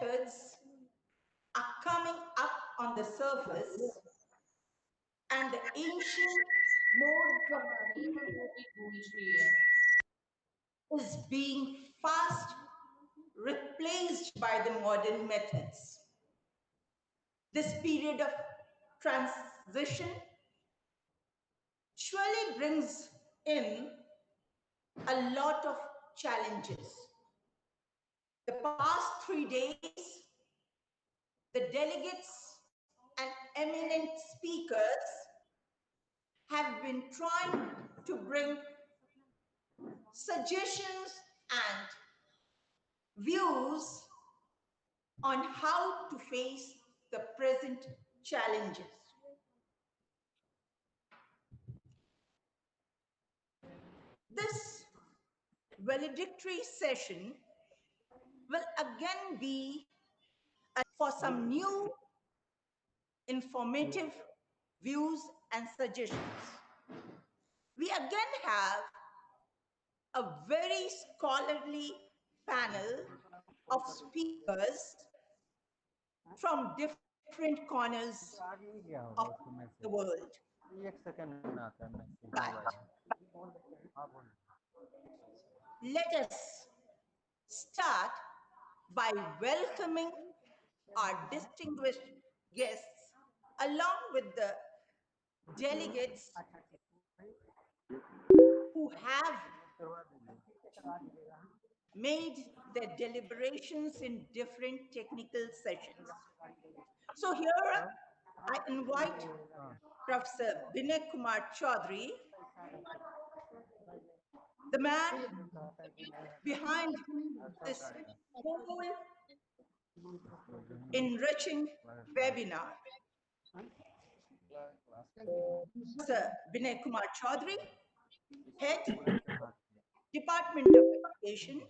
methods are coming up on the surface, and the ancient mode of teaching is being fast replaced by the modern methods. This period of transition surely brings in a lot of challenges. The past 3 days, the delegates and eminent speakers have been trying to bring suggestions and views on how to face the present challenges. This valedictory session will again be for some new informative views and suggestions. We again have a very scholarly panel of speakers from different corners of the world. But let us start by welcoming our distinguished guests along with the delegates who have made their deliberations in different technical sessions. So here I invite Professor Vinay Kumar Chaudhary, the man behind this whole enriching webinar. Professor Vinay Kumar Chaudhary, Head, Department of Education,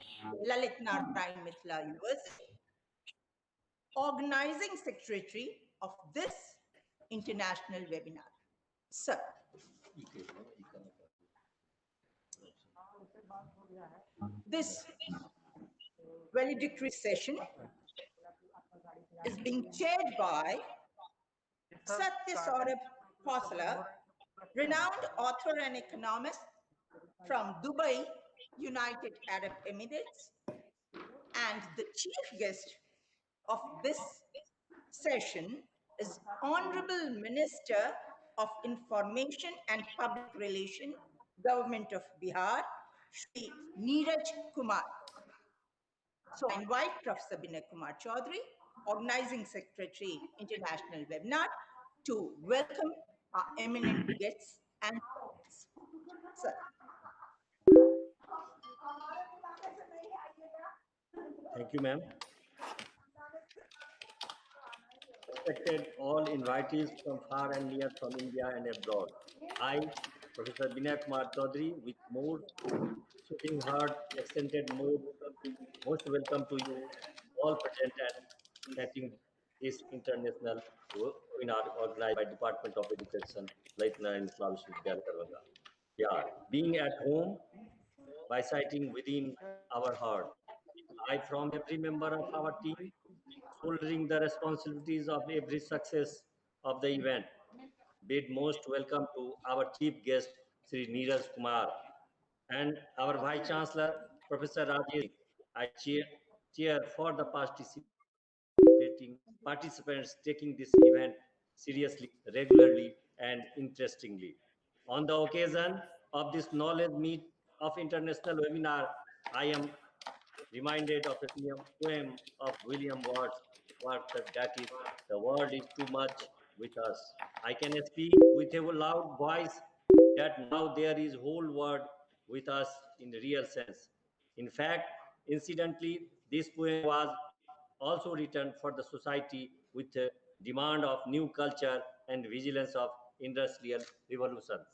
Lalit Narayan Mithila University, Organizing Secretary of this international webinar. Sir. This valedictory session is being chaired by Satya Saurabh Khosla, renowned author and economist from Dubai, United Arab Emirates, and the chief guest of this session is Honorable Minister of Information and Public Relations, Government of Bihar, Shri Neeraj Kumar. So I invite Professor Vinay Kumar Chaudhary, Organizing Secretary, International Webinar, to welcome our eminent guests and speakers. Sir. Thank you, ma'am. Respected all invitees from far and near, from India and abroad. I, Professor Vinay Kumar Chaudhary, with more shooting heart, extended most welcome to you all present and attending this international webinar organized by Department of Education, Laitna and Islamic Vidyalaya, Darbhanga. Yeah, being at home by sighting within our heart. I, from every member of our team, shouldering the responsibilities of every success of the event, bid most welcome to our chief guest, Sri Neeraj Kumar, and our Vice Chancellor, Professor Rajesh. I cheer for the participants taking this event seriously, regularly, and interestingly. On the occasion of this knowledge meet of international webinar, I am reminded of a poem of William Wordsworth that is, the world is too much with us. I can speak with a loud voice that now there is whole world with us in the real sense. In fact, incidentally, this poem was also written for the society with a demand of new culture and vigilance of industrial revolutions.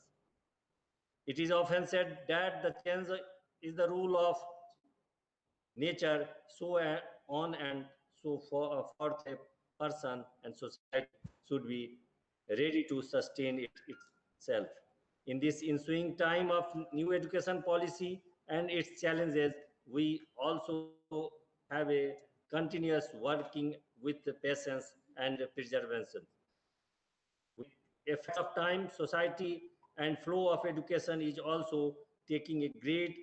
It is often said that the change is the rule of nature, so on and so forth. A person and society should be ready to sustain it itself. In this ensuing time of new education policy and its challenges, we also have a continuous working with patience and preservation. With effects of time, society and flow of education is also taking a great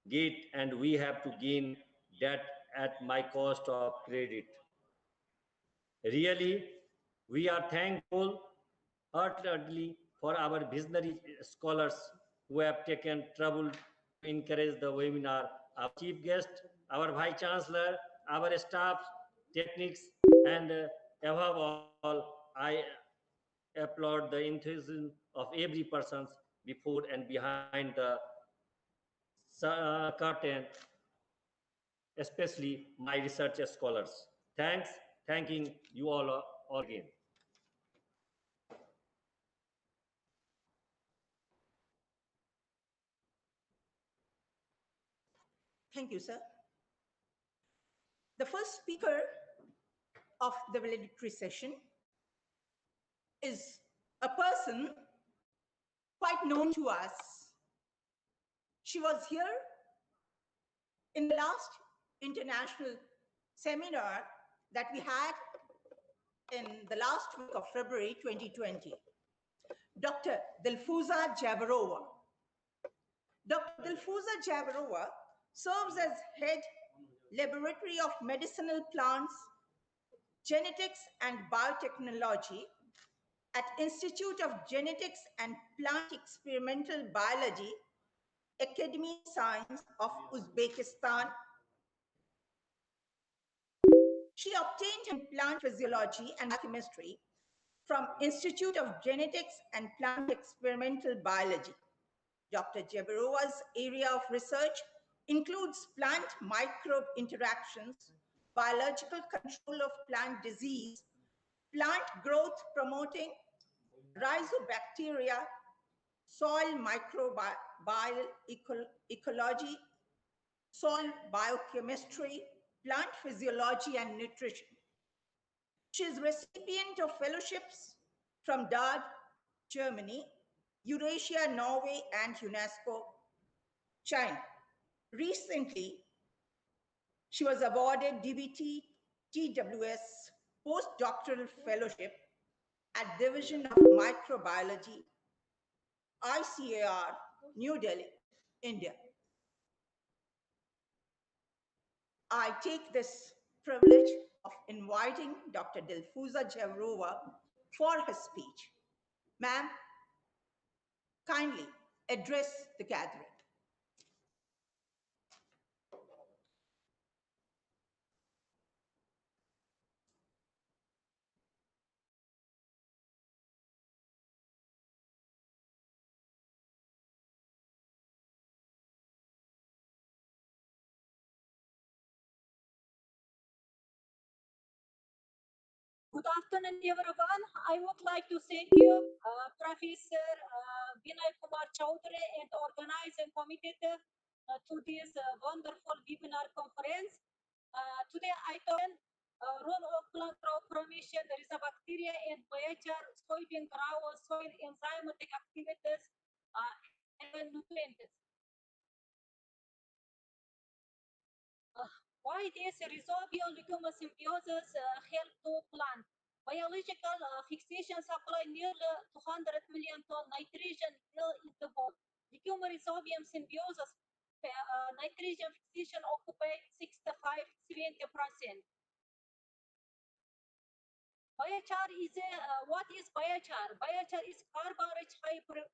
gate, and we have to gain that at my cost of credit. Really, we are thankful heartedly for our visionary scholars who have taken trouble to encourage the webinar. Our chief guest, our vice chancellor, our staff, techniques, and above all, I applaud the enthusiasm of every person before and behind the curtain, especially my research scholars. Thanks, thanking you all again. Thank you, sir. The first speaker of the valedictory session is a person quite known to us. She was here in the last international seminar that we had in the last week of February 2020. Dr. Dilfuza Jabarova. Dr. Dilfuza Jabarova serves as head Laboratory of Medicinal Plants, Genetics and Biotechnology at Institute of Genetics and Plant Experimental Biology, Academy of Science of Uzbekistan. She obtained her plant physiology and biochemistry from Institute of Genetics and Plant Experimental Biology. Dr. Jabarova's area of research includes plant microbe interactions, biological control of plant disease, plant growth promoting rhizobacteria, soil microbial ecology, soil biochemistry, plant physiology, and nutrition. She is recipient of fellowships from DAD, Germany, Eurasia, Norway, and UNESCO, China. Recently, she was awarded DBT TWS postdoctoral fellowship at Division of Microbiology, ICAR, New Delhi, India. I take this privilege of inviting Dr. Dilfuza Javrova for her speech. Ma'am, kindly address the gathering. Good afternoon, everyone. I would like to thank you, Professor Vinay Kumar Chowdhury and organizing committee to this wonderful webinar conference. Today, I talk role of plant crop formation, rhizobacteria, and biochar, soybean grower, soil enzymatic activities, and soil nutrients. Why this rhizobial leguminous symbiosis help to plant? Biological fixation supply nearly 200 million ton nitrogen in the world. Legume-rhizobium symbiosis nitrogen fixation occupy 65-70%. Biochar is a, what is biochar? Biochar is carbon-rich hybrid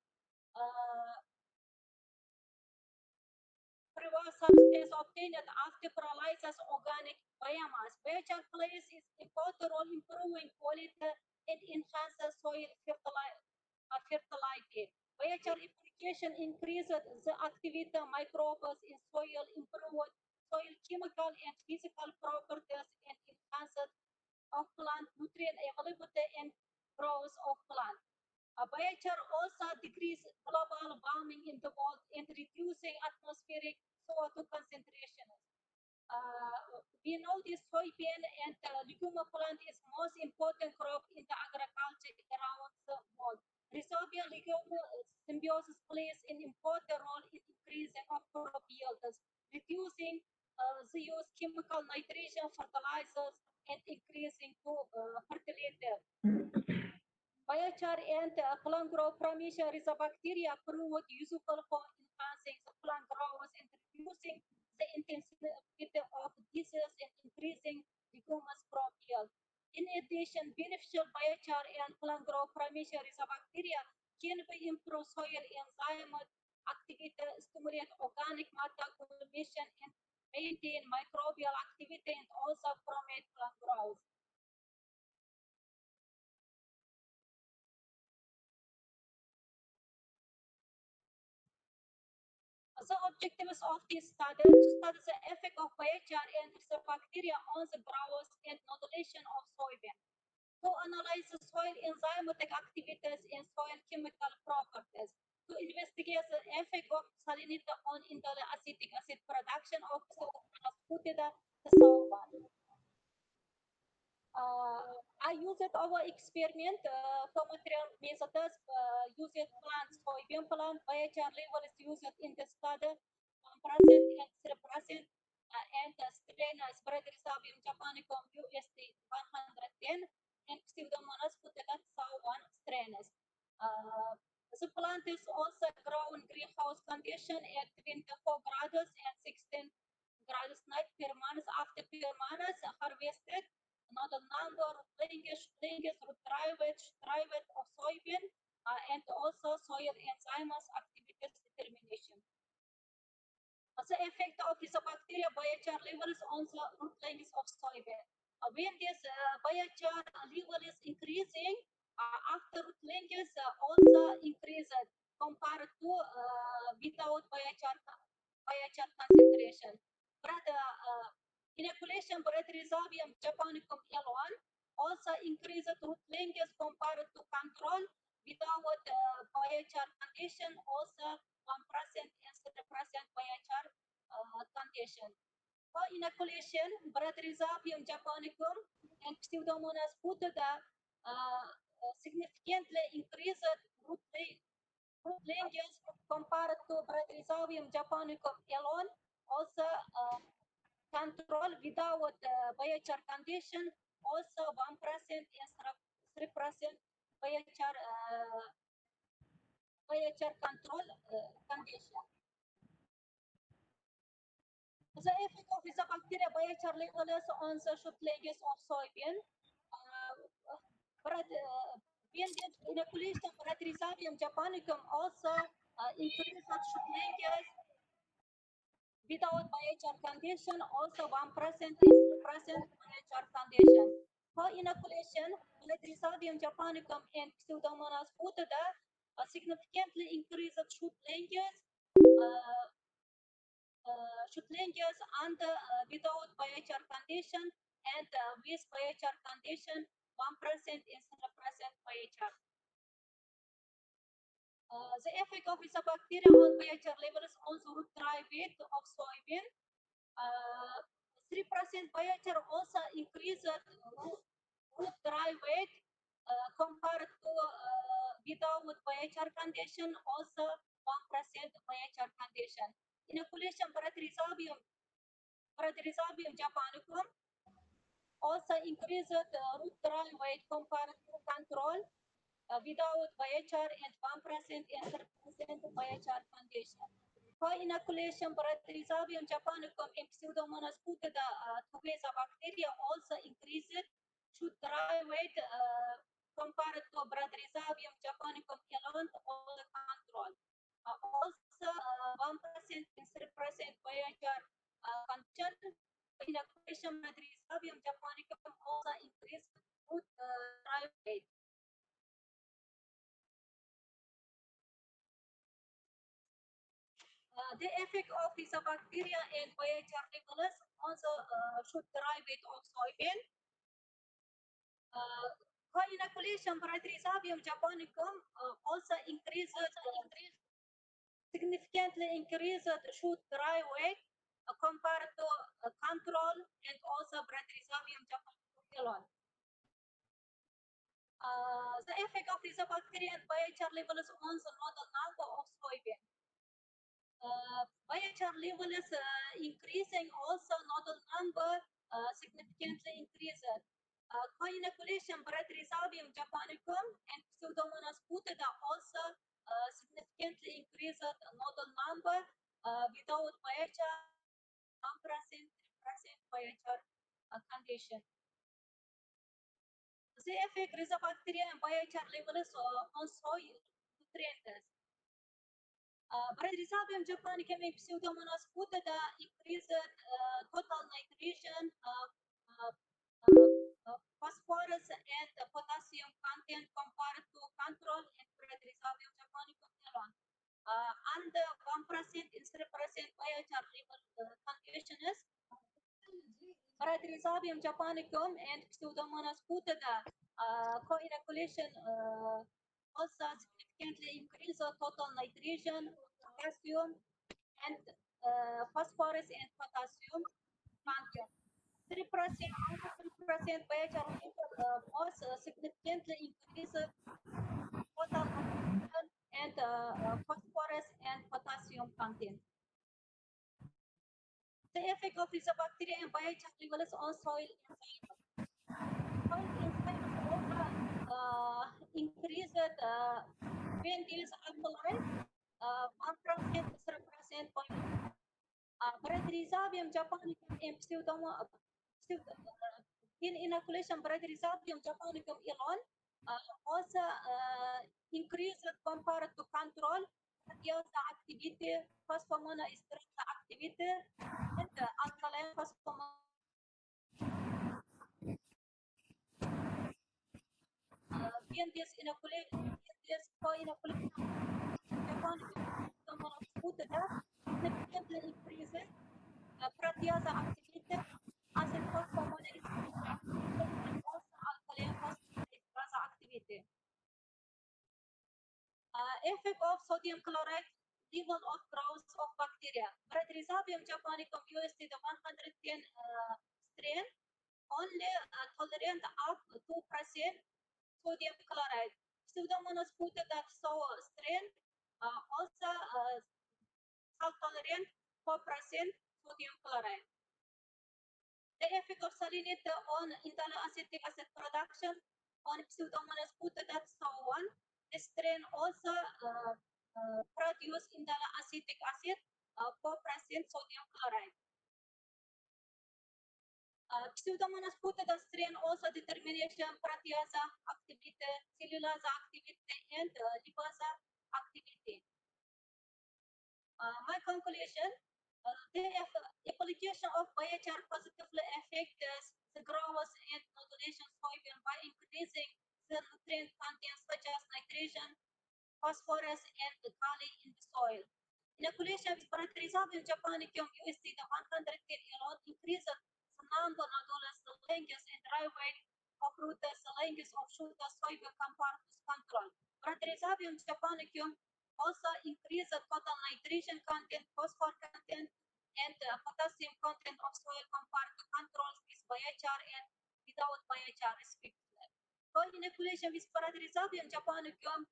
substance obtained after pyrolysis organic biomass. Biochar plays its important role improving quality and enhances soil fertility. Biochar application increases the activity microbes in soil, improve soil chemical and physical properties, and enhances of plant nutrient availability and growth of plant. Biochar also decrease global warming in the world and reducing atmospheric CO2 concentration. We know this soybean and legume plant is most important crop in the agriculture around the world. Rhizobium legume symbiosis plays an important role in increasing of crop yields, reducing the use chemical nitrogen biochar and plant growth promotion rhizobacteria promote useful for enhancing the plant growth and reducing the intensity of disease and increasing leguminous crop yield. In addition, beneficial biochar and plant growth promotion rhizobacteria can be improve soil enzyme activity, stimulate organic matter accumulation, and maintain microbial activity and also promote plant growth. The objectives of this study to study the effect of biochar and bacteria on the growth and nodulation of soybean, to analyze the soil enzymatic activities and soil chemical properties, to investigate the effect of salinity on indole acetic acid production of the soybean. Uh, I use it our experiment for material methods, use it plant soybean plant biochar level is used in the study 1% and 3% and strain spread Rhizobium japonicum UST 110 and Pseudomonas puttata 1 strains. Uh, the plant is also grown in greenhouse condition at 24 grades and 16 grades night per month after per month harvested not a number of linkages with private of soybean and also soil enzymes activities determination. As the effect of this bacteria biochar levels on the root length of soybean. When this biochar level is increasing, after root length also increased compared to without biochar concentration. But inoculation bread Rhizobium japonicum L1 also increased root length compared to control without biochar condition, also 1% and 3% biochar condition. For inoculation, bread Rhizobium japonicum and Pseudomonas puttata significantly increased root length compared to bread Rhizobium japonicum alone, also control without biochar condition, also 1% and 3% biochar, biochar control condition. The effect of the bacteria biochar levels on the shoot length of soybean. But when the inoculation for Rhizobium japonicum also increased shoot length without biochar condition, also 1% and 3% biochar condition. For inoculation, Rhizobium japonicum and Pseudomonas puttata significantly increased shoot length, uh, shoot length under without biochar condition and with biochar condition 1% and 3% biochar. The effect of the bacteria on biochar levels on the root dry weight of soybean. 3% biochar also increased root dry weight compared to without biochar condition, also 1% biochar condition. Inoculation Rhizobium japonicum also increased root dry weight compared to control without biochar and 1% and 3% biochar condition. For inoculation, Rhizobium japonicum and Pseudomonas puttata together bacteria also increased should dry weight compared to Rhizobium japonicum alone or the control. Also, 1% and 3% biochar condition. Inoculation Rhizobium japonicum also increased root dry weight. The effect of these bacteria and biochar levels on the should dry weight of soybean. For inoculation, Rhizobium japonicum also significantly increased should dry weight compared to control and also Rhizobium japonicum alone. The effect of these bacteria and biochar levels on the nodal number of soybean. Biochar level is increasing, also nodal number significantly increased. Co-inoculation Rhizobium japonicum and Pseudomonas The effect Rhizobacteria and biochar levels on soil nutrients. Rhizobium japonicum in Pseudomonas putida increase total nitrogen, uh, phosphorus, and potassium content compared to control and Rhizobium japonicum alone. And 1% in 3% biochar level conditions. Rhizobium japonicum and Pseudomonas putida co-inoculation also significantly increase the total nitrogen, potassium, and phosphorus and potassium content. 3% under 3% biochar level also significantly increase total nitrogen and phosphorus and potassium content. The effect of Rhizobacteria and biochar levels on soil enzymes. Soil enzymes also increased when these alkaline 1% 3% Bradyrhizobium japonicum and in inoculation Bradyrhizobium japonicum alone also increased compared to control protease activity, phosphomona esterase activity, and alkaline phosphomona when this co-inoculation japonicum phosphomona putida significantly increases protease activity, acid phosphomona esterase activity, and also alkaline phosphomona esterase activity. Effect of sodium chloride level of growth of bacteria. Bradyrhizobium japonicum UST the 110 strain only tolerant up 2% sodium chloride. Pseudomonas putida strain also salt tolerant 4% sodium chloride. The effect of salinity on indoloacetic acid production on Pseudomonas putida one. The strain also produce indoloacetic acid 4% sodium chloride. Pseudomonas putida strain also determination protease activity, cellulose activity, and lipase activity. My conclusion, the application of biochar positively affects the growth and modulation soil by increasing the nutrient content such as nitrogen, phosphorus, and kali in the soil. Inoculation with Bradyrhizobium japonicum UST the 110 alone increases the number nodulus, the length and dry weight of roots, the length of shoots, soil compared to control. Bradyrhizobium japonicum also increase the total nitrogen content, phosphorus content, and potassium content of soil compared to controls with biochar and without biochar respectively. Co-inoculation with Bradyrhizobium japonicum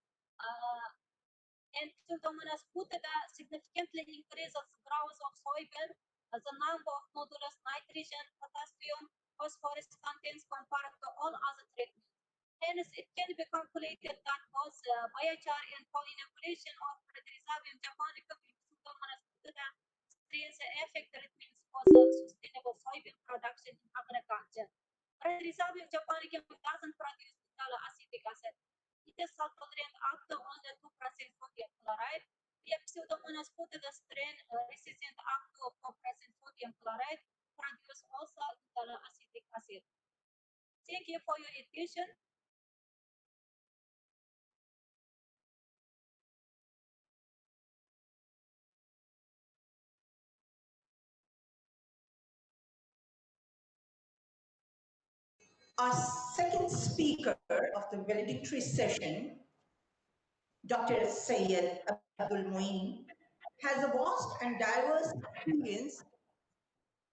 and Pseudomonas putida significantly increases growth of soil, the number of nodulus, nitrogen, potassium, phosphorus contents compared to all other treatments. Hence, it can be concluded that both biochar and co-inoculation of Bradyrhizobium japonicum and Pseudomonas putida strains effect treatments for the sustainable soybean production in agriculture. Bradyrhizobium japonicum doesn't produce acetic acid. It is salt tolerant up to only 2% sodium chloride. We have Pseudomonas putida strain resistant up to 4% sodium chloride, produce also acetic acid. Thank you for your attention. Our second speaker of the valedictory session, Dr. Syed Abdul Moeen, has a vast and diverse experience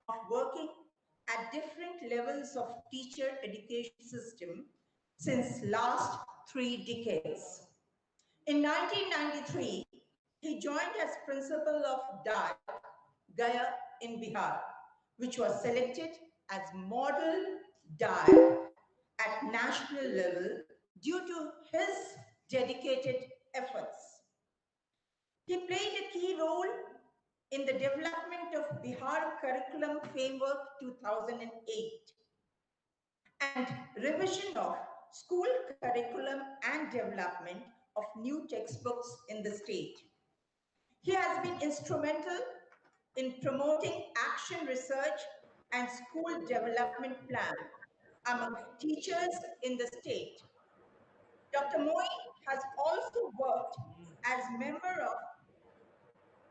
of working at different levels of teacher education system since last 3 decades. In 1993, he joined as principal of DAI, Gaya in Bihar, which was selected as model DAI at national level due to his dedicated efforts. He played a key role in the development of Bihar Curriculum Framework 2008 and revision of school curriculum and development of new textbooks in the state. He has been instrumental in promoting action research and school development plan among teachers in the state. Dr. Moi has also worked as member of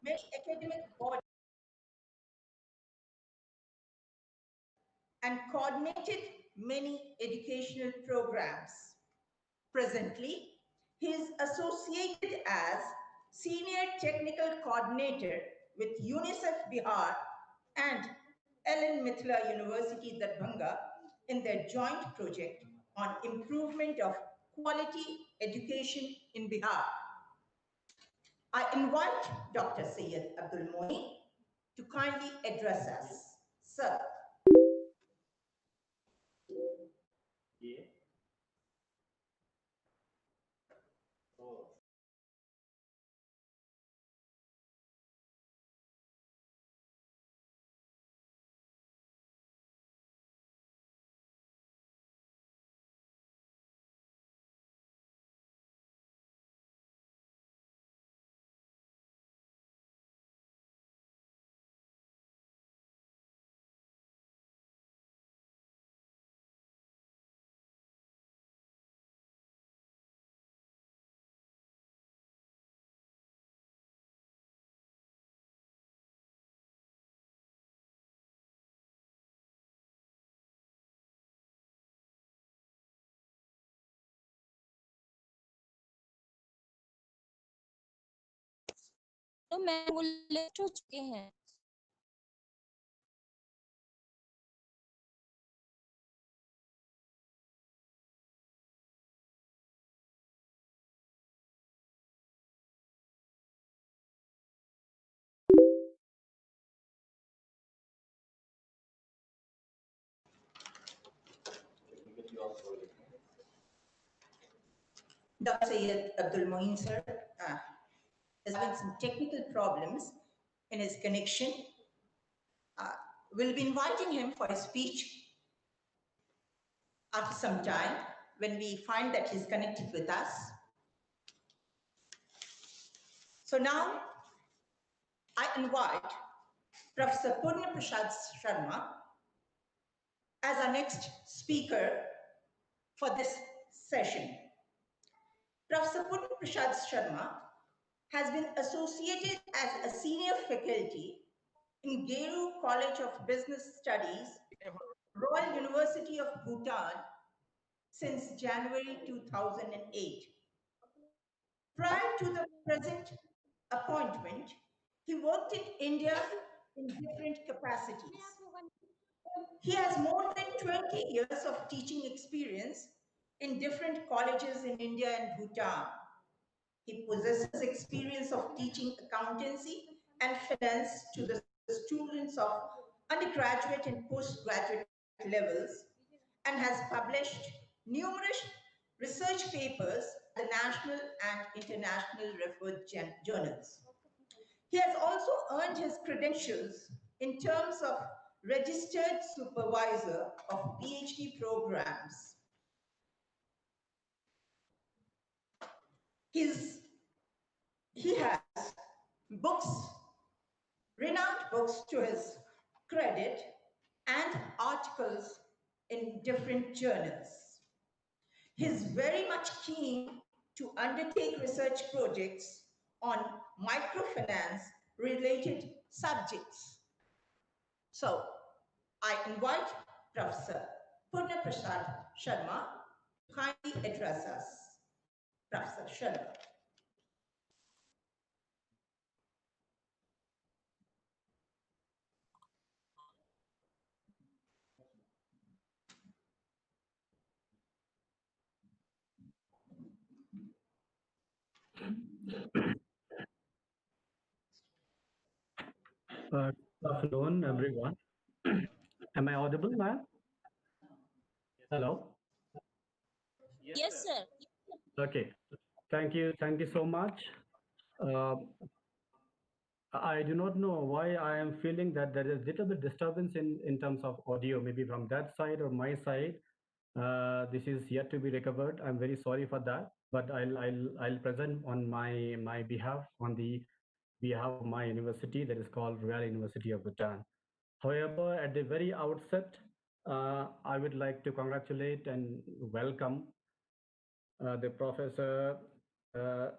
many academic bodies and coordinated many educational programs. Presently, he is associated as Senior Technical Coordinator with UNICEF Bihar and Ellen Mithila University Darbhanga in their joint project on improvement of quality education in Bihar. I invite Dr. Syed Abdul Moin to kindly address us. Sir. तो ma'am वो left हो चुके हैं Dr. Syed Abdul Moin, sir, is having some technical problems in his connection. Uh, we'll be inviting him for a speech after some time when we find that he's connected with us. So now I invite Professor Purna Prasad Sharma as our next speaker for this session. Professor Purna Prasad Sharma has been associated as a senior faculty in Geru College of Business Studies, Royal University of Bhutan since January 2008. Prior to the present appointment, he worked in India in different capacities. He has more than 20 years of teaching experience in different colleges in India and Bhutan. He possesses experience of teaching accountancy and finance to the students of undergraduate and postgraduate levels and has published numerous research papers at the national and international referred journals. He has also earned his credentials in terms of registered supervisor of PhD programs. His, he has books, renowned books to his credit, and articles in different journals. He's very much keen to undertake research projects on microfinance related subjects. So I invite Professor Purna Prasad Sharma to kindly address us. Professor Sharma. Good afternoon, everyone. Am I audible, ma'am? Hello. yes sir Okay. Thank you so much. Uh, I do not know why I am feeling that there is little bit disturbance in terms of audio, maybe from that side or my side. This is yet to be recovered. I'm very sorry for that, but I'll present on my behalf, on the behalf of my university, that is called Royal University of Bhutan. However, at the very outset, I would like to congratulate and welcome the Professor uh,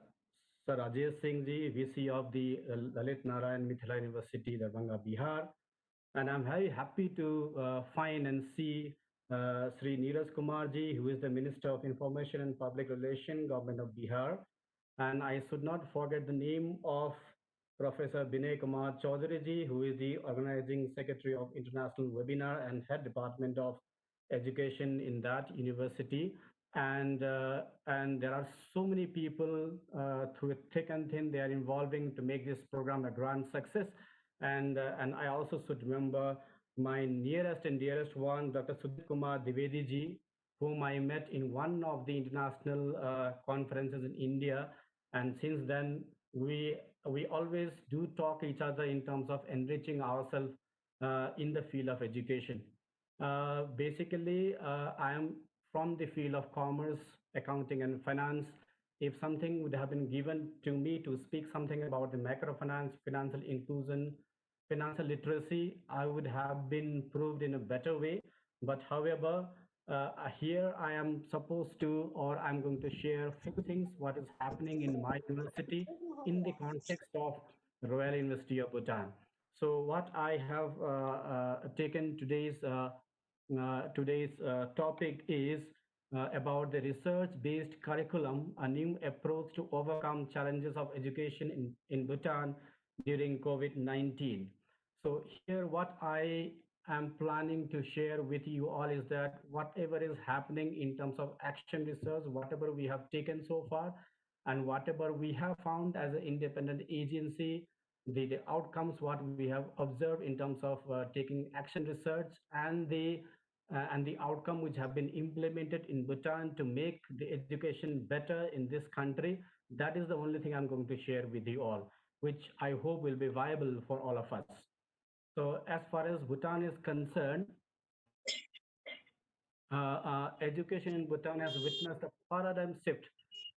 Sir Rajesh Singh ji, VC of the Lalit Narayan Mithila University, Darbhanga, Bihar. And I'm very happy to find and see Sri Neeraj Kumar ji, who is the Minister of Information and Public Relations, Government of Bihar. And I should not forget the name of Professor Binay Kumar Chaudhary ji, who is the Organizing Secretary of International Webinar and Head Department of Education in that university. And there are so many people through thick and thin they are involving to make this program a grand success. And I also should remember my nearest and dearest one, Dr. Sudhir Kumar Dwivedi ji, whom I met in one of the international conferences in India. And since then, we always do talk each other in terms of enriching ourselves in the field of education. Basically, I am from the field of commerce, accounting, and finance. If something would have been given to me to speak something about the macrofinance, financial inclusion, financial literacy, I would have been proved in a better way. But however, here I am supposed to, or I'm going to share a few things what is happening in my university in the context of Royal University of Bhutan. So what I have taken today's topic is about the research-based curriculum, a new approach to overcome challenges of education in Bhutan during COVID-19. So here what I am planning to share with you all is that whatever is happening in terms of action research, whatever we have taken so far, and whatever we have found as an independent agency, the outcomes what we have observed in terms of taking action research and the outcome which have been implemented in Bhutan to make the education better in this country. That is the only thing I'm going to share with you all, which I hope will be viable for all of us. So as far as Bhutan is concerned, education in Bhutan has witnessed a paradigm shift.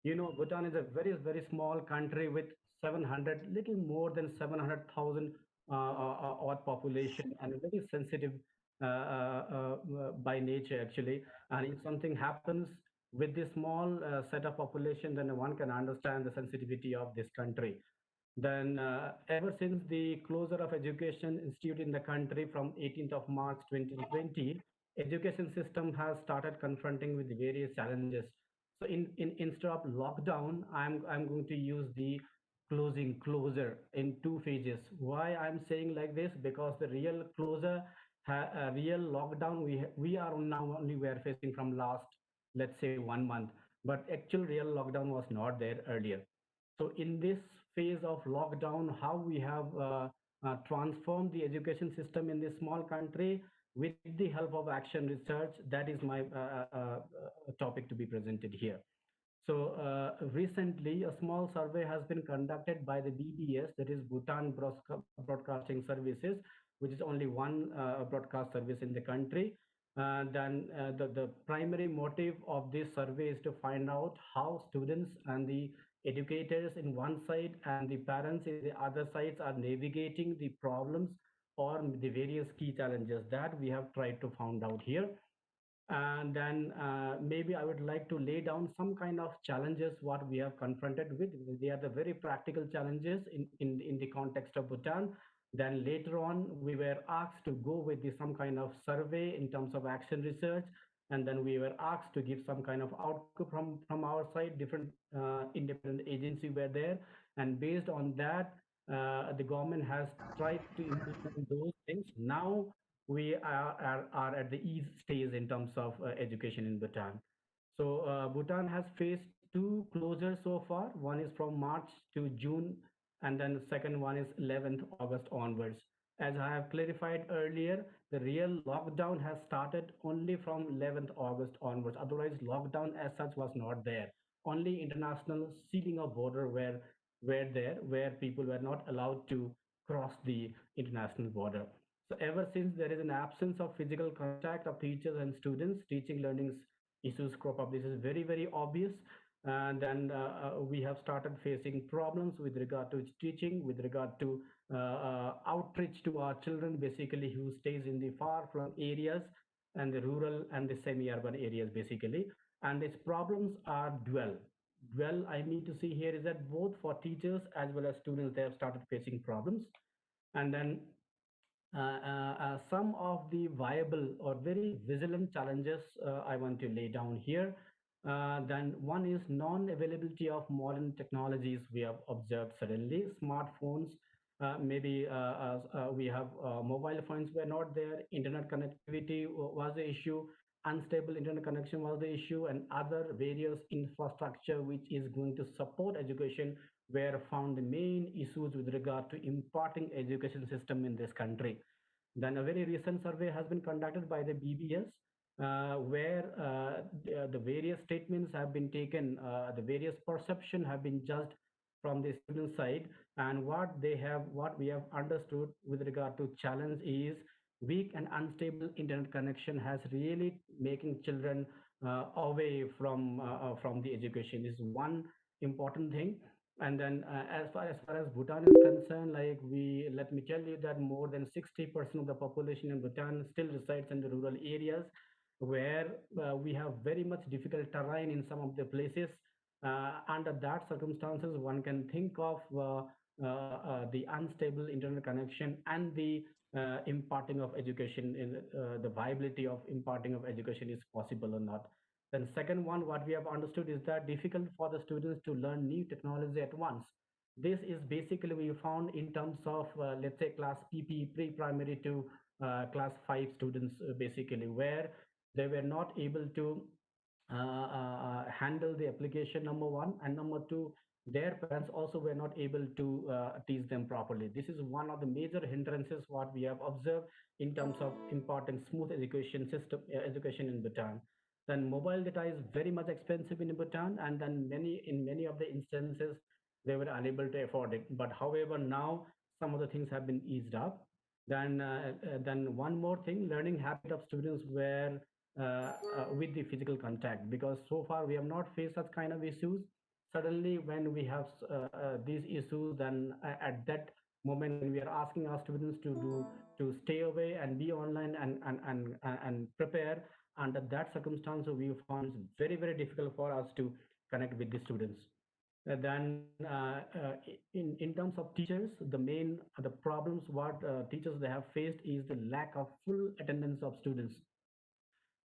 You know, Bhutan is a very small country with 700, little more than 700,000 odd population, and a very sensitive by nature actually. And if something happens with this small set of population, then one can understand the sensitivity of this country. Then, ever since the closure of education institute in the country from 18th of March 2020, education system has started confronting with various challenges. So, instead of lockdown, I'm going to use the closing closer in two phases. Why I'm saying like this? Because the real closer, real lockdown, we are now only we are facing from last, let's say, 1 month, but actual real lockdown was not there earlier. So in this phase of lockdown, how we have transformed the education system in this small country with the help of action research, that is my topic to be presented here. So recently, a small survey has been conducted by the BBS, that is Bhutan Broadcasting Services, which is only one broadcast service in the country. The primary motive of this survey is to find out how students and the educators in one side and the parents in the other sides are navigating the problems or the various key challenges that we have tried to find out here. And then maybe I would like to lay down some kind of challenges what we have confronted with. They are the very practical challenges in the context of Bhutan. Then later on, we were asked to go with some kind of survey in terms of action research. And then we were asked to give some kind of output from our side. Different independent agencies were there. And based on that, the government has tried to implement those things. Now we are at the ease stage in terms of education in Bhutan. So Bhutan has faced two closures so far. One is from March to June, and then the second one is 11th August onwards. As I have clarified earlier, the real lockdown has started only from 11th August onwards. Otherwise, lockdown as such was not there. Only international sealing of border were there, where people were not allowed to cross the international border. So ever since there is an absence of physical contact of teachers and students, teaching learning issues crop up. This is very, very obvious. And then we have started facing problems with regard to teaching, with regard to outreach to our children, basically who stays in the far flung areas and the rural and the semi-urban areas, basically. And these problems are dual. Dual, I mean to see here is that both for teachers as well as students, they have started facing problems. And then some of the viable or very vigilant challenges I want to lay down here. Then one is non-availability of modern technologies we have observed suddenly. Smartphones, maybe we have mobile phones were not there. Internet connectivity was the issue. Unstable internet connection was the issue, and other various infrastructure which is going to support education were found the main issues with regard to imparting education system in this country. Then a very recent survey has been conducted by the BBS, where the various statements have been taken, the various perception have been judged from the student side, and what we have understood with regard to challenge is weak and unstable internet connection has really making children away from the education. This is one important thing. And then as far as Bhutan is concerned, like we let me tell you that more than 60% of the population in Bhutan still resides in the rural areas, where we have very much difficult terrain in some of the places. Under that circumstances, one can think of the unstable internet connection and the imparting of education in the viability of imparting of education is possible or not. Then second one, what we have understood is that difficult for the students to learn new technology at once. This is basically we found in terms of let's say class PP pre-primary to class 5 students basically, where they were not able to handle the application, number one, and number two, their parents also were not able to teach them properly. This is one of the major hindrances what we have observed in terms of imparting smooth education system education in Bhutan. Then mobile data is very much expensive in Bhutan, and then many of the instances they were unable to afford it. But however, now some of the things have been eased up. Then one more thing, learning habit of students were with the physical contact, because so far we have not faced such kind of issues. Suddenly when we have these issues, then at that moment when we are asking our students to stay away and be online and prepare, under that circumstance we found it's very very difficult for us to connect with the students. In terms of teachers, the main the problems what teachers they have faced is the lack of full attendance of students.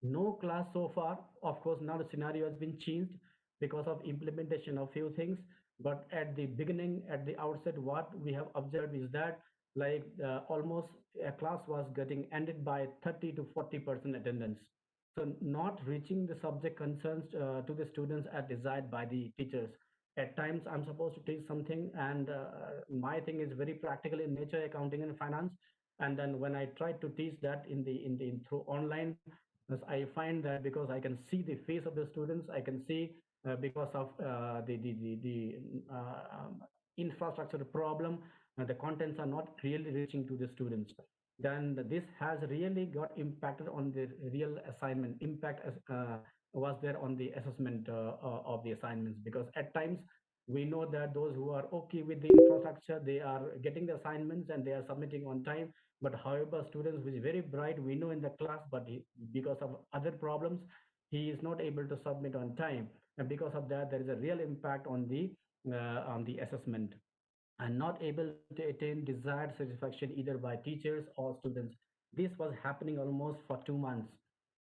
No class so far. Of course, now the scenario has been changed because of implementation of few things. But at the beginning, at the outset, what we have observed is that like almost a class was getting ended by 30 to 40% attendance. So not reaching the subject concerns to the students as desired by the teachers. At times, I'm supposed to teach something, and my thing is very practical in nature, accounting and finance. And then when I try to teach that in through online, thus, I find that because I can see the face of the students, I can see because of the infrastructure problem, the contents are not really reaching to the students. Then this has really got impacted on the real assignment. Impact was there on the assessment of the assignments, because at times we know that those who are okay with the infrastructure, they are getting the assignments and they are submitting on time. But however, students which is very bright, we know in the class, but because of other problems, he is not able to submit on time, and because of that, there is a real impact on the assessment, and not able to attain desired satisfaction either by teachers or students. This was happening almost for 2 months.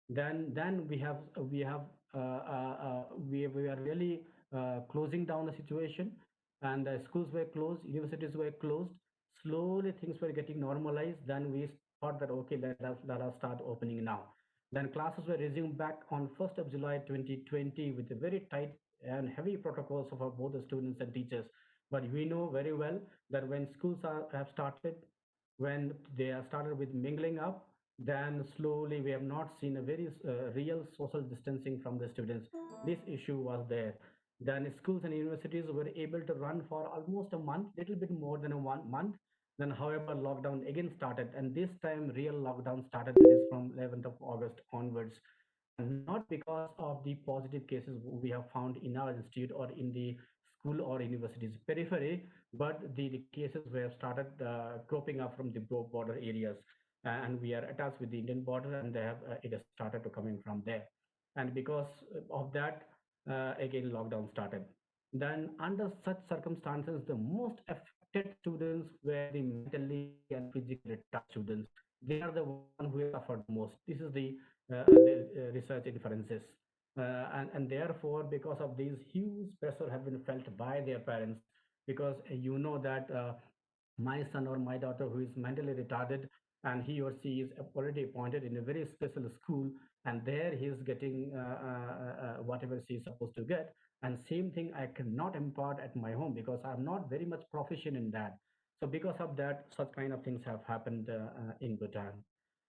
Then we are really closing down the situation, and the schools were closed, universities were closed. Slowly things were getting normalized. Then we thought that okay, let us start opening now. Then classes were resumed back on 1st of July 2020 with a very tight and heavy protocols for both the students and teachers. But we know very well that when have started, when they have started with mingling up, then slowly we have not seen a very real social distancing from the students. This issue was there. Then schools and universities were able to run for almost a month, little bit more than a 1 month. Then, however, lockdown again started, and this time real lockdown started, that is from 11th of August onwards, and not because of the positive cases we have found in our institute or in the school or university's periphery, but the cases were started cropping up from the border areas, and we are attached with the Indian border, and it has started to coming from there, and because of that, again lockdown started. Then, under such circumstances, the most affected students were the mentally and physically retarded students. They are the one who have suffered the most. This is the research inferences. And therefore, because of these, huge pressure have been felt by their parents, because you know that my son or my daughter who is mentally retarded, and he or she is already appointed in a very special school, and there he is getting whatever she is supposed to get, and same thing I cannot impart at my home because I'm not very much proficient in that. So because of that, such kind of things have happened in Bhutan.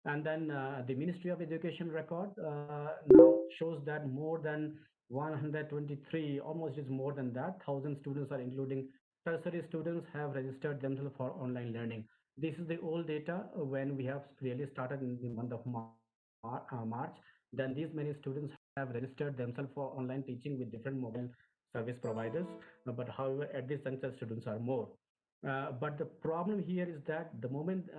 And then the Ministry of Education record now shows that more than 123, almost is more than that, 1,000 students are including tertiary students have registered themselves for online learning. This is the old data when we have really started in the month of March. Then these many students have registered themselves for online teaching with different mobile service providers. But however, at this juncture, students are more. But the problem here is that the moment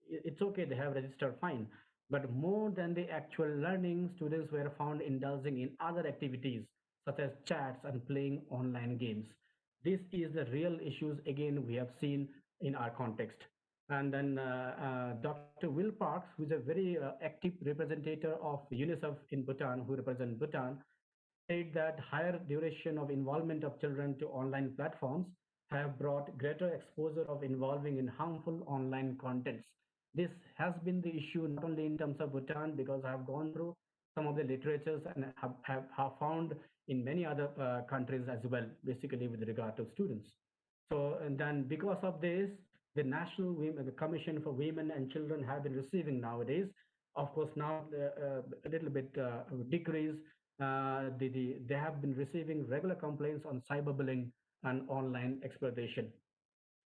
it's okay, they have registered fine, but more than the actual learning, students were found indulging in other activities such as chats and playing online games. This is the real issues again we have seen in our context. And then Dr. Will Parks, who is a very active representative of UNICEF in Bhutan, who represents Bhutan, said that higher duration of involvement of children to online platforms have brought greater exposure of involving in harmful online contents. This has been the issue not only in terms of Bhutan, because I have gone through some of the literatures and have found in many other countries as well, basically with regard to students. So, and then because of this, the the Commission for Women and Children have been receiving nowadays. Of course, now a little bit decrease. They have been receiving regular complaints on cyberbullying and online exploitation.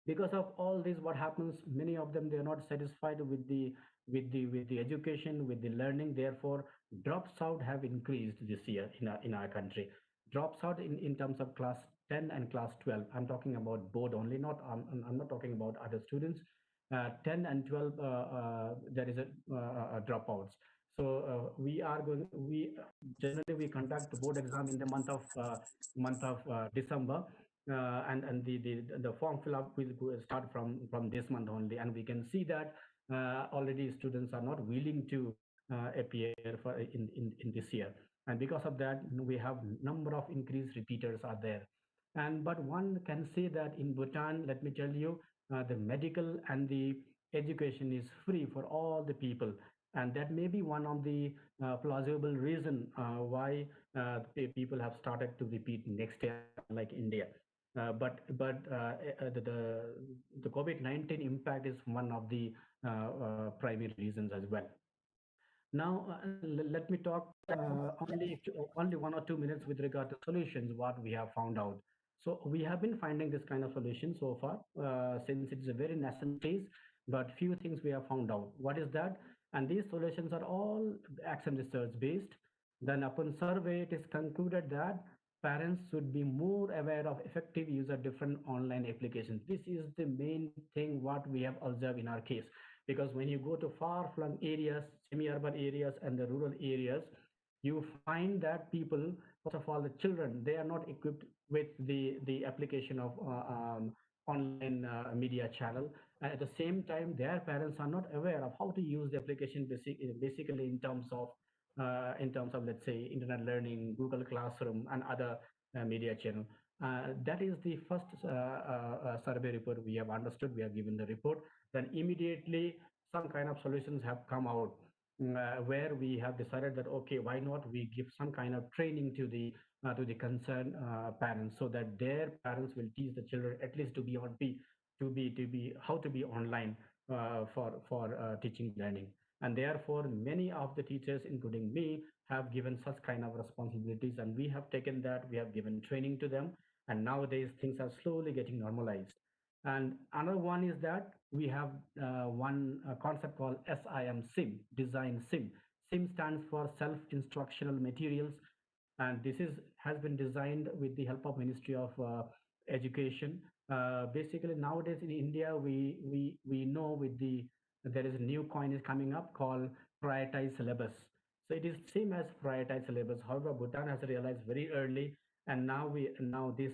Because of all this, what happens, many of them, they are not satisfied with the education, with the learning, therefore drops out have increased this year in our country. Drops out in terms of class 10 and class 12, I'm talking about board only, not I'm not talking about other students. 10 and 12, there is a dropouts. So we are going we generally we conduct the board exam in the month of December, and the form fill up will start from this month only, and we can see that already students are not willing to appear for in this year, and because of that we have number of increased repeaters are there. And but one can say that in Bhutan, let me tell you, the medical and the education is free for all the people, and that may be one of the plausible reason why people have started to repeat next year, unlike India. But the COVID-19 impact is one of the primary reasons as well. Now, let me talk only 1 or 2 minutes with regard to solutions, what we have found out. So we have been finding this kind of solution so far, since it's a very nascent stage, but few things we have found out. What is that? And these solutions are all action research based. Then upon survey, it is concluded that parents should be more aware of effective use of different online applications. This is the main thing what we have observed in our case, because when you go to far flung areas, semi-urban areas and the rural areas, you find that people, first of all the children, they are not equipped with the application of online media channel, and at the same time their parents are not aware of how to use the application basically in terms of, let's say, internet learning, Google Classroom and other media channel. That is the first survey report we have understood. We have given the report. Then immediately some kind of solutions have come out, where we have decided that okay, why not we give some kind of training to the concerned parents, so that their parents will teach the children at least to be how to be online for teaching learning. And therefore many of the teachers, including me, have given such kind of responsibilities, and we have taken that, we have given training to them, and nowadays things are slowly getting normalized. And another one is that we have one concept called SIM, Design Sim. Sim stands for Self Instructional Materials, and this is has been designed with the help of Ministry of Education. Basically, nowadays in India, we know with the there is a new coin is coming up called prioritized syllabus. So it is same as prioritized syllabus. However, Bhutan has realized very early, and now this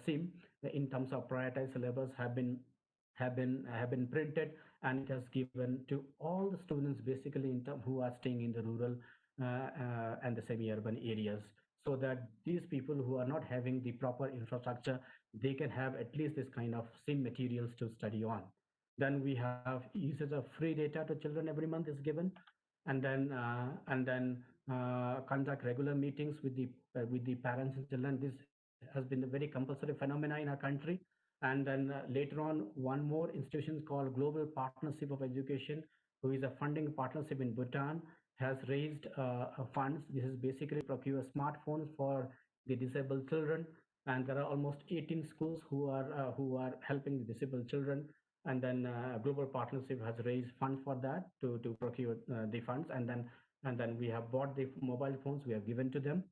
SIM in terms of prioritized syllabus have been printed, and it has given to all the students basically who are staying in the rural and the semi-urban areas, so that these people who are not having the proper infrastructure, they can have at least this kind of sim materials to study on. Then we have usage of free data to children every month is given, and then conduct regular meetings with the parents and children. This has been a very compulsory phenomena in our country. And then later on, one more institution called Global Partnership of Education, who is a funding partnership in Bhutan, has raised funds. This is basically procure smartphones for the disabled children, and there are almost 18 schools who are helping the disabled children. And then Global Partnership has raised funds for that to procure the funds, and then we have bought the mobile phones, we have given to them.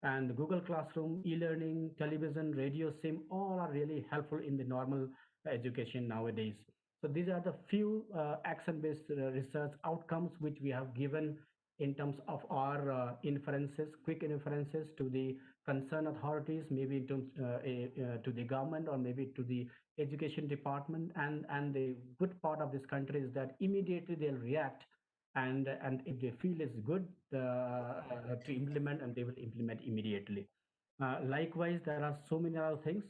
And Google Classroom, e-learning, television, radio, sim, all are really helpful in the normal education nowadays. So these are the few action-based research outcomes which we have given in terms of our inferences, quick inferences to the concerned authorities, maybe to the government or maybe to the education department. And the good part of this country is that immediately they'll react, and if they feel it's good to implement, and they will implement immediately. Likewise, there are so many other things.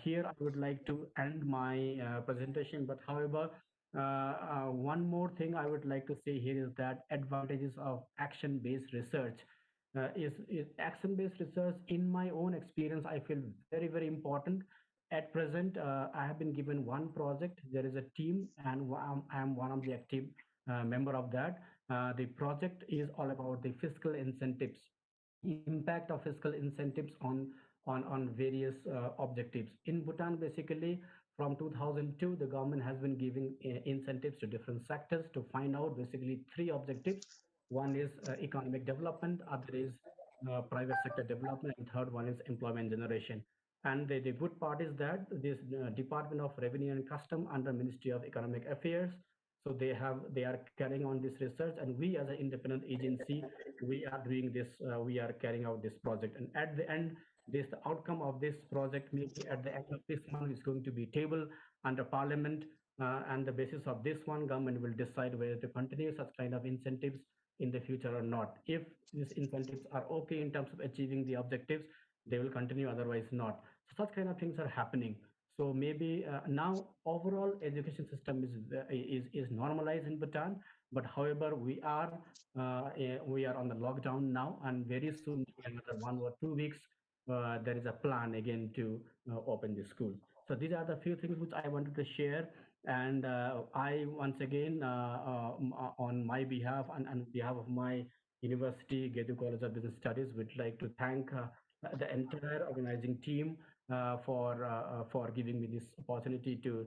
Here, I would like to end my presentation, but however, one more thing I would like to say here is that advantages of action-based research is action-based research. In my own experience, I feel very, very important. At present, I have been given one project. There is a team, and I am one of the active member of that. The project is all about the fiscal incentives, impact of fiscal incentives on various objectives in Bhutan. Basically, from 2002, the government has been giving incentives to different sectors to find out basically three objectives. One is economic development, other is private sector development, and third one is employment generation. And the good part is that this Department of Revenue and Custom under Ministry of Economic Affairs, so they are carrying on this research, and we as an independent agency, we are doing this. We are carrying out this project, and at the end, this the outcome of this project, maybe at the end of this month, is going to be tabled under Parliament, and the basis of this one, government will decide whether to continue such kind of incentives in the future or not. If these incentives are okay in terms of achieving the objectives, they will continue. Otherwise, not. So such kind of things are happening. So maybe now overall education system is normalized in Bhutan, but however we are on the lockdown now, and very soon, another 1 or 2 weeks, there is a plan again to open the school. So these are the few things which I wanted to share, and I once again on my behalf and behalf of my university, Gedu College of Business Studies, would like to thank the entire organizing team for giving me this opportunity to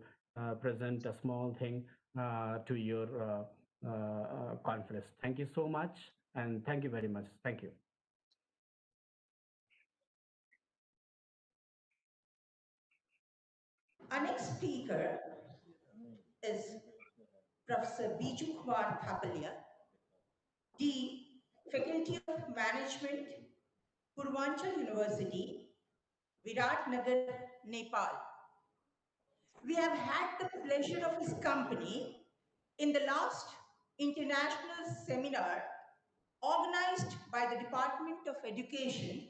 present a small thing to your conference. Thank you so much, and thank you very much. Thank you. Our next speaker is Professor Biju Kumar Thapalia, Dean, Faculty of Management, Purvanchal University, Viratnagar, Nepal. We have had the pleasure of his company in the last international seminar organized by the Department of Education,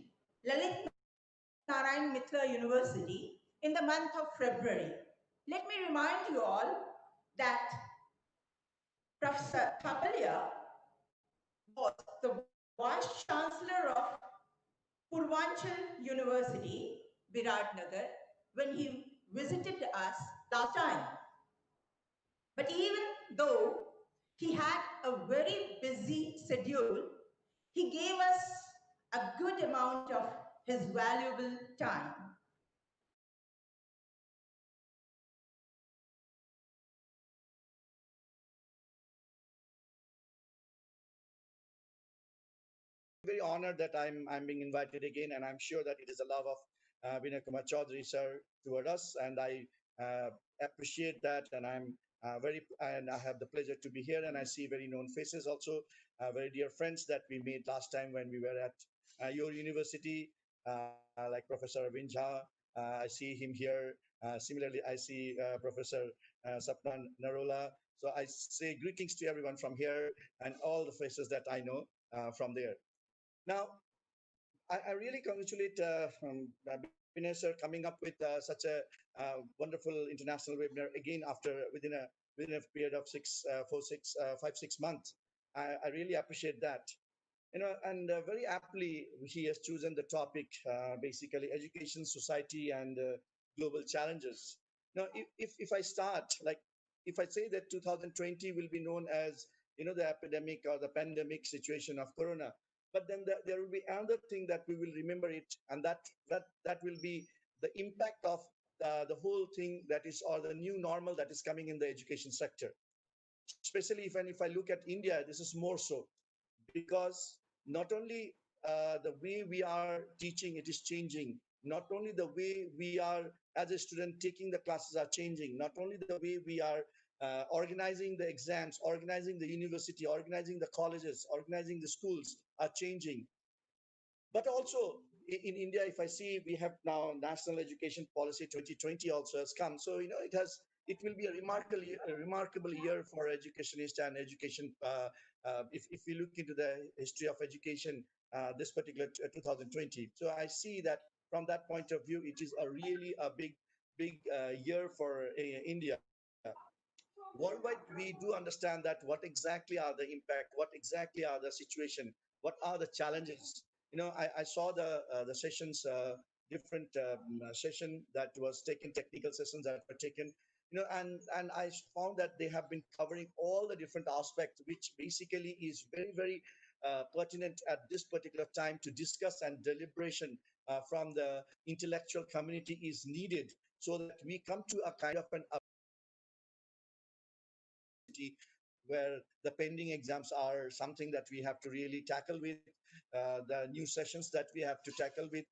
Lalit Narayan Mitra University, in the month of February. Let me remind you all that Professor Thapalia was the Vice Chancellor of Purvanchal University, Viratnagar, when he visited us last time. But even though he had a very busy schedule, he gave us a good amount of his valuable time. very honored that I'm being invited again, and I'm sure that it is a love of Vinay Kumar Chaudhary sir toward us, and I appreciate that, and and I have the pleasure to be here, and I see very known faces also, very dear friends that we made last time when we were at your university, like Professor Arvind Jha. I see him here. Similarly, I see Professor Sapnan Narola. So I say greetings to everyone from here and all the faces that I know from there. Now, I really congratulate Binay sir coming up with such a wonderful international webinar again after within a period of 5 6 months. I really appreciate that. And very aptly he has chosen the topic, basically education, society, and global challenges. Now, if I start, like, if I say that 2020 will be known as, the epidemic or the pandemic situation of corona, but then there will be another thing that we will remember it, and that will be the impact of the whole thing that is, or the new normal that is coming in the education sector. Especially if I look at India, this is more so, because not only the way we are teaching, it is changing. Not only the way we are as a student taking the classes are changing. Not only the way we are organizing the exams, organizing the university, organizing the colleges, organizing the schools are changing. But also in India, if I see, we have now National Education Policy 2020 also has come. So it will be a remarkable year for educationists and education. If we look into the history of education, this particular 2020. So I see that from that point of view, it is a really a big year for India. Worldwide, we do understand that what exactly are the impact, what exactly are the situation, what are the challenges. I saw the sessions, different session that was taken, technical sessions that were taken, and I found that they have been covering all the different aspects, which basically is very pertinent at this particular time to discuss, and deliberation from the intellectual community is needed, so that we come to a kind of an where the pending exams are something that we have to really tackle with, the new sessions that we have to tackle with.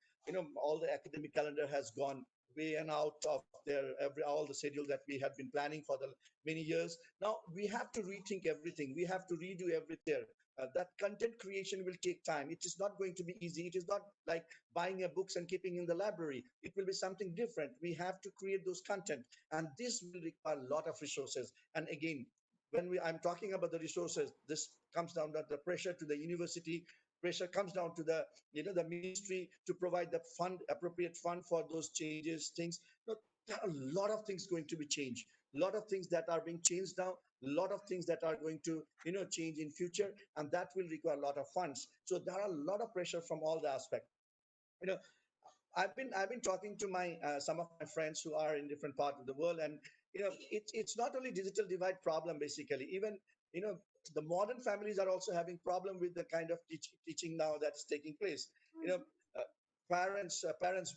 All the academic calendar has gone way and out of their all the schedule that we had been planning for the many years. Now we have to rethink everything. We have to redo everything. That content creation will take time. It is not going to be easy. It is not like buying a books and keeping in the library. It will be something different. We have to create those content, and this will require a lot of resources. And again, when I'm talking about the resources, this comes down to the pressure to the university, pressure comes down to the ministry to provide the appropriate fund for those changes things. There are a lot of things going to be changed, a lot of things that are being changed now, a lot of things that are going to change in future, and that will require a lot of funds. So there are a lot of pressure from all the aspects. you know I've been talking to my some of my friends who are in different parts of the world, and it's not only digital divide problem. Basically, even you know the modern families are also having problem with the kind of teaching now that's taking place. You know, uh, parents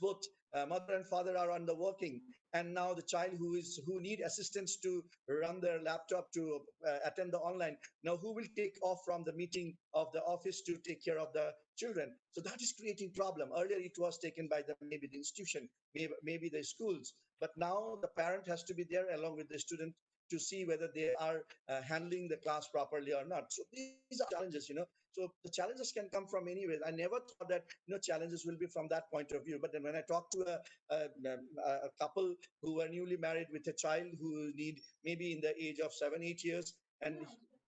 both, mother and father, are on the working, and now the child who need assistance to run their laptop to attend the online. Now, who will take off from the meeting of the office to take care of the children? So that is creating problem. Earlier it was taken by the maybe the institution, maybe the schools, but now the parent has to be there along with the student to see whether they are handling the class properly or not. So these are challenges. So the challenges can come from anywhere. I never thought that challenges will be from that point of view. But then when I talk to a couple who are newly married with a child who need maybe in the age of 7 8 years, and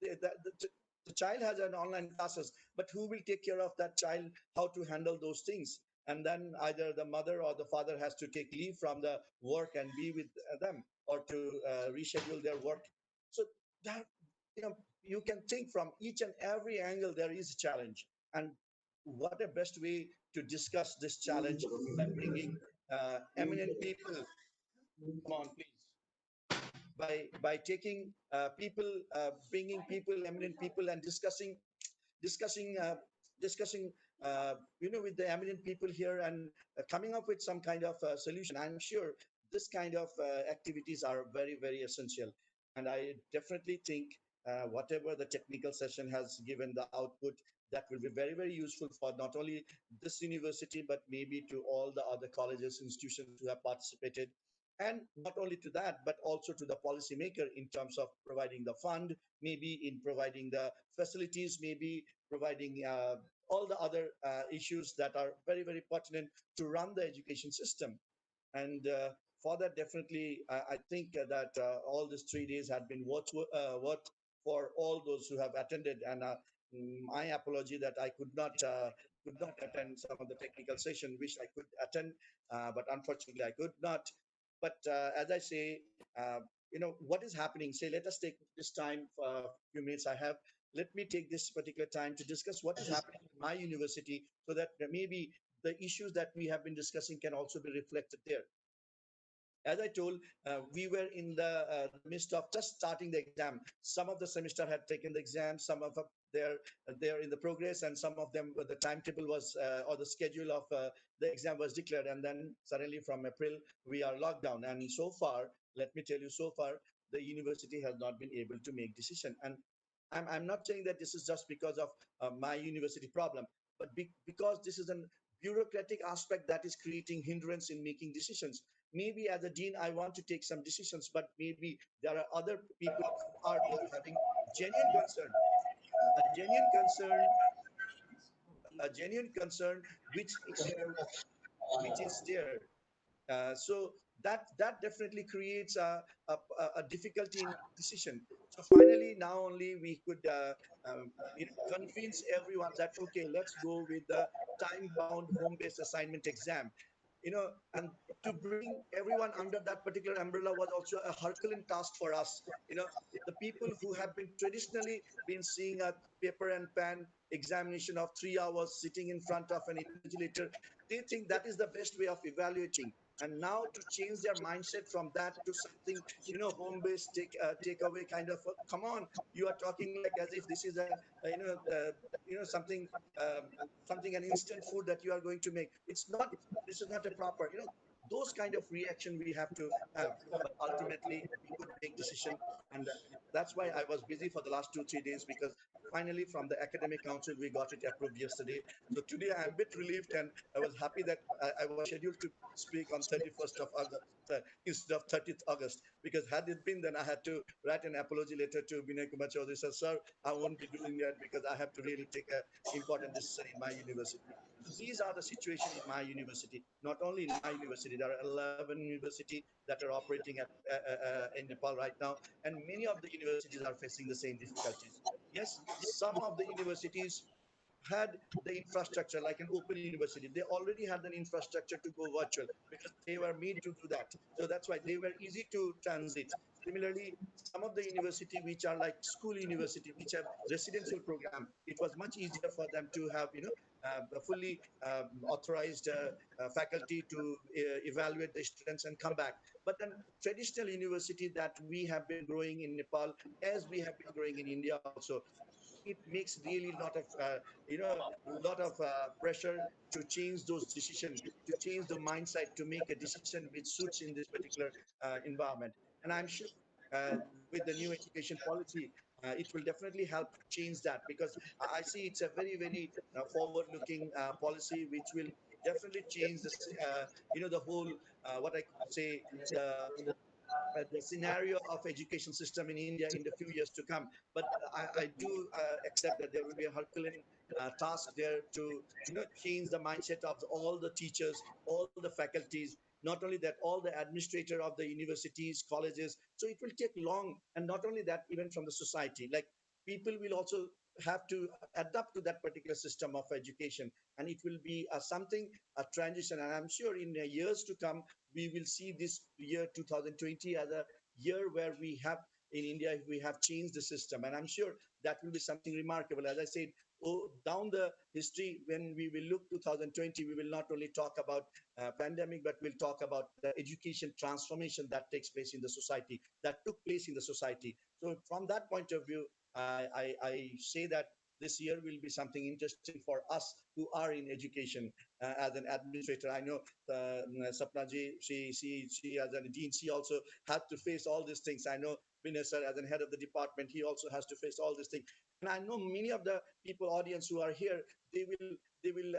the child has an online classes, but who will take care of that child, how to handle those things? And then either the mother or the father has to take leave from the work and be with them, or to reschedule their work. So that you can think from each and every angle there is a challenge. And what a best way to discuss this challenge by bringing eminent people. Come on, please. By taking people, bringing people, eminent people, and discussing discussing with the eminent people here, and coming up with some kind of solution. I'm sure this kind of activities are very essential, and I definitely think whatever the technical session has given the output, that will be very, very useful for not only this university, but maybe to all the other colleges, institutions who have participated. And not only to that, but also to the policymaker in terms of providing the fund, maybe in providing the facilities, maybe providing all the other issues that are very, very pertinent to run the education system. And for that, definitely, I think that all these 3 days had been worth for all those who have attended. And my apology that I could not attend some of the technical session, which I could attend, but unfortunately I could not. But as I say, what is happening? Say, let us take this time for a few minutes. Let me take this particular time to discuss what is happening in my university, so that maybe the issues that we have been discussing can also be reflected there. As I told, we were in the midst of just starting the exam. Some of the semester had taken the exam, some of them they're in the progress, and some of them the timetable was or the schedule of the exam was declared, and then suddenly from April we are locked down. And so far, let me tell you, so far the university has not been able to make decision. And I'm not saying that this is just because of my university problem, but because this is an bureaucratic aspect that is creating hindrance in making decisions. Maybe as a dean I want to take some decisions, but maybe there are other people who are there having genuine concern, a genuine concern, a genuine concern which is there. So that definitely creates a difficulty in decision. So finally, now only we could convince everyone that okay, let's go with the time-bound home-based assignment exam. And to bring everyone under that particular umbrella was also a Herculean task for us. The people who have been traditionally been seeing a paper and pen examination of 3 hours sitting in front of an invigilator, they think that is the best way of evaluating. And now to change their mindset from that to something, home based takeaway kind of, come on, you are talking like as if this is something, something, an instant food that you are going to make. It's not. This is not a proper, those kind of reaction we have to have. But ultimately we could make decision. And that's why I was busy for the last 2 3 days, because finally from the academic council we got it approved yesterday. So today I'm a bit relieved, and I was happy that I was scheduled to speak on 31st of August instead of 30th August. Because had it been, then I had to write an apology letter to Vinay Kumar Chaudhary, sir, I won't be doing that because I have to really take a important decision in my university. So these are the situation in my university. Not only in my university, there are 11 universities that are operating in Nepal right now, and many of the universities are facing the same difficulties. Yes, some of the universities had the infrastructure like an open university. They already had an infrastructure to go virtual because they were made to do that. So that's why they were easy to transit. Similarly, some of the university which are like school university, which have residential program, it was much easier for them to have a fully authorized faculty to evaluate the students and come back. But then traditional university that we have been growing in Nepal, as we have been growing in India also, it makes really lot of pressure to change those decisions, to change the mindset, to make a decision which suits in this particular environment. And I'm sure with the new education policy, it will definitely help to change that, because I see it's a very, very forward-looking policy which will definitely change the whole what I could say the scenario of education system in India in the few years to come. But I do accept that there will be a Herculean task there to change the mindset of all the teachers, all the faculties. Not only that, all the administrator of the universities, colleges. So it will take long, and not only that, even from the society, like people will also have to adapt to that particular system of education, and it will be something, a transition. And I'm sure in years to come we will see this year 2020 as a year where we have in India, we have changed the system. And I'm sure that will be something remarkable. As I said, down the history, when we will look 2020, we will not only talk about pandemic, but we'll talk about the education transformation that takes place in the society, that took place in the society. So from that point of view, I say that this year will be something interesting for us who are in education. As an administrator, I know Sapna ji, she as a dean, she also had to face all these things. I know Binay sir, as an head of the department, he also has to face all these things. And I know many of the people, audience who are here, they will, they will,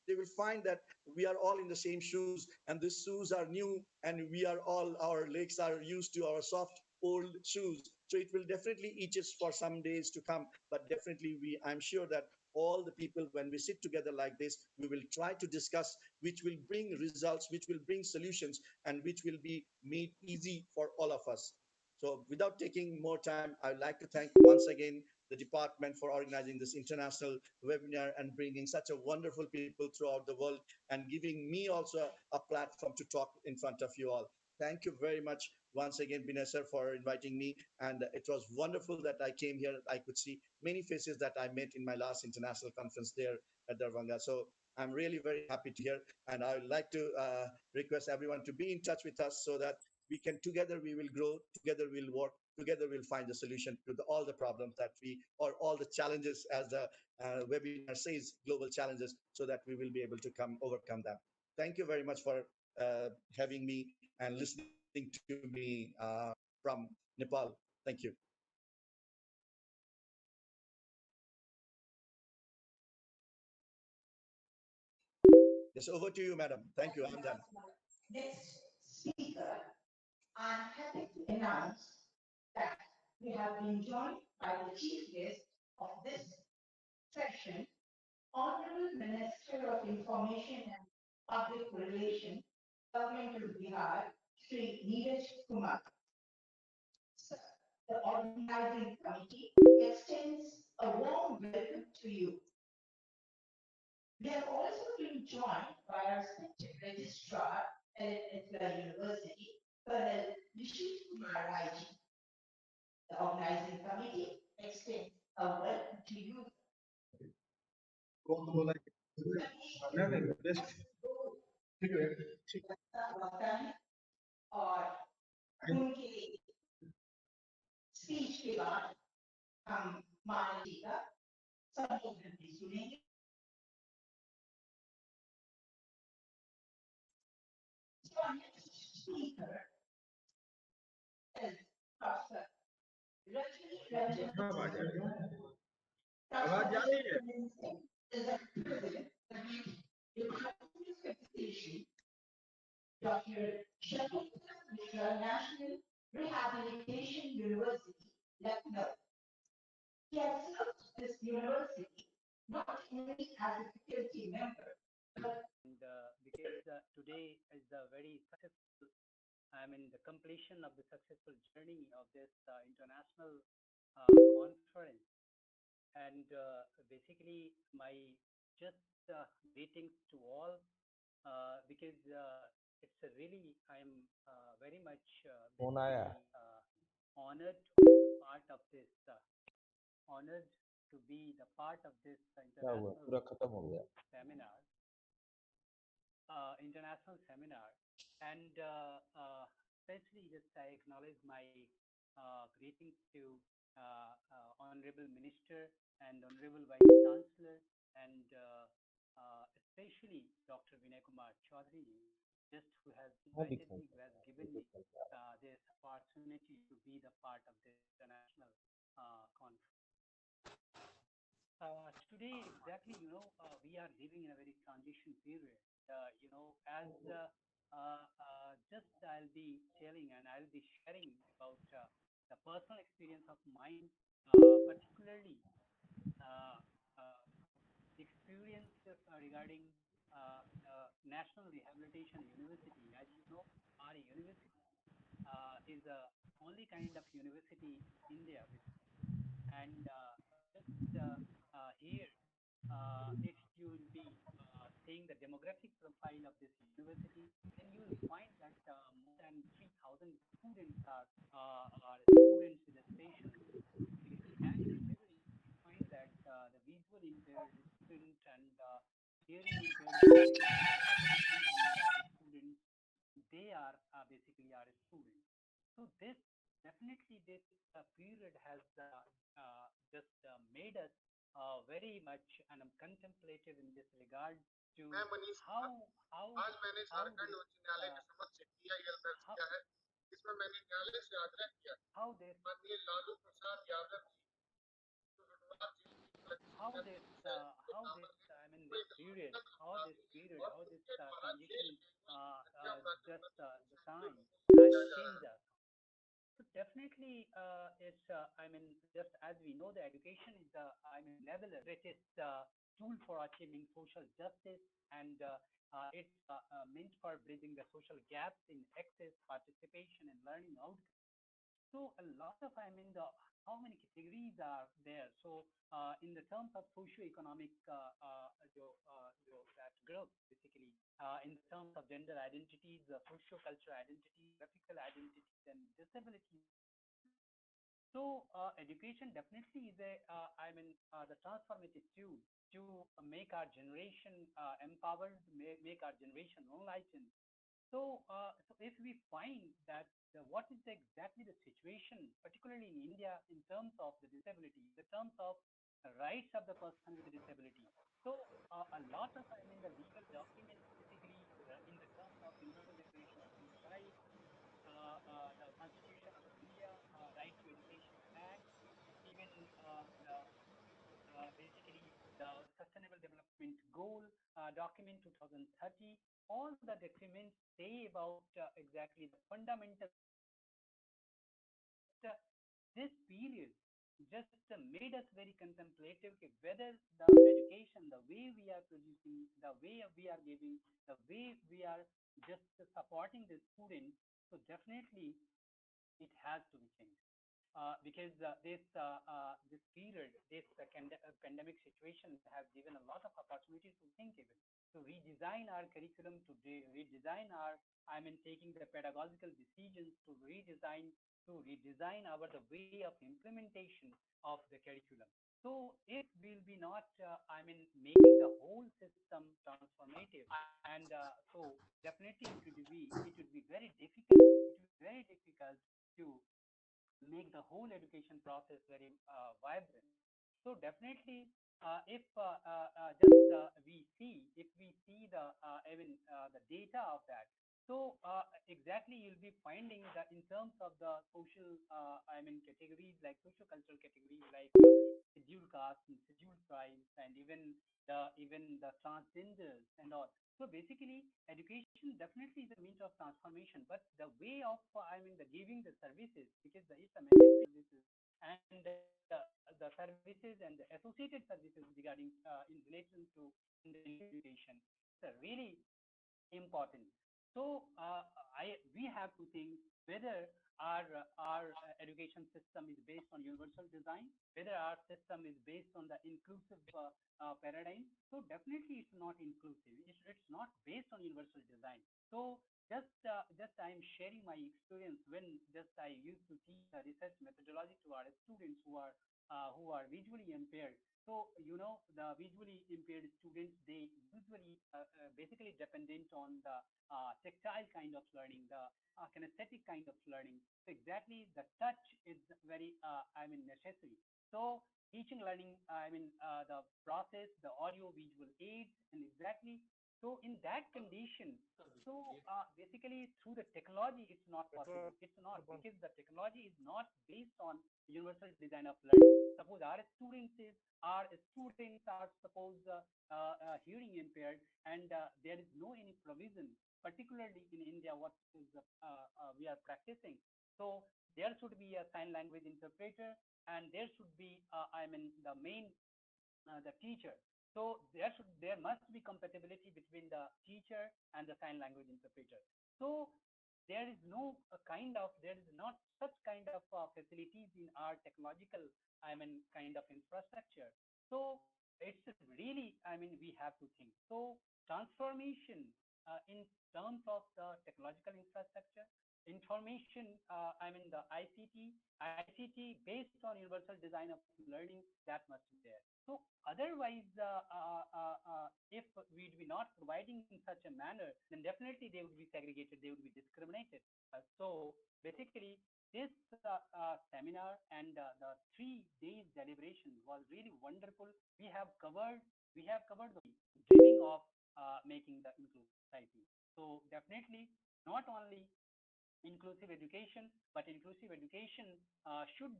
they will find that we are all in the same shoes, and these shoes are new, and we are all, our legs are used to our soft old shoes. So it will definitely each us for some days to come, but definitely I'm sure that all the people, when we sit together like this, we will try to discuss which will bring results, which will bring solutions, and which will be made easy for all of us. So without taking more time, I would like to thank once again the department for organizing this international webinar and bringing such a wonderful people throughout the world, and giving me also a platform to talk in front of you all. Thank you very much once again, Binay sir, for inviting me. And it was wonderful that I came here. I could see many faces that I met in my last international conference there at Darbhanga. So I'm really very happy to hear. And I would like to request everyone to be in touch with us, so that we can, together we will grow, together we'll work, together we'll find the solution to all the problems that we, or all the challenges, as the webinar says, global challenges, so that we will be able to come overcome them. Thank you very much for having me and listening to me from Nepal. Thank you. Yes, over to you, madam. Thank you. I'm done. Next speaker, I'm happy to announce that we have been joined by the chief guest of this session, Honorable Minister of Information and Public Relations, Government of Bihar, Sri Neeraj Kumar. Sir, the organizing committee extends a warm welcome to you. We have also been joined by our respected registrar at Etla University, Colonel Nishit Kumar Raiji. The organizing committee extends a welcome to you. वतन और उनके speech के बाद हम माननीय जी का संबोधन भी सुनेंगे. So our next speaker is Professor Rajni Ranjan is a president of the Department of Education, Dr. Shakuntala Mishra National Rehabilitation University, Lucknow. He has served this university not only as a faculty member, but and because today is the very successful, I mean, the completion of the successful journey of this international conference. And basically, my just greetings to all, because it's a really, I'm very much basically honored to be the part of this, honored to be the part of this international seminar, and especially just I acknowledge my greetings to Honorable Minister and Honorable Vice Chancellor, and especially Dr. Vinay Kumar Chaudhary, just who has invited me, who has given me this opportunity to be the part of this international conference. Today, exactly, we are living in a very transition period. As just I'll be telling and I'll be sharing about the personal experience of mine, particularly uh, uh, the experience regarding National Rehabilitation University. As you know, our university is the only kind of university in India, and just here, if you will be seeing the demographic profile of this university, then you will find that more than 3,000 students are students with a special needs. Because in national level, you find that the visual impaired student and hearing impaired student and auditory impaired students, they are basically our students. So this definitely this period has just made us very much and contemplative in this regard to how how how this how how this how this I mean this period how this period how this transition just the time has changed us. So definitely it's I mean just as we know the education is the I mean leveler greatest tool for achieving social justice, and it's meant for bridging the social gaps in access, participation, and learning outcomes. So a lot of I mean the how many categories are there. So in the terms of socio-economic that group basically in the terms of gender identities, socio-cultural identities, graphical identities, and disabilities identities. So education definitely is a I mean the transformative tool to make our generation empowered, make our generation enlightened. So if we find that what is exactly the situation, particularly in India, in terms of the disability, in the terms of the rights of the person with disability. So a lot of, I mean, the legal documents, basically in the terms of Universal Declaration of Human Rights, the Constitution of India, Right to Education Act, even basically the Sustainable Development Goal document 2030, all the documents say about exactly the fundamental but this period just made us very contemplative whether the education, the way we are producing, the way we are giving, the way we are just supporting the students, so definitely it has to be changed because this period, this pandemic situation has given a lot of opportunities to think even to redesign our curriculum, to redesign our, I mean, taking the pedagogical decisions to redesign our the way of implementation of the curriculum. So if we'll be not, I mean, making the whole system transformative, and so definitely it would be very difficult. It would be very difficult to make the whole education process very vibrant. So definitely, if just if we see the even the data of that, so exactly you'll be finding that in terms of the social, I mean categories like socio-cultural categories like scheduled castes and scheduled tribes, and even the transgenders and all. So basically, education definitely is a means of transformation, but the way of, I mean, the giving the services, because it's a mandatory services, and the services and the associated services regarding in relation to in the new education, it's a really important. So we have to think whether our education system is based on universal design, whether our system is based on the inclusive paradigm. So definitely it's not inclusive. It's not based on universal design. So just I'm sharing my experience when just I used to teach the research methodology to our students who are visually impaired. So the visually impaired students, they usually basically dependent on the tactile kind of learning, the kinesthetic kind of learning. So exactly the touch is very I mean necessary. So teaching learning, I mean the process, the audio visual aids, and exactly so in that condition. So basically through the technology, it's not possible. It's not because the technology is not based on universal design of learning. Suppose our students are suppose hearing impaired, and there is no any provision, particularly in India, what is we are practicing. So there should be a sign language interpreter, and there should be I mean the main the teacher. So there must be compatibility between the teacher and the sign language interpreter. So there is not such kind of facilities in our technological, I mean, kind of infrastructure. So it's really, I mean, we have to think. So transformation in terms of the technological infrastructure, information, I mean the ICT based on universal design of learning, that must be there. So otherwise, if we'd be not providing in such a manner, then definitely they would be segregated, they would be discriminated. So basically, this seminar and the 3 days deliberation was really wonderful. We have covered the dreaming of making the inclusive society. So definitely, not only inclusive education, but inclusive education should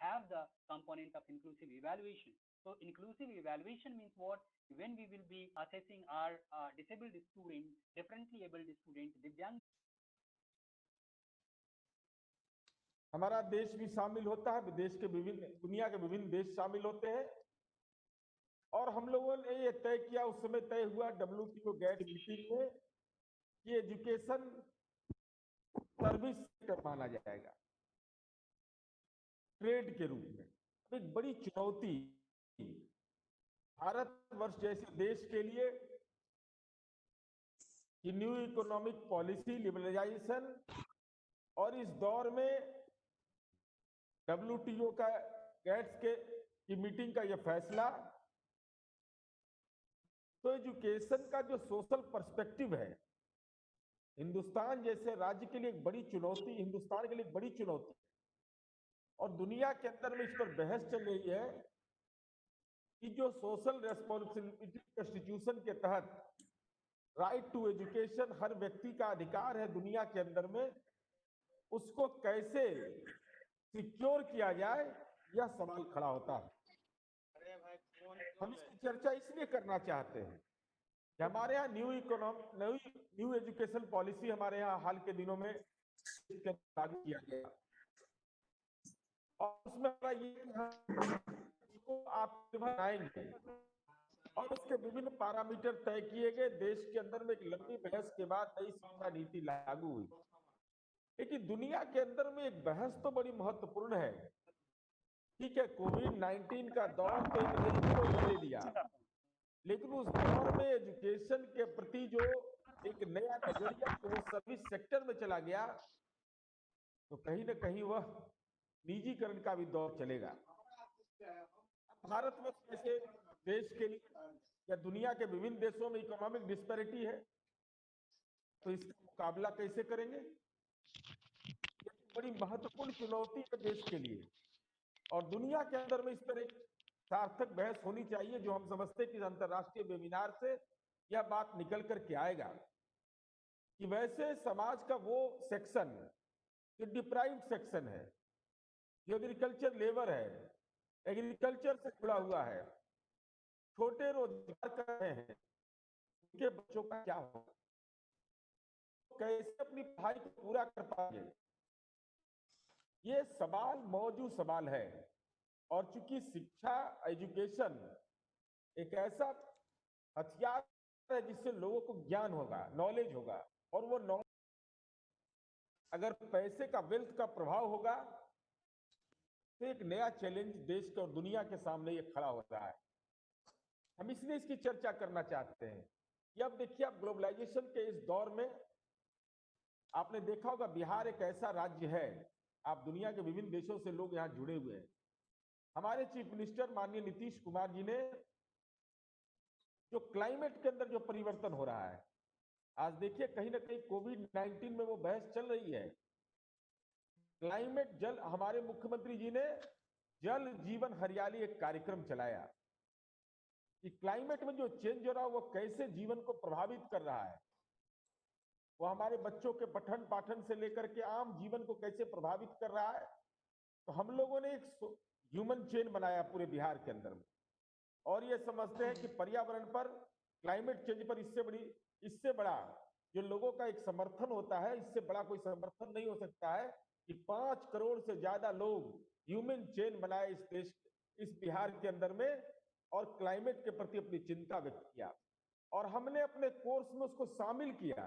have the component of inclusive evaluation. So inclusive evaluation means what? When we will be assessing our disabled student, differently abled student, divyang. हमारा देश भी शामिल होता है, विदेश के विभिन्न दुनिया के विभिन्न देश शामिल होते हैं और हम लोगों ने ये तय किया, उस समय तय हुआ WTO गैट मीटिंग में कि एजुकेशन सर्विस सेक्टर माना जाएगा ट्रेड के रूप में। एक बड़ी चुनौती भारतवर्ष जैसे देश के लिए कि न्यू इकोनॉमिक पॉलिसी लिबरलाइजेशन और इस दौर में WTO का गैट्स की मीटिंग का यह फैसला, तो एजुकेशन का जो सोशल पर्सपेक्टिव है हिंदुस्तान जैसे राज्य के लिए एक बड़ी चुनौती, हिंदुस्तान के लिए एक बड़ी चुनौती और दुनिया के अंदर में इस पर बहस चल रही है कि जो सोशल रेस्पॉन्सिबिलिटी कॉन्स्टिट्यूशन के तहत राइट टू एजुकेशन हर व्यक्ति का अधिकार है दुनिया के अंदर में, उसको कैसे सिक्योर किया जाए, यह सवाल खड़ा होता है। हम इसकी चर्चा इसलिए करना चाहते हैं कि हमारे यहाँ न्यू एजुकेशन पॉलिसी हमारे यहाँ हाल के दिनों में लागू किया गया और उसमें हमारा ये कि हम आप आएंगे और उसके विभिन्न पैरामीटर तय किए गए। देश के अंदर में एक लंबी बहस के बाद नई शिक्षा नीति लागू हुई, लेकिन दुनिया के अंदर में एक बहस तो बड़ी महत्वपूर्ण है। ठीक है, कोविड-19 का दौर तो एक नई चुनौती दे दिया, लेकिन उस दौर में एजुकेशन के प्रति जो एक नया नजरिया वो सर्विस सेक्टर में चला गया, तो कहीं ना कहीं वह निजीकरण का भी दौर चलेगा। भारत में कैसे देश के लिए या दुनिया के विभिन्न देशों में इकोनॉमिक डिस्पैरिटी है, तो इसका मुकाबला कैसे करेंगे? बड़ी महत्वपूर्ण चुनौती है देश के लिए और दुनिया के अंदर में इस पर एक सार्थक बहस होनी चाहिए। जो हम समझते हैं कि अंतर्राष्ट्रीय वेबिनार से यह बात निकल करके आएगा कि वैसे समाज का वो सेक्शन जो डिप्राइव्ड सेक्शन है, जो एग्रीकल्चर लेबर है, एग्रीकल्चर से जुड़ा हुआ है, छोटे रोजगार कर रहे हैं, उनके बच्चों का क्या होगा, कैसे अपनी पढ़ाई को पूरा कर पाएंगे, ये सवाल मौजूद सवाल है। और चूंकि शिक्षा एजुकेशन एक ऐसा हथियार है जिससे लोगों को ज्ञान होगा, नॉलेज होगा, और वो नॉलेज अगर पैसे का वेल्थ का प्रभाव होगा तो एक नया चैलेंज देश के और दुनिया के सामने ये खड़ा हो रहा है। हम इसलिए इसकी चर्चा करना चाहते हैं कि अब देखिए, अब ग्लोबलाइजेशन के इस दौर में आपने देखा होगा बिहार एक ऐसा राज्य है, आप दुनिया के विभिन्न देशों से लोग यहाँ जुड़े हुए हैं। हमारे चीफ मिनिस्टर माननीय नीतीश कुमार जी ने जो क्लाइमेट के अंदर जो परिवर्तन हो रहा है, आज देखिए कहीं ना कहीं कोविड-19 में वो बहस चल रही है। क्लाइमेट जल, हमारे मुख्यमंत्री जी ने जल जीवन हरियाली एक कार्यक्रम चलाया कि क्लाइमेट में जो चेंज हो रहा है वो कैसे जीवन को प्रभावित कर रहा है, वो हमारे बच्चों के पठन पाठन से लेकर के आम जीवन को कैसे प्रभावित कर रहा है। तो हम लोगों ने एक ह्यूमन चेन बनाया पूरे बिहार के अंदर में और ये समझते हैं कि पर्यावरण पर, क्लाइमेट चेंज पर इससे बड़ा जो लोगों का एक समर्थन होता है, इससे बड़ा कोई समर्थन नहीं हो सकता है कि 5 करोड़ से ज्यादा लोग ह्यूमन चेन बनाए इस देश, इस बिहार के अंदर में, और क्लाइमेट के प्रति अपनी चिंता व्यक्त किया और हमने अपने कोर्स में उसको शामिल किया।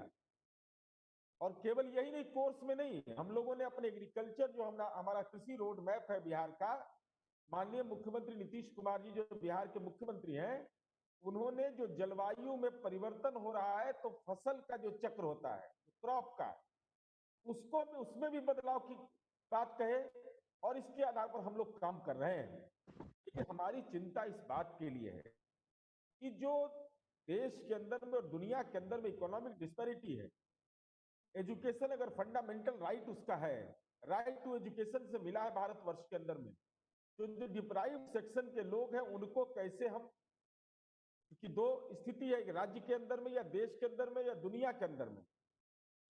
और केवल यही नहीं, कोर्स में नहीं, हम लोगों ने अपने एग्रीकल्चर जो हमारा कृषि रोड मैप है बिहार का, माननीय मुख्यमंत्री नीतीश कुमार जी जो बिहार के मुख्यमंत्री हैं, उन्होंने जो जलवायु में परिवर्तन हो रहा है तो फसल का जो चक्र होता है, क्रॉप का, उसको भी, उसमें भी बदलाव की बात कहे और इसके आधार पर हम लोग काम कर रहे हैं। लेकिन हमारी चिंता इस बात के लिए है कि जो देश के अंदर में और दुनिया के अंदर में इकोनॉमिक डिस्पैरिटी है, एजुकेशन अगर फंडामेंटल राइट उसका है, राइट टू एजुकेशन से मिला है भारतवर्ष के अंदर में, तो जो डिप्राइव्ड सेक्शन के लोग हैं उनको कैसे हम, क्योंकि दो स्थिति है, राज्य के अंदर में या देश के अंदर में या दुनिया के अंदर में,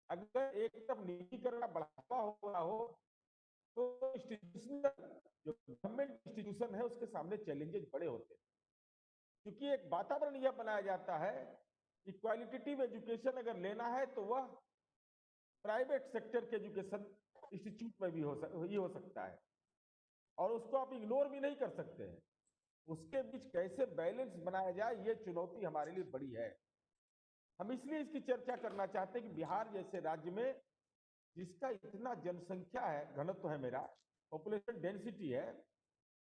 अगर एक तरफ निजीकरण का बढ़ावा हो रहा हो तो इंस्टीट्यूशनल जो गवर्नमेंट इंस्टीट्यूशन है उसके सामने चैलेंजेस बड़े होते हैं, क्योंकि एक वातावरण यह बनाया जाता है कि क्वालिटेटिव एजुकेशन अगर लेना है तो वह प्राइवेट सेक्टर के एजुकेशन इंस्टीट्यूट में भी हो सकता है, और उसको आप इग्नोर भी नहीं कर सकते हैं। उसके बीच कैसे बैलेंस बनाया जाए, ये चुनौती हमारे लिए बड़ी है। हम इसलिए इसकी चर्चा करना चाहते हैं कि बिहार जैसे राज्य में जिसका इतना जनसंख्या है, घनत्व है, मेरा पॉपुलेशन डेंसिटी है,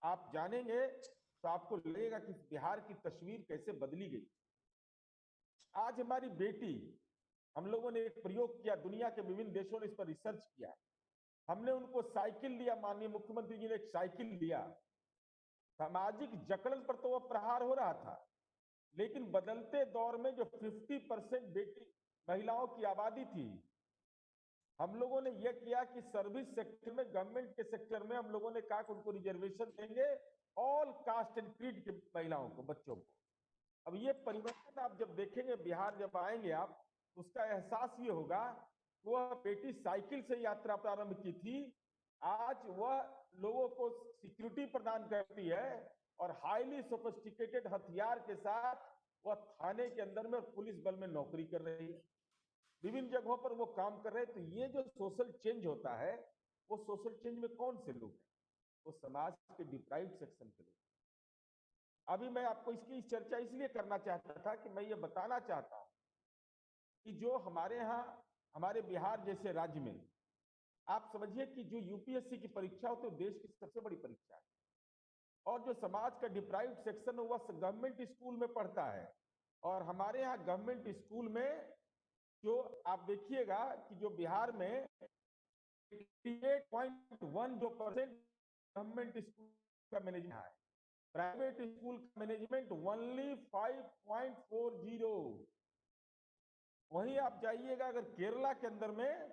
आप जानेंगे तो आपको लगेगा कि बिहार की तस्वीर कैसे बदली गई। आज हमारी बेटी, हम लोगों ने एक प्रयोग किया, दुनिया के विभिन्न देशों ने इस पर रिसर्च किया, हमने उनको साइकिल दिया, माननीय मुख्यमंत्री जी ने एक साइकिल दिया। सामाजिक जकड़न पर तो वह प्रहार हो रहा था, लेकिन बदलते दौर में जो 50% बेटी महिलाओं की आबादी थी, हम लोगों ने यह किया कि सर्विस सेक्टर में, गवर्नमेंट के सेक्टर में हम लोगों ने कहा कि उनको रिजर्वेशन देंगे, ऑल कास्ट एंड क्रीड की महिलाओं को, बच्चों को। अब ये परिवर्तन आप जब देखेंगे, बिहार जब आएंगे आप, उसका एहसास ये होगा, वह बेटी साइकिल से यात्रा प्रारंभ की थी, आज वह लोगों को सिक्योरिटी प्रदान करती है और हाईली सोफिस्टिकेटेड हथियार के साथ वह थाने के अंदर में पुलिस बल में नौकरी कर रही है, विभिन्न जगहों पर वो काम कर रहे हैं। तो ये जो सोशल चेंज होता है, वो सोशल चेंज में कौन से लोग हैं? वो समाज के डिप्राइव्ड सेक्शन के लोग। अभी मैं आपको इसकी चर्चा इसलिए करना चाहता था कि मैं ये बताना चाहता हूं कि जो हमारे यहाँ, हमारे बिहार जैसे राज्य में, आप समझिए कि जो यूपीएससी की परीक्षा होती है देश की सबसे बड़ी परीक्षा है, और जो समाज का डिप्राइव्ड सेक्शन है वह गवर्नमेंट स्कूल में पढ़ता है, और हमारे यहाँ गवर्नमेंट स्कूल में जो आप देखिएगा कि जो बिहार में 88.1 जो परसेंट गवर्नमेंट स्कूल का मैनेजमेंट है, प्राइवेट स्कूल का मैनेजमेंट ओनली 5.40। वहीं आप जाइएगा अगर केरला के अंदर में,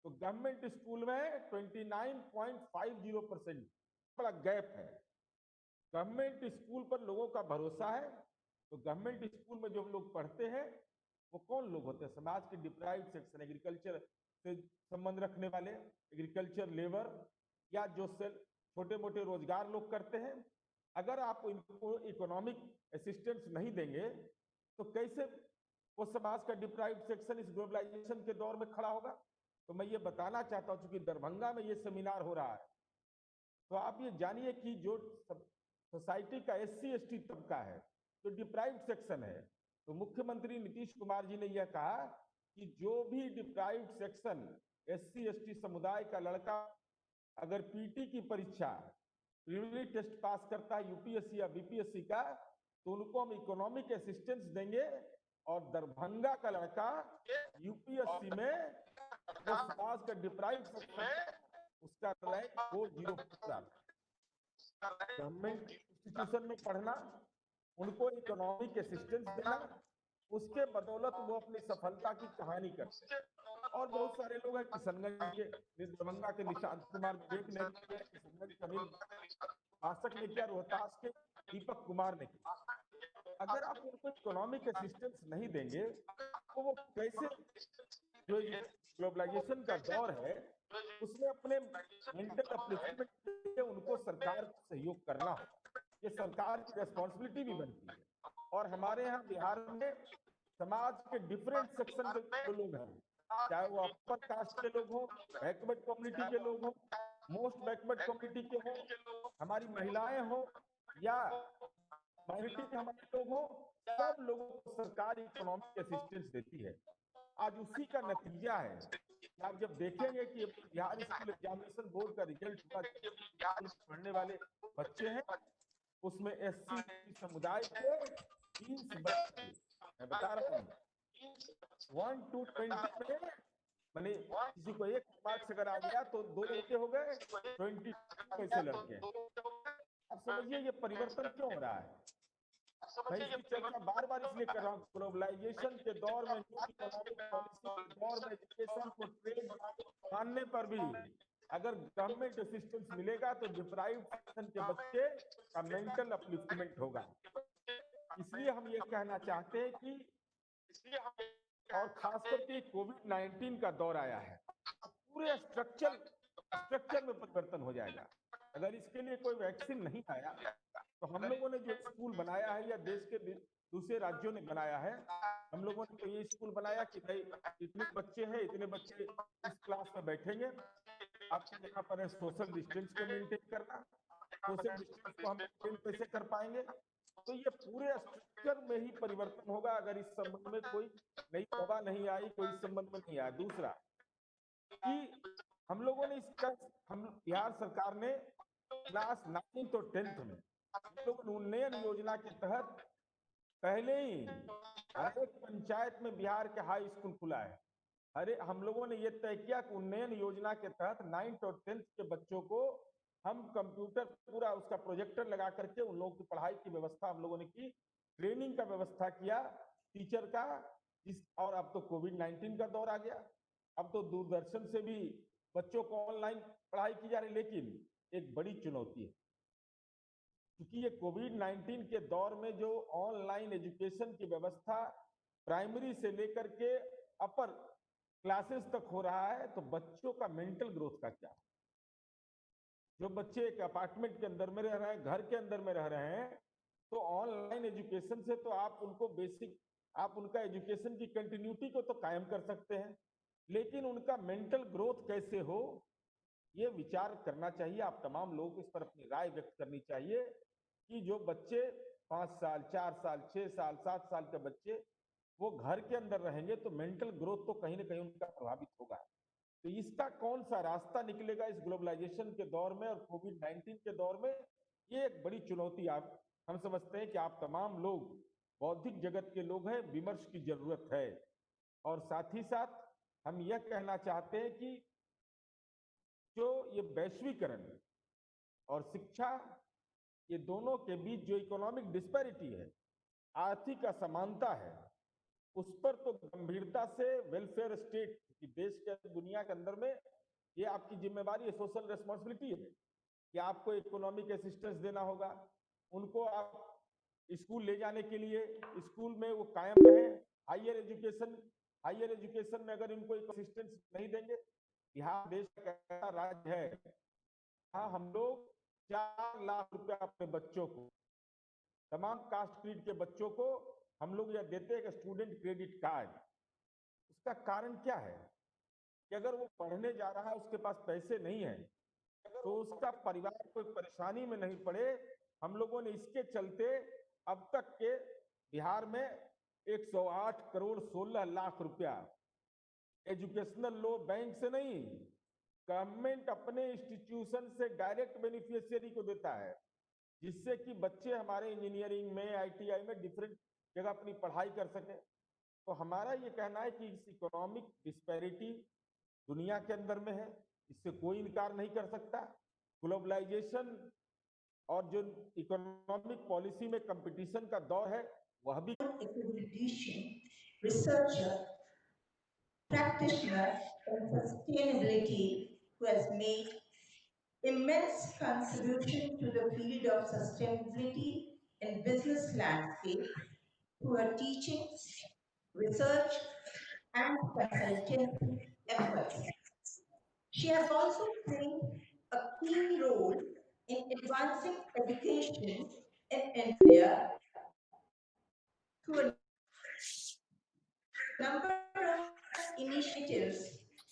तो गवर्नमेंट स्कूल में 29.50%, बड़ा गैप है। गवर्नमेंट स्कूल पर लोगों का भरोसा है, तो गवर्नमेंट स्कूल में जो लोग पढ़ते हैं वो कौन लोग होते हैं? समाज के डिप्राइव्ड सेक्शन, एग्रीकल्चर से संबंध रखने वाले, एग्रीकल्चर लेबर, या जो छोटे मोटे रोजगार लोग करते हैं। अगर आप इनको इकोनॉमिक असिस्टेंस नहीं देंगे तो कैसे वो समाज का डिप्राइव्ड सेक्शन इस ग्लोबलाइजेशन के दौर में खड़ा होगा? तो मैं ये बताना चाहता हूं, चूंकि दरभंगा में ये सेमिनार हो रहा है, तो आप ये जानिए कि जो सोसाइटी का SC/ST तबका है, जो डिप्राइव्ड सेक्शन है, तो मुख्यमंत्री नीतीश कुमार जी ने यह कहा कि जो भी डिप्राइव्ड सेक्शन SC/ST समुदाय का लड़का अगर पीटी की परीक्षा, प्रीलिमिनरी टेस्ट पास करता है यूपीएससी या बीपीएससी का, तो उनको हम इकोनॉमिक असिस्टेंस देंगे, और दरभंगा का लड़का यूपीएससी में वो समाज का डिप्राइव्ड सेक्शन, उसका रैंक 404। गवर्नमेंट इंस्टीट्यूशन में पढ़ना, उनको इकोनॉमिक असिस्टेंस देना, उसके बदौलत वो अपनी सफलता की कहानी करते हैं। और बहुत सारे लोग हैं, किशनगंज के, दरभंगा के निशांत कुमार विवेक ने किया, किशनगंज के अनिल शासक ने किया, रोहतास के दीपक कुमार ने किया। अगर आप उनको इकोनॉमिक असिस्टेंस नहीं देंगे तो वो कैसे, जो ग्लोबलाइजेशन का दौर है उसमें अपने मेंटल अपलिफ्टमेंट के लिए उनको सरकार को सहयोग करना होगा। ये सरकार की रिस्पॉन्सिबिलिटी भी बनती है। और हमारे यहाँ बिहार में समाज के डिफरेंट सेक्शन के जो लोग हैं, चाहे वो अपर कास्ट के लोग हों, बैकवर्ड कम्युनिटी के लोग हों, मोस्ट बैकवर्ड कम्युनिटी के हों, हमारी महिलाएं हों, या माइनॉरिटी के हमारे लोग हों, सब लोगों को सरकार इकोनॉमिक असिस्टेंस देती है। आज उसी का नतीजा है कि आप जब देखेंगे कि बिहार स्कूल एग्जामिनेशन बोर्ड का रिजल्ट हुआ, पढ़ने वाले बच्चे हैं उसमें SC समुदाय के 30 बच्चे, मैं बता रहा हूँ 1 to 20 में, माने किसी को 1 मार्क्स अगर आ गया तो 2 लड़के हो गए, 20 कैसे लड़के। आप समझिए ये परिवर्तन क्यों हो रहा है? मैं इसकी चर्चा बार बार इसलिए कर रहा हूँ, ग्लोबलाइजेशन के दौर में, न्यू इकोनॉमिक पॉलिसी के दौर में एजुकेशन को ट्रेड मानने पर भी अगर गवर्नमेंट असिस्टेंस मिलेगा तो डिप्राइव्ड सेक्शन के बच्चे का मेंटल अपलिफ्टमेंट होगा। इसलिए हम ये कहना चाहते हैं कि और खास करके कोविड-19 का दौर आया है, अब पूरे स्ट्रक्चर में परिवर्तन हो जाएगा। अगर इसके लिए कोई वैक्सीन नहीं आया, तो हम लोगों ने जो स्कूल बनाया है या देश के दूसरे राज्यों ने बनाया है, हम लोगों ने तो ये स्कूल बनाया कि भाई इतने बच्चे हैं, इतने बच्चे इस क्लास में बैठेंगे, आपके जगह पर है सोशल डिस्टेंस को मेंटेन करना। सोशल डिस्टेंस को हम मेंटेन कैसे कर पाएंगे? तो ये पूरे स्ट्रक्चर में ही परिवर्तन होगा अगर इस संबंध में कोई नई दवा नहीं आई, कोई इस संबंध में नहीं आया। दूसरा कि हम लोगों ने इसका हम बिहार सरकार ने क्लास 9th और 10th में हम लोगों ने उन्नयन योजना के तहत पहले ही हर एक पंचायत में बिहार के हाई स्कूल खुला है। अरे हम लोगों ने ये तय किया कि उन्नयन योजना के तहत 9th और 10th के बच्चों को हम कंप्यूटर पूरा उसका प्रोजेक्टर लगा करके उन लोगों की पढ़ाई की व्यवस्था हम लोगों ने की, ट्रेनिंग का व्यवस्था किया टीचर का। इस और अब तो कोविड-19 का दौर आ गया, अब तो दूरदर्शन से भी बच्चों को ऑनलाइन पढ़ाई की जा रही, लेकिन एक बड़ी चुनौती है क्योंकि ये कोविड-19 के दौर में जो ऑनलाइन एजुकेशन की व्यवस्था प्राइमरी से लेकर के अपर क्लासेस तक हो रहा है, तो बच्चों का मेंटल ग्रोथ का क्या? जो बच्चे एक अपार्टमेंट के अंदर में रह रहे हैं, घर के अंदर में रह रहे हैं, तो ऑनलाइन एजुकेशन से तो आप उनको बेसिक आप उनका एजुकेशन की कंटिन्यूटी को तो कायम कर सकते हैं, लेकिन उनका मेंटल ग्रोथ कैसे हो ये विचार करना चाहिए। आप तमाम लोग इस पर अपनी राय व्यक्त करनी चाहिए कि जो बच्चे 5 साल 4 साल 6 साल 7 साल के बच्चे वो घर के अंदर रहेंगे तो मेंटल ग्रोथ तो कहीं ना कहीं उनका प्रभावित होगा। तो इसका कौन सा रास्ता निकलेगा इस ग्लोबलाइजेशन के दौर में और कोविड-19 के दौर में, ये एक बड़ी चुनौती आप हम समझते हैं कि आप तमाम लोग बौद्धिक जगत के लोग हैं, विमर्श की जरूरत है। और साथ ही साथ हम यह कहना चाहते हैं कि जो ये वैश्वीकरण और शिक्षा, ये दोनों के बीच जो इकोनॉमिक डिस्पैरिटी है, आर्थिक असमानता है, उस पर तो गंभीरता से वेलफेयर स्टेट की देश के दुनिया के अंदर में ये आपकी जिम्मेवारी है, सोशल रिस्पॉन्सिबिलिटी है कि आपको इकोनॉमिक असिस्टेंस देना होगा, उनको आप स्कूल ले जाने के लिए स्कूल में वो कायम रहे। हायर एजुकेशन में अगर इनको असिस्टेंस नहीं देंगे, बिहार देश का ऐसा राज्य है हाँ हम लोग 4 लाख रुपया अपने बच्चों को, तमाम कास्ट क्रीड के बच्चों को हम लोग यह देते हैं कि स्टूडेंट क्रेडिट कार्ड। इसका कारण क्या है कि अगर वो पढ़ने जा रहा है उसके पास पैसे नहीं है तो उसका परिवार कोई परेशानी में नहीं पड़े। हम लोगों ने इसके चलते अब तक के बिहार में 108 करोड़ 16 लाख रुपया एजुकेशनल लोन बैंक से नहीं, गवर्नमेंट अपने इंस्टीट्यूशन से डायरेक्ट बेनिफिशियरी को देता है, जिससे कि बच्चे हमारे इंजीनियरिंग में आईटीआई में डिफरेंट जगह अपनी पढ़ाई कर सके। तो हमारा ये कहना है कि इस इकोनॉमिक डिस्पैरिटी दुनिया के अंदर में है, इससे कोई इनकार नहीं कर सकता। ग्लोबलाइजेशन और जो इकोनॉमिक पॉलिसी में कंपटीशन का दौर है वह भी academician, researcher, practitioner in sustainability who has made immense contribution to the field of sustainability in business landscape through her teachings, research, and consultancy efforts. She has also played a key role in advancing education in India through a number of initiatives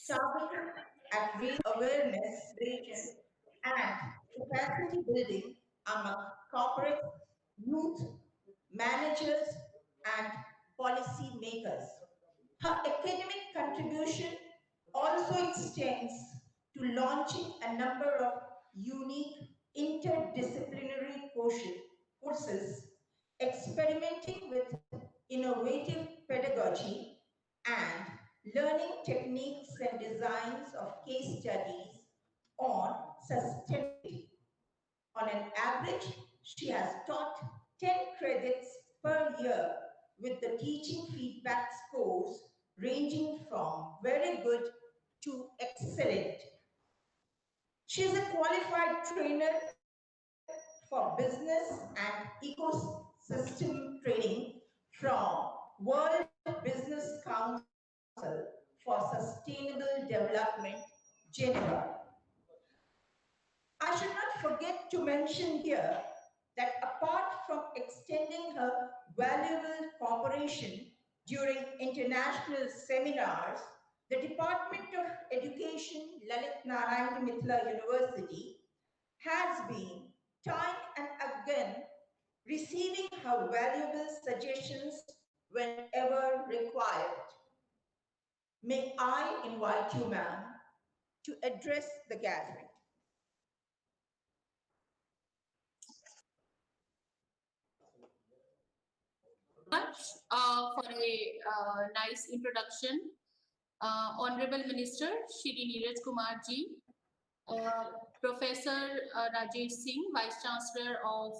targeting at raising awareness, creation, and capacity building among corporate, youth, managers, and policymakers. Her academic contribution also extends to launching a number of unique interdisciplinary courses, experimenting with innovative pedagogy, and learning techniques and designs of case studies on sustainability. On an average, she has taught 10 credits per year with the teaching feedback scores ranging from very good to excellent. She is a qualified trainer for business and ecosystem training from world Business Council for Sustainable Development, Geneva. I should not forget to mention here that apart from extending her valuable cooperation during international seminars, the Department of Education, Lalit Narayan Mithila University, has been time and again receiving her valuable suggestions whenever required. May I invite you, ma'am, to address the gathering. Much for a nice introduction. Honorable Minister Shri Neeraj Kumar ji, Professor Rajesh Singh, Vice Chancellor of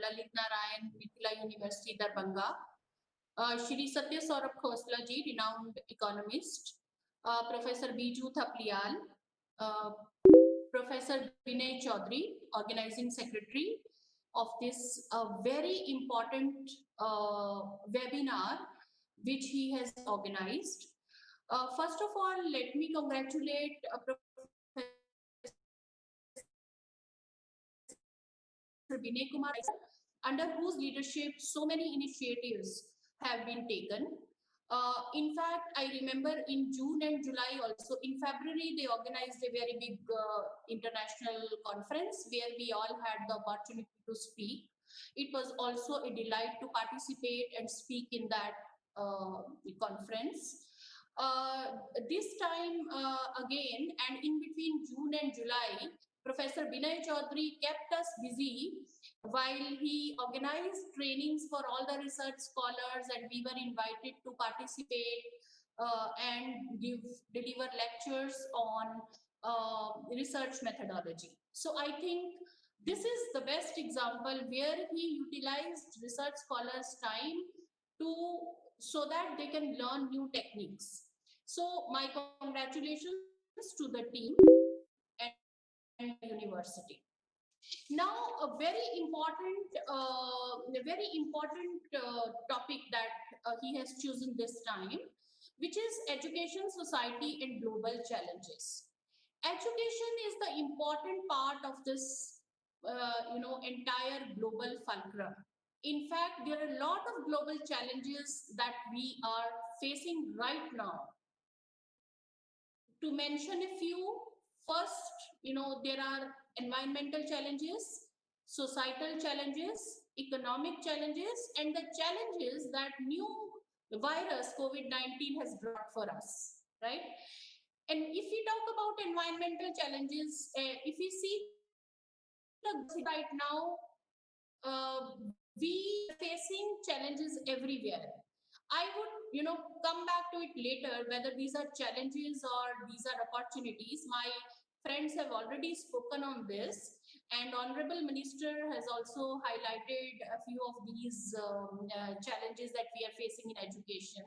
Lalit Narayan Mithila University, Darbhanga, Shri Satya Saurabh Khosla ji, renowned economist, Professor Biju Thaplial, uh, Professor Vinay Chaudhary, Organizing Secretary of this very important webinar which he has organized. First of all, let me congratulate Professor Vinay Kumar, under whose leadership so many initiatives have been taken. In fact, I remember in June and July also, in February, they organized a very big international conference where we all had the opportunity to speak. It was also a delight to participate and speak in that conference. This time again, and in between June and July, Professor Binay Chaudhary kept us busy while he organized trainings for all the research scholars, and we were invited to participate and deliver lectures on research methodology. So I think this is the best example where he utilized research scholars' time to so that they can learn new techniques. So my congratulations to the team and the university. Now, a very important topic that he has chosen this time, which is education, society, and global challenges. Education is the important part of this, entire global fulcrum. In fact, there are a lot of global challenges that we are facing right now. To mention a few, first, there are environmental challenges, societal challenges, economic challenges, and the challenges that new virus COVID-19 has brought for us, right? And if we talk about environmental challenges, if we see the right now, we are facing challenges everywhere. I would, come back to it later, whether these are challenges or these are opportunities. My friends have already spoken on this, and Honorable Minister has also highlighted a few of these challenges that we are facing in education.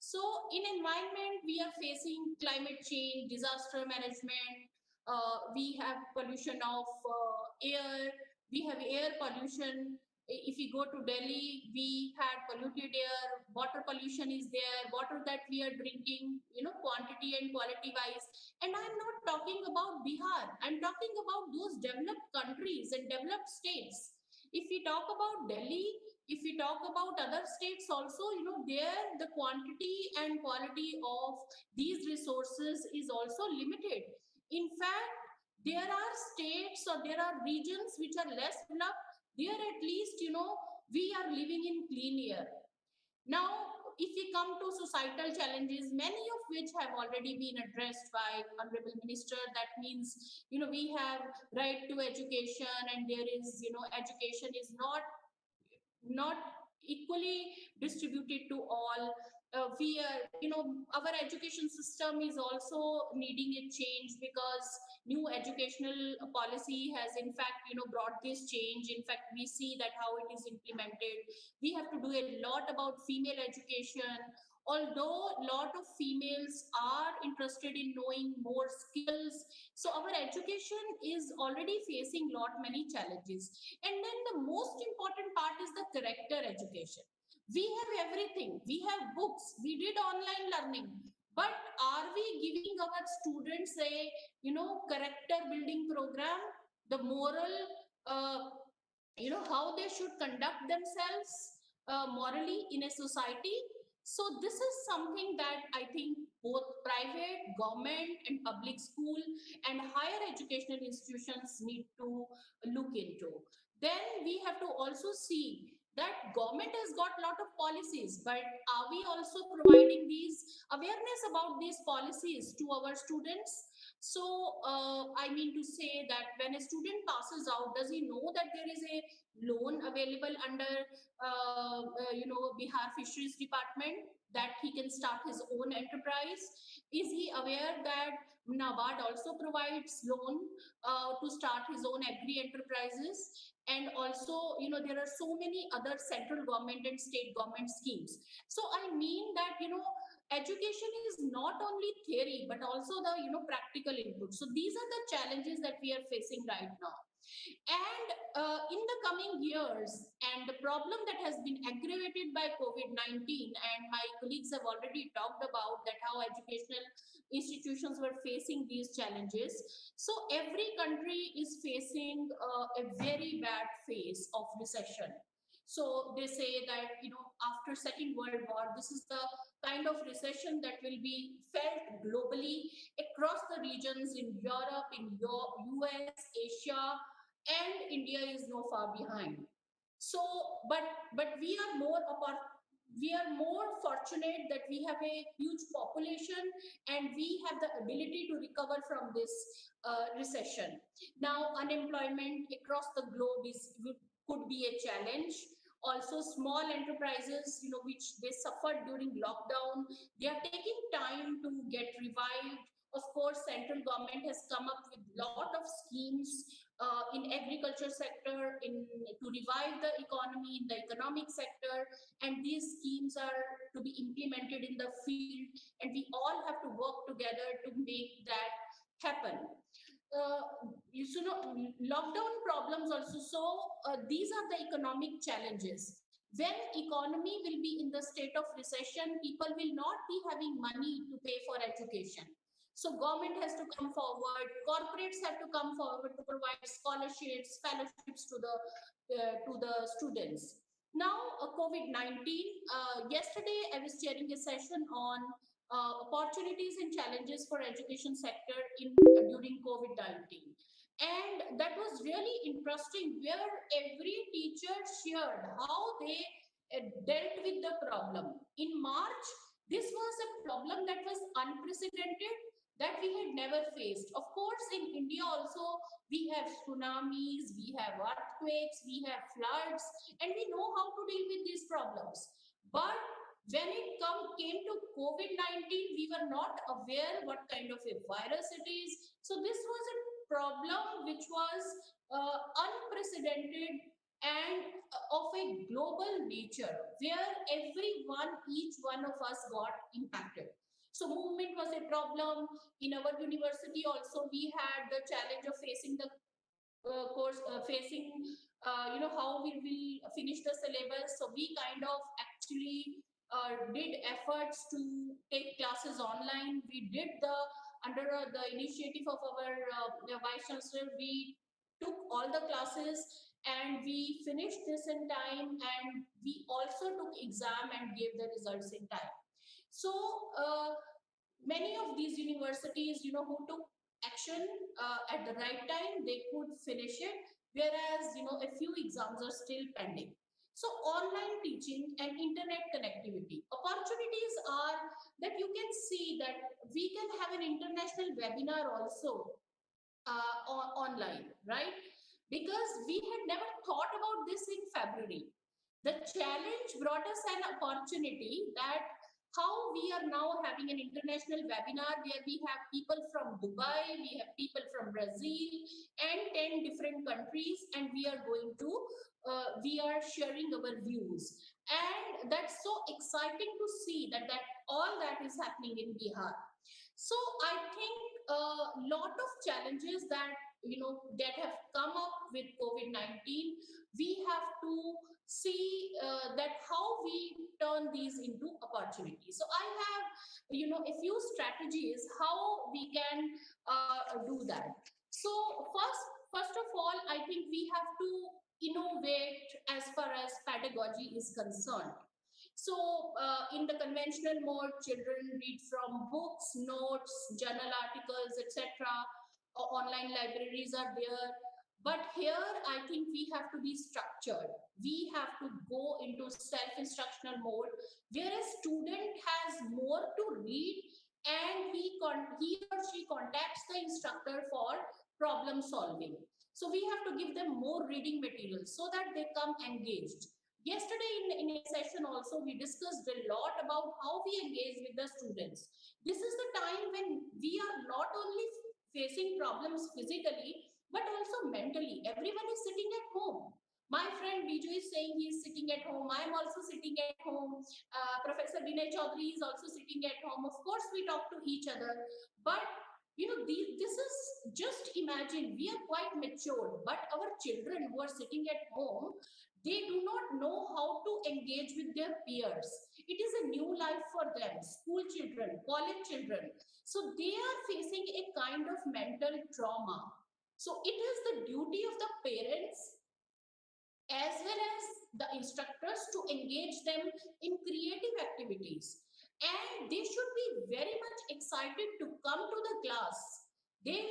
So, in environment, we are facing climate change, disaster management. We have pollution of air. We have air pollution. If we go to Delhi, we had polluted air, water pollution is there, water that we are drinking, quantity and quality wise. And I'm not talking about Bihar, I'm talking about those developed countries and developed states. If we talk about Delhi, if we talk about other states also, there the quantity and quality of these resources is also limited. In fact, there are states or there are regions which are less developed. There at least, we are living in clean air. Now, if we come to societal challenges, many of which have already been addressed by Honorable Minister, that means, we have right to education, and there is, education is not equally distributed to all. We are, our education system is also needing a change because new educational policy has, in fact, brought this change. In fact, we see that how it is implemented. We have to do a lot about female education. Although a lot of females are interested in knowing more skills, so our education is already facing lot many challenges. And then the most important part is the character education. We have everything. We have books. We did online learning. But are we giving our students a, character building program, the moral, uh, how they should conduct themselves morally in a society? So this is something that I think both private, government and public school and higher educational institutions need to look into. Then we have to also see that government has got a lot of policies, but are we also providing these awareness about these policies to our students? So I mean to say that when a student passes out, does he know that there is a loan available under Bihar Fisheries Department, that he can start his own enterprise? Is he aware that NABARD also provides loan to start his own agri enterprises? And also, there are so many other central government and state government schemes. So I mean that, education is not only theory but also the, practical input. So these are the challenges that we are facing right now. And in the coming years, and the problem that has been aggravated by COVID-19, and my colleagues have already talked about that how educational institutions were facing these challenges. So every country is facing a very bad phase of recession. So they say that, after Second World War, this is the kind of recession that will be felt globally across the regions in Europe, in US, Asia, and India is no far behind. So, but we are more fortunate that we have a huge population and we have the ability to recover from this recession. Now, unemployment across the globe could be a challenge. Also, small enterprises, which they suffered during lockdown, they are taking time to get revived. Of course, central government has come up with lot of schemes in agriculture sector, in to revive the economy in the economic sector, and these schemes are to be implemented in the field, and we all have to work together to make that happen. uh, Lockdown problems also. So these are the economic challenges. When economy will be in the state of recession, people will not be having money to pay for education. So government has to come forward, corporates have to come forward to provide scholarships, fellowships to the students. Now, COVID-19. Yesterday, I was chairing a session on opportunities and challenges for education sector in during COVID-19, and that was really interesting, where every teacher shared how they dealt with the problem. In March, this was a problem that was unprecedented, that we had never faced. Of course, in India also, we have tsunamis, we have earthquakes, we have floods, and we know how to deal with these problems. But when came to COVID-19, we were not aware what kind of a virus it is. So this was a problem which was unprecedented and of a global nature, where everyone, each one of us got impacted. So movement was a problem. In our university also, we had the challenge of facing the course, facing how will we finish the syllabus. So we kind of actually did efforts to take classes online. We did the under the initiative of our vice chancellor, we took all the classes and we finished this in time, and we also took exam and gave the results in time. So many of these universities, who took action at the right time, they could finish it, whereas, a few exams are still pending. So online teaching and internet connectivity opportunities are that you can see that we can have an international webinar also online, right? Because we had never thought about this in February. The challenge brought us an opportunity, that how we are now having an international webinar where we have people from Dubai, we have people from Brazil and 10 different countries, and we are sharing our views. And that's so exciting to see that all that is happening in Bihar. So I think a lot of challenges that that have come up with COVID-19, we have to see that how we turn these into opportunities. So I have a few strategies how we can do that. So first of all, I think we have to innovate as far as pedagogy is concerned. So, in the conventional mode, children read from books, notes, journal articles, etc. Online libraries are there. But here, I think we have to be structured. We have to go into self-instructional mode, where a student has more to read, and he or she contacts the instructor for problem solving. So we have to give them more reading materials so that they come engaged. Yesterday in a session also, we discussed a lot about how we engage with the students. This is the time when we are not only facing problems physically, but also mentally. Everyone is sitting at home. My friend Biju is saying he is sitting at home. I am also sitting at home. Professor Vinay Chaudhary is also sitting at home. Of course, we talk to each other. But this is, just imagine, we are quite mature, but our children who are sitting at home, they do not know how to engage with their peers. It is a new life for them, school children, college children. So they are facing a kind of mental trauma. So it is the duty of the parents as well as the instructors to engage them in creative activities. And they should be very much excited to come to the class. They,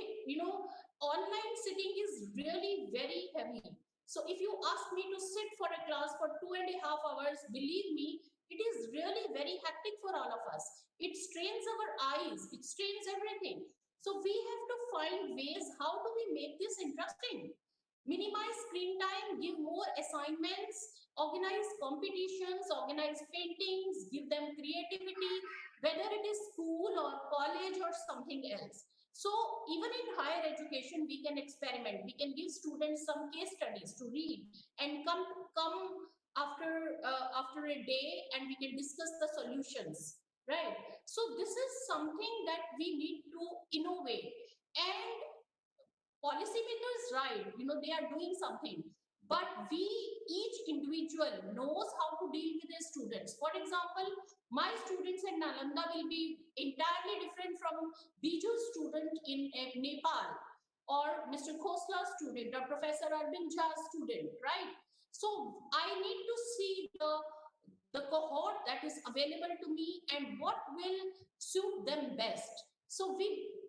online sitting is really very heavy. So if you ask me to sit for a class for 2.5 hours, believe me, it is really very hectic for all of us. It strains our eyes, it strains everything. So we have to find ways how do we make this interesting. Minimize screen time, give more assignments, organize competitions, organize paintings, give them creativity, whether it is school or college or something else. So even in higher education, we can experiment. We can give students some case studies to read and come after a day, and we can discuss the solutions. Right. So this is something that we need to innovate. And policymakers, right, they are doing something, but we, each individual knows how to deal with their students. For example, my students in Nalanda will be entirely different from Biju's student in Nepal, or Mr. Khosla's student, or Professor Arvind Jha's student, right? So I need to see the cohort that is available to me and what will suit them best. So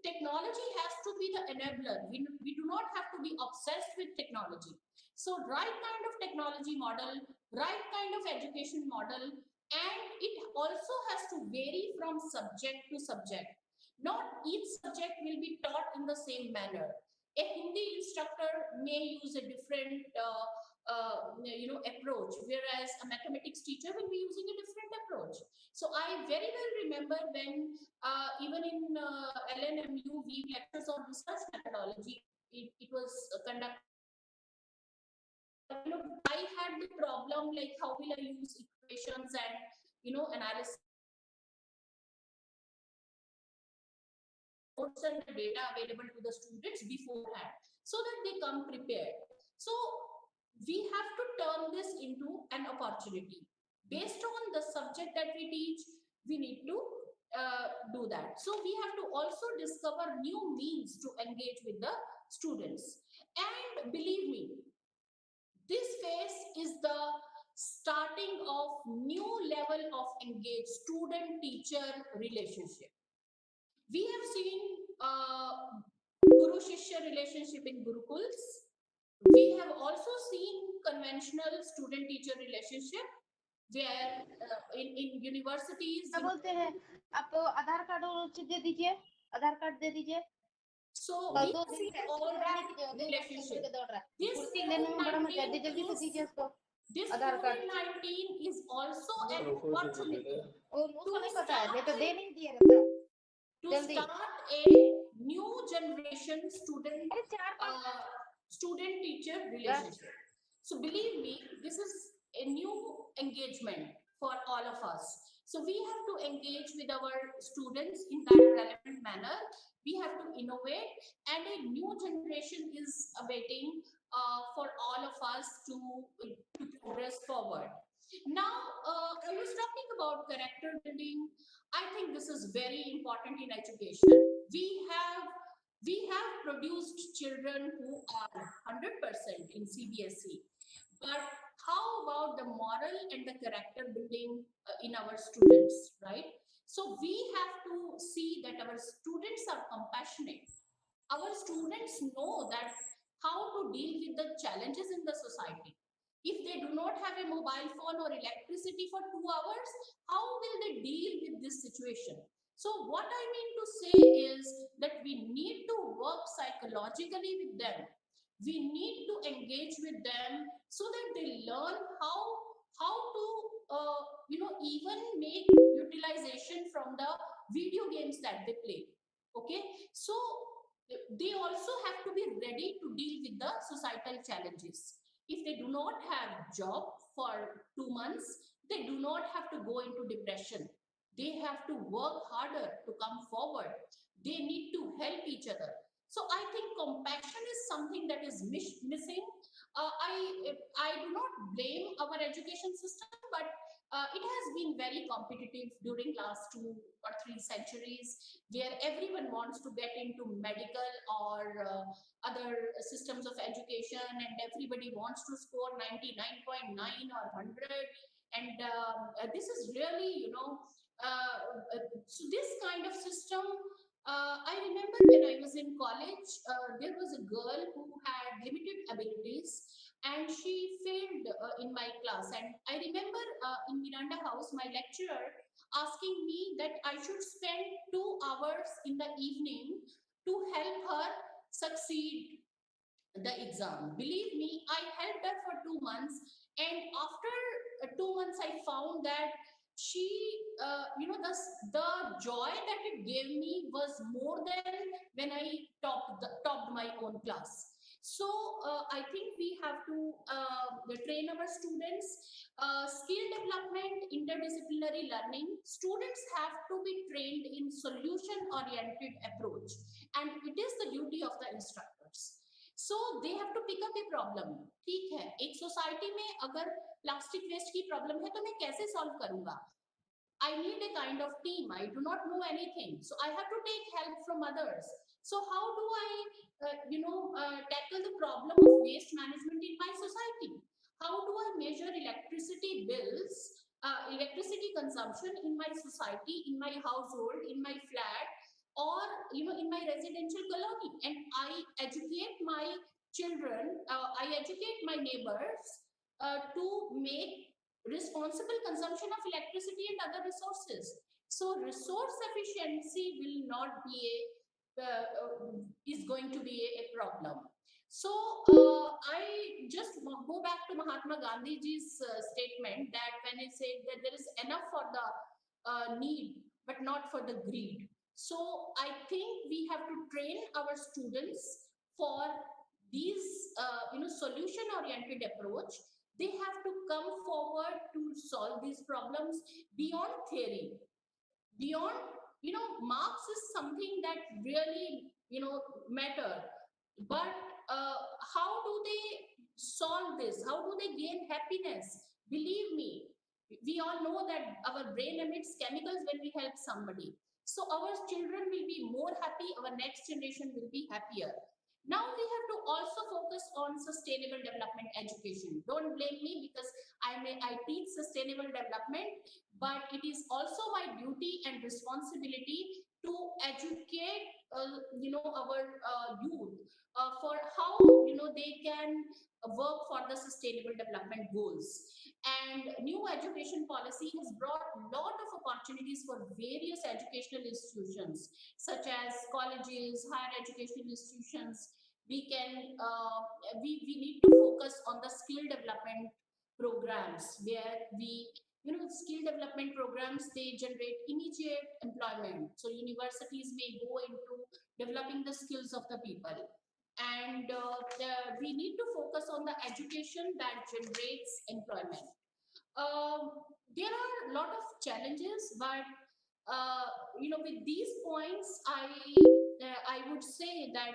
technology has to be the enabler. We do not have to be obsessed with technology. So right kind of technology model, right kind of education model, and it also has to vary from subject to subject. Not each subject will be taught in the same manner. A Hindi instructor may use a different approach, whereas a mathematics teacher will be using a different approach. So I very well remember when even in LNMU, we lectures on research methodology. It was conducted. I had the problem like how will I use equations and analysis and notes and the data available to the students beforehand so that they come prepared. So we have to turn this into an opportunity. Based on the subject that we teach, we need to do that. So we have to also discover new means to engage with the students. And believe me, this phase is the starting of new level of engaged student-teacher relationship. We have seen Guru-Shishya relationship in Gurukuls. We have also seen conventional student-teacher relationship where in universities. क्या बोलते हैं आप आधार card और दे दीजिए आधार card दे दीजिए So और we 2 have दिन seen से all रहने that दीजिए 2 दिन से relationship. करके दौड़ रहा है This कुर्सी लेने में बड़ा मजा जल्दी जल्दी से COVID-19 दीजिए उसको this Aadhaar card COVID-19 is also an opportunity और to उसको नहीं पता है नहीं start तो दे नहीं दिए रहता to जल्दी start a new generation अरे 4-5 student teacher relationship. So believe me, this is a new engagement for all of us. So we have to engage with our students in that relevant manner. we have to innovate, and a new generation is awaiting for all of us to progress forward. Now, I was talking about character building. I think this is very important in education. We have produced children who are 100% in CBSE, but how about the moral and the character building in our students, right? So we have to see that our students are compassionate. Our students know that how to deal with the challenges in the society. If they do not have a mobile phone or electricity for 2 hours, how will they deal with this situation? So what I mean to say is that we need to work psychologically with them. We need to engage with them so that they learn how to even make utilization from the video games that they play. Okay, so they also have to be ready to deal with the societal challenges. If they do not have job for 2 months, they do not have to go into depression. They have to work harder to come forward. They need to help each other. So I think compassion is something that is missing. I do not blame our education system, but it has been very competitive during last 2 or 3 centuries, where everyone wants to get into medical or other systems of education, and everybody wants to score 99.9 or 100. And this is really, so this kind of system. I remember when I was in college, there was a girl who had limited abilities, and she failed in my class. And I remember in Miranda House, my lecturer asking me that I should spend 2 hours in the evening to help her succeed the exam. Believe me, I helped her for 2 months, and after 2 months, I found that she, the joy that it gave me was more than when I topped my own class. So I think we have to train our students. Skill development, interdisciplinary learning. Students have to be trained in solution-oriented approach, and it is the duty of the instructors. So they have to pick up a problem. ठीक है, एक society में अगर plastic waste की problem है तो मैं कैसे सॉल्व करूंगा? I need a kind of team. I do not know anything, so I have to take help from others. So how do I tackle the problem of waste management in my society? How do I measure electricity bills, electricity consumption in my society, in my household, in my flat, or in my residential colony? And I educate my children, I educate my neighbors to make responsible consumption of electricity and other resources. So resource efficiency will not be is going to be a problem. So I just go back to Mahatma Gandhiji's statement that when he said that there is enough for the need but not for the greed. So I think we have to train our students for these solution oriented approach. They have to come forward to solve these problems beyond theory, beyond, marks is something that really, matter. But how do they solve this? How do they gain happiness? Believe me, we all know that our brain emits chemicals when we help somebody. So our children will be more happy, our next generation will be happier. Now we have to also focus on sustainable development education. Don't blame me, because I teach sustainable development, but it is also my duty and responsibility to educate our youth for how they can work for the sustainable development goals. And new education policy has brought a lot of opportunities for various educational institutions, such as colleges, higher educational institutions. We can we need to focus on the skill development programs, where we, skill development programs, they generate immediate employment. So universities may go into developing the skills of the people. And we need to focus on the education that generates employment. There are a lot of challenges, but with these points, say that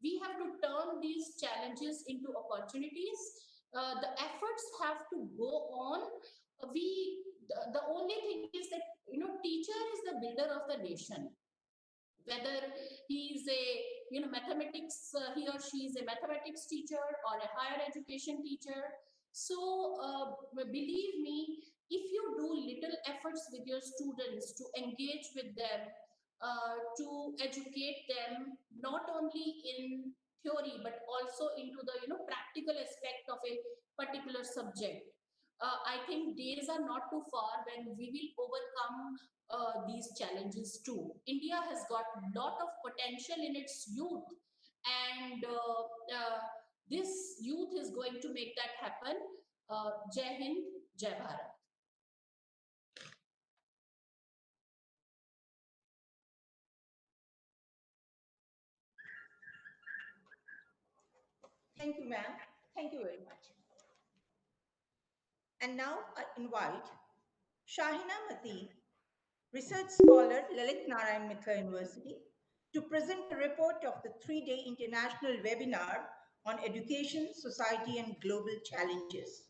we have to turn these challenges into opportunities. The efforts have to go on. The only thing is that teacher is the builder of the nation, whether he is a mathematics, he or she is a mathematics teacher or a higher education teacher. So believe me, if you do little efforts with your students to engage with them, to educate them not only in theory but also into the practical aspect of a particular subject, I think days are not too far when we will overcome these challenges too. India has got a lot of potential in its youth, and this youth is going to make that happen. Jai Hind, Jai Bharat. Thank you, ma'am. Thank you very much. And now I invite Shahina Mateen, research scholar, Lalit Narayan Mitra University, to present a report of the three-day international webinar on education, society, and global challenges.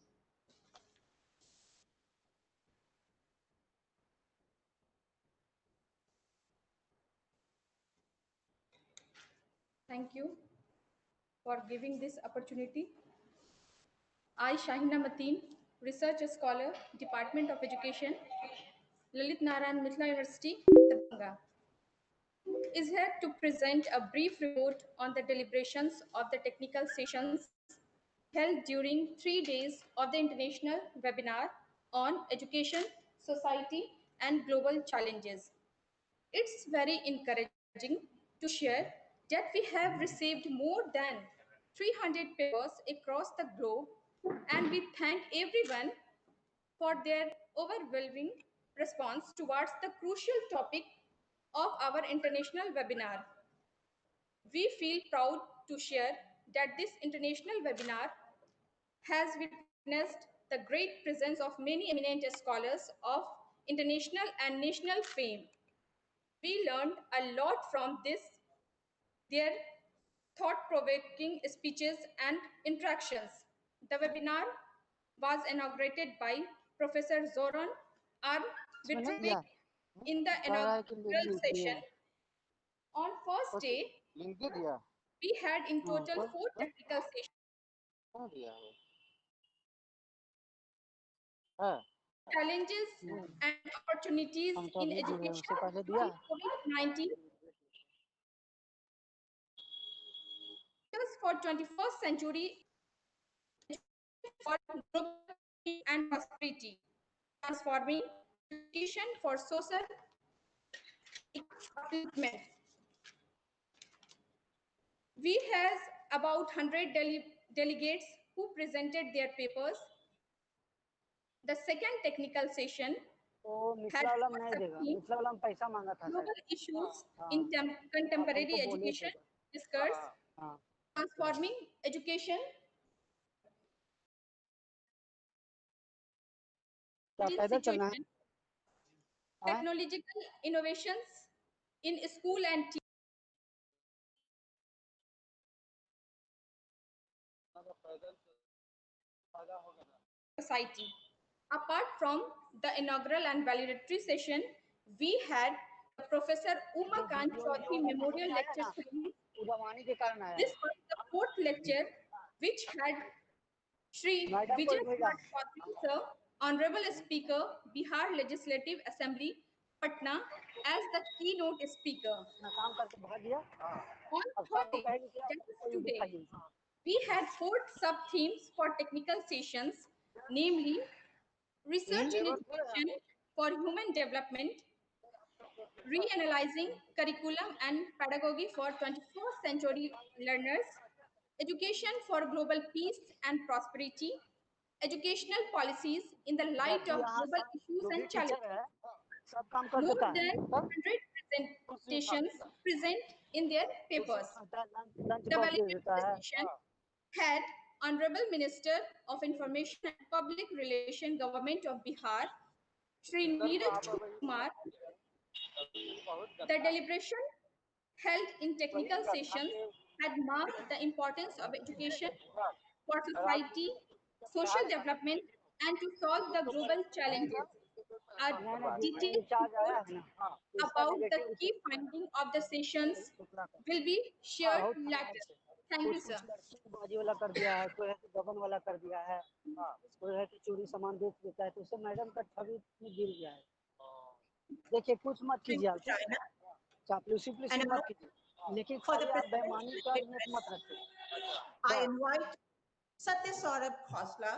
Thank you for giving this opportunity. I, Shahina Mateen, research scholar, Department of Education, Lalit Narayan Mitra University, Darbhanga, is here to present a brief report on the deliberations of the technical sessions held during 3 days of the international webinar on education, society, and global challenges. It's very encouraging to share that we have received more than 300 papers across the globe, and we thank everyone for their overwhelming response towards the crucial topic of our international webinar. We feel proud to share that this international webinar has witnessed the great presence of many eminent scholars of international and national fame. We learned a lot from their thought-provoking speeches and interactions. The webinar was inaugurated by Professor Zoran R. Vitrovic in the inaugural session. On first day, we had in total 4 technical sessions. Challenges and opportunities in education during COVID-19 for 21st century for global peace and prosperity, transforming education for social upliftment. We has about 100 delegates who presented their papers. The second technical session had global issues in contemporary education discussed, transforming education situation, technological innovations in school and society. Apart from the inaugural and valedictory session, we had the Professor Uma Kant Chaudhary Memorial Lecture Series. This was the fourth lecture, which had Shri Vijay Kumar Chaudhary Sir, Honorable Speaker, Bihar Legislative Assembly, Patna, as the keynote speaker. On third day, that is today, we had 4 sub-themes for technical sessions, namely research in education for human development, reanalyzing curriculum and pedagogy for 21st century learners, education for global peace and prosperity, educational policies in the light of global issues and challenges. More than 100 presentations present in their papers. The valedictory session had Honorable Minister of Information and Public Relations Government of Bihar, Shri Neeraj Kumar. The deliberation held in technical sessions had marked the importance of education for society, social development, and to solve the global challenges. A detailed report about the key findings of the sessions will be shared later. Thank you, sir. बाजी वाला कर दिया है, कोई है कि गबन वाला कर दिया है, कोई है कि चोरी सामान बेच देता है, तो उससे मैडम का छवि गिर गया है। देखिए कुछ मत कीजिए आप, चापलूसी मत कीजिए, लेकिन खाली आप बेईमानी का नियत मत रखिए। I invite Satya Saurabh Khosla,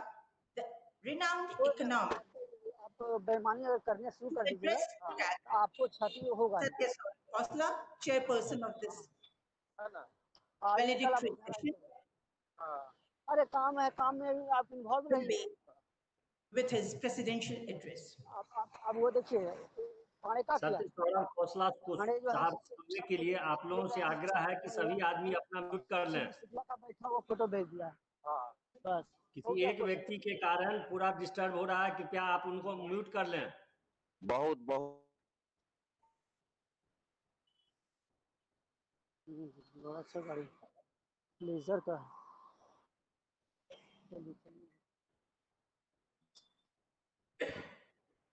the renowned economist. आप बेईमानी अगर करने शुरू कर दीजिएगा, आपको क्षति होगा। Satya Saurabh Khosla, chairperson of this valedictory session, अरे काम है, काम में आप इन्वॉल्व रहिए। with his presidential address. अब वो देखिए सत्य सौरभ खोसला साहब सुनने के लिए आप लोगों से आग्रह है कि सभी आदमी अपना म्यूट कर लें। बैठा वो फोटो भेज दिया। बस किसी एक व्यक्ति के कारण पूरा डिस्टर्ब हो रहा है, कृपया आप उनको म्यूट कर लें। बहुत बहुत अच्छा गाड़ी लेजर का।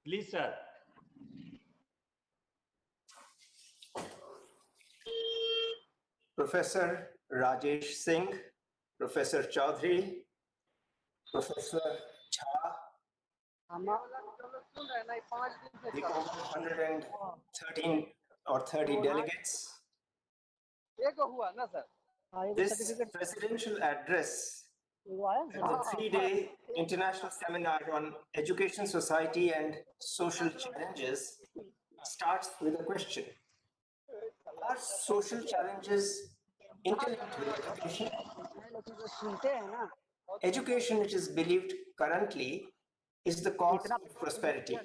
Please sir. Professor Rajesh Singh, Professor Chaudhary, Professor Jha, the over 113 or 30 delegates. This presidential address at the 3-day international seminar on education, society, and social challenges starts with a question. Are social challenges interlinked with education? Education, it is believed currently, is the cause of prosperity.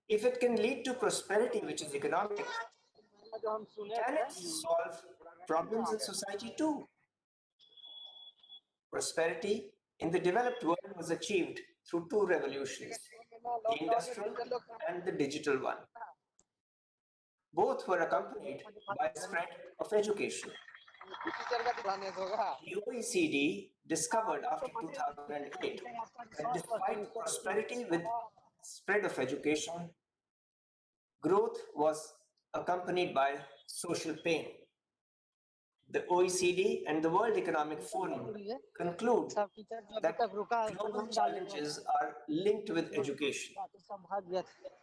If it can lead to prosperity, which is economic, can it solve problems in society too? Prosperity in the developed world was achieved through two revolutions, the industrial and the digital one. Both were accompanied by the spread of education. The OECD discovered after 2008 that despite prosperity with spread of education, growth was accompanied by social pain. The OECD and the World Economic Forum conclude that global challenges are linked with education.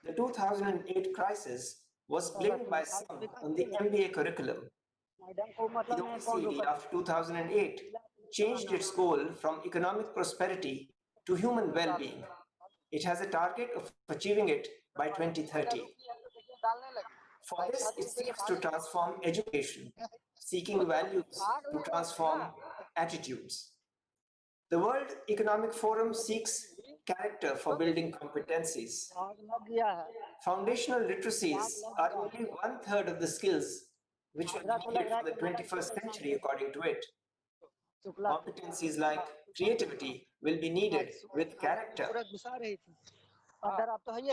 The 2008 crisis was blamed by some on the MBA curriculum. The OECD after 2008 changed its goal from economic prosperity to human well-being. It has a target of achieving it by 2030. For this, it seeks to transform education, seeking values to transform attitudes. The World Economic Forum seeks character for building competencies. Foundational literacies are only 1/3 of the skills which will be needed for the 21st century, according to it. Competencies like creativity will be needed with character.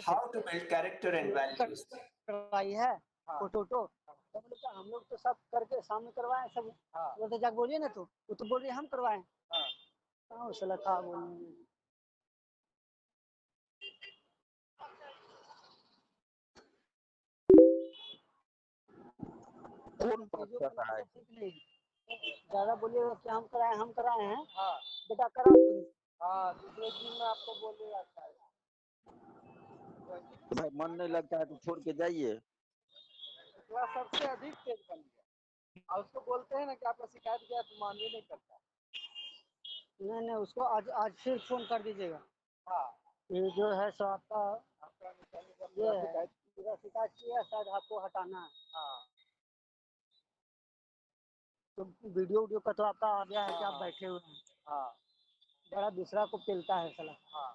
How to build character and values? हम लोग तो सब करके सामने करवाए सब, बोलते जाके बोलिए ना, तो वो तो बोल रही हम करवाए। हाँ उसे लगा बोलने। कौन बात कर रहा है? ज्यादा बोलिएगा कि हम कराए हैं। हाँ बेटा करा तू। हाँ दूसरे दिन में आपको बोलेगा भाई मन नहीं लगता है तो छोड़ के जाइए। सबसे अधिक तेज बन गया, उसको बोलते हैं ना कि आपका शिकायत किया तो मान भी नहीं करता। नहीं उसको आज फिर फोन कर दीजिएगा। हाँ ये जो है सो आपका ये है, पूरा शिकायत किया, शायद आपको हटाना है। हाँ तो वीडियो का तो आपका आ गया है कि आप बैठे हुए हैं। हाँ बड़ा दूसरा को पेलता है साला। हाँ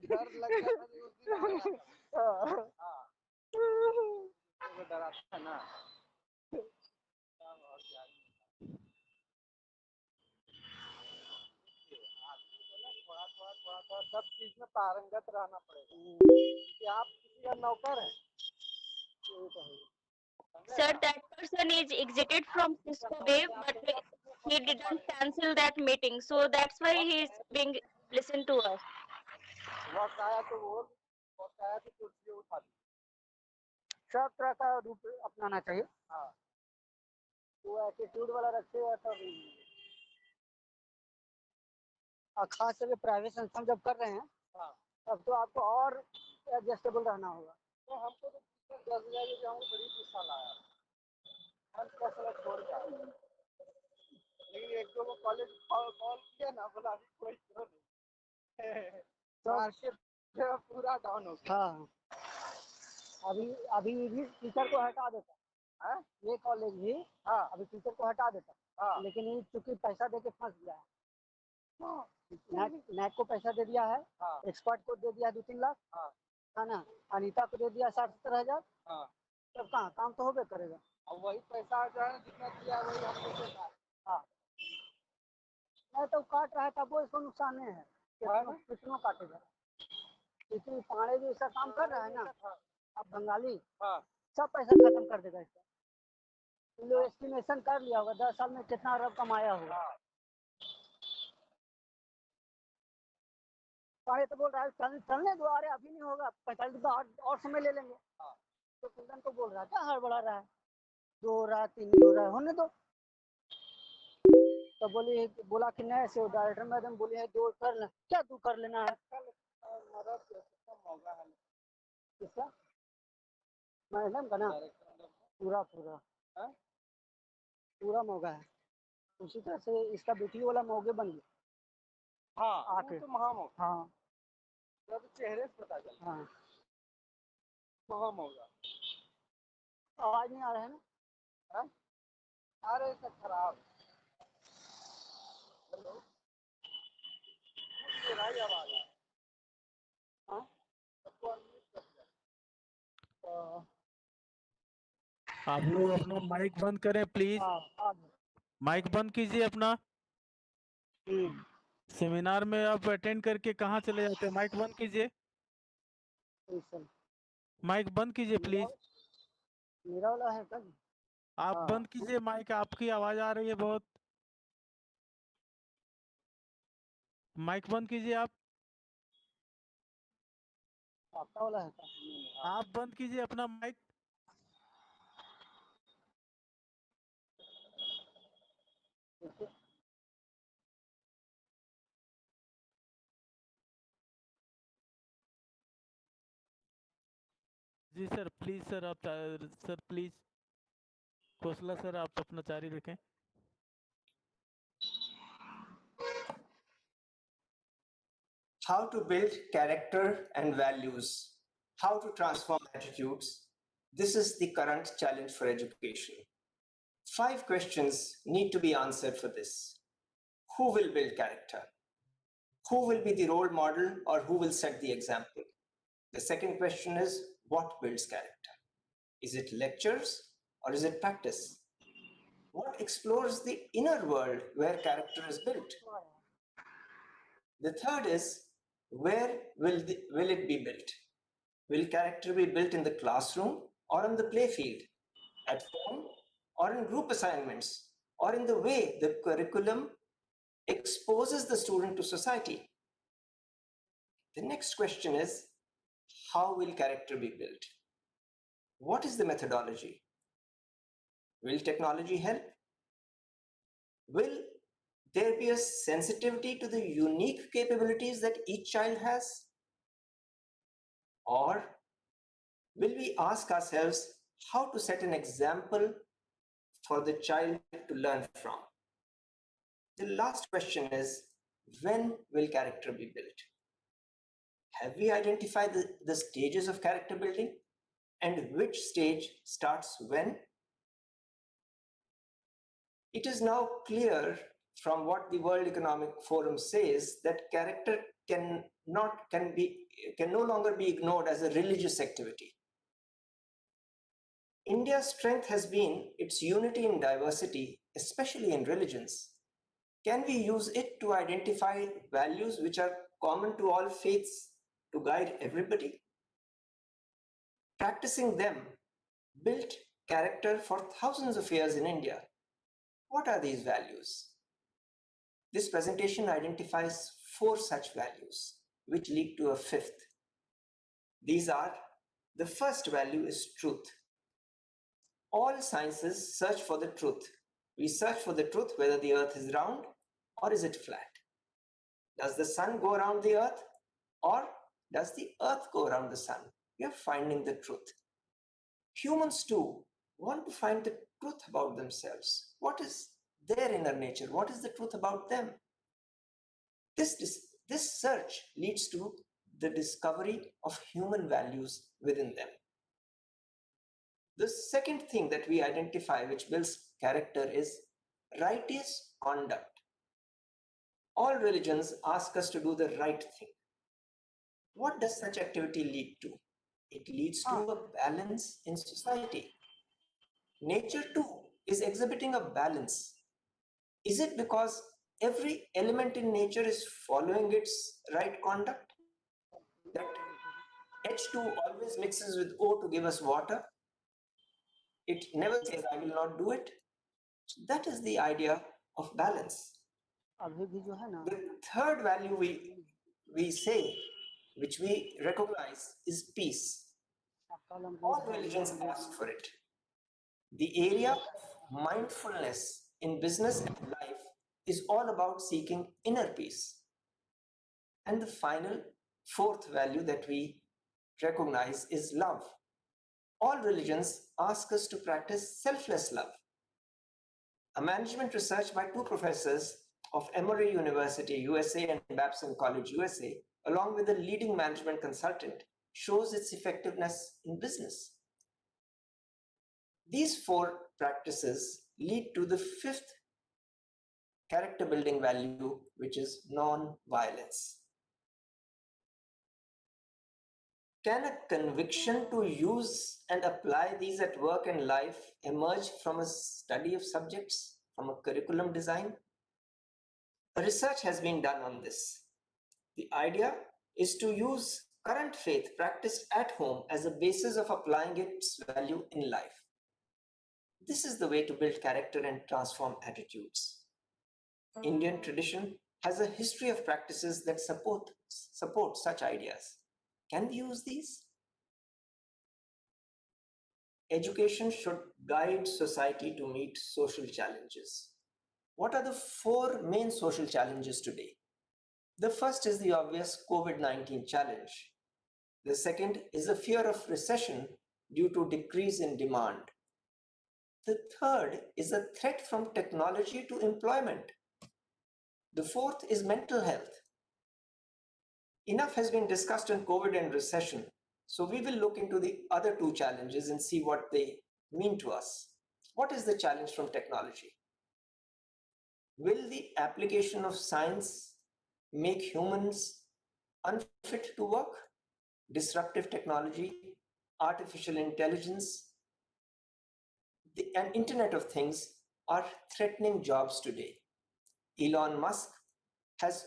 डर लगता है डराता है ना। आदमी को ना थोड़ा सब चीज में पारंगत रहना पड़ेगा कि आप किसी का नौकर हैं, यही तो है। Sir, that person is exited from Cisco Wave, but he didn't cancel that meeting, so that's why he is being listened to us. वक्त आया तो वो वक्त आया तो कुर्सी उठा दी। सब तरह का रूप अपनाना चाहिए। हाँ, वो एटीट्यूड वाला रखेगा तब। और खास करके प्राइवेट संस्थान जब कर रहे हैं, हाँ, तब तो आपको और एडजस्टेबल रहना होगा। तो हमको तो 10,000 जो हमको बड़ी गुस्सा लाया, हम कैसे छोड़ के आए। लेकिन एक दो कॉलेज कॉल किया ना, बोला अभी कोई क्यों नहीं, मार्केट पूरा डाउन हो गया। हाँ, अभी अभी भी टीचर को हटा देता है, ये कॉलेज भी। हाँ, अभी टीचर को हटा देता। हाँ, लेकिन ये चूंकि पैसा दे के फंस गया है। हाँ, नैक को पैसा दे दिया है। हाँ, एक्सपर्ट को दे दिया 2-3 लाख। हाँ, है ना, अनीता को दे दिया 60-70 हजार। हाँ, तब कहाँ काम तो होबे करेगा। और वही पैसा जो है जितना दिया वही हमको देता है। हाँ, नहीं तो काट रहा है तब वो इसको नुकसान नहीं है, कितनों काटेगा। क्योंकि पाड़े भी ऐसा काम कर रहा है ना, अब बंगाली। हाँ, सब पैसा खत्म कर देगा इसका। लो एस्टिमेशन कर लिया होगा 10 साल में कितना अरब कमाया होगा। पाड़े तो बोल रहा है चलने दो, अरे अभी नहीं होगा, 45 दिन और समय ले लेंगे। तो कुंदन को बोल रहा है क्या हड़बड़ा रहा है, 2 हो रहा है 3 नहीं हो रहा है, होने दो। तो बोला कि नहीं से डायरेक्टर मैडम बोली है 2 कर ले, क्या 2 कर लेना है। किसका मैडम का ना, पूरा पूरा मौका है। उसी तरह से इसका बेटी वाला मौके बन गया। हाँ, आके तो महामौका। हाँ, तो चेहरे से पता चला। हाँ, महामौका। आवाज नहीं आ रहा है ना। हाँ, अरे सब खराब। हेलो, आवाज आ रहा है। हाँ, सबको अनम्यूट कर दिया। आप लोग अपना माइक बंद करें प्लीज। माइक बंद कीजिए अपना। सेमिनार में आप अटेंड करके कहाँ चले जाते हैं, माइक बंद कीजिए। माइक बंद कीजिए प्लीज। मेरा वाला है क्या? आप बंद कीजिए माइक, आपकी आवाज आ रही है बहुत। माइक बंद कीजिए आप। आपका वाला है क्या? आप बंद कीजिए अपना माइक। जी सर प्लीज, सर आप सर प्लीज खोसला सर आप अपना जारी रखें। How to build character and values, how to transform attitudes. This is the current challenge for education. 5 questions need to be answered for this. Who will build character? Who will be the role model or who will set the example? The second question is, what builds character? Is it lectures or is it practice? What explores the inner world where character is built? The third is, where will it be built? Will character be built in the classroom or on the playfield, at home or in group assignments, or in the way the curriculum exposes the student to society? The next question is, how will character be built? What is the methodology? Will technology help? Will there be a sensitivity to the unique capabilities that each child has? Or will we ask ourselves how to set an example for the child to learn from? The last question is, when will character be built? Have we identified the stages of character building and which stage starts when? It is now clear from what the World Economic Forum says that character can no longer be ignored as a religious activity. India's strength has been its unity in diversity, especially in religions. Can we use it to identify values which are common to all faiths to guide everybody? Practicing them built character for thousands of years in India. What are these values? This presentation identifies 4 such values, which lead to a 5th. These are: the first value is truth. All sciences search for the truth. We search for the truth whether the earth is round or is it flat. Does the sun go around the earth or does the earth go around the sun? We are finding the truth. Humans too want to find the truth about themselves. What is their inner nature? What is the truth about them? This search leads to the discovery of human values within them. The second thing that we identify which builds character is righteous conduct. All religions ask us to do the right thing. What does such activity lead to? It leads to a balance in society. Nature too is exhibiting a balance. Is it because every element in nature is following its right conduct? That H2 always mixes with O to give us water. It never says, I will not do it. So that is the idea of balance. The third value we say, which we recognize, is peace. All religions ask for it. The area of mindfulness in business and life is all about seeking inner peace. And the final, fourth value that we recognize is love. All religions ask us to practice selfless love. A management research by 2 professors of Emory University, USA and Babson College, USA, along with a leading management consultant, shows its effectiveness in business. These 4 practices lead to the 5th character building value, which is non-violence. Can a conviction to use and apply these at work and life emerge from a study of subjects, from a curriculum design? A research has been done on this. The idea is to use current faith practiced at home as a basis of applying its value in life. This is the way to build character and transform attitudes. Indian tradition has a history of practices that support such ideas. Can we use these? Education should guide society to meet social challenges. What are the 4 main social challenges today? The first is the obvious COVID-19 challenge. The second is the fear of recession due to decrease in demand. The third is a threat from technology to employment. The fourth is mental health. Enough has been discussed on COVID and recession, so we will look into the other 2 challenges and see what they mean to us. What is the challenge from technology? Will the application of science make humans unfit to work? Disruptive technology, artificial intelligence, and Internet of Things are threatening jobs today. Elon Musk has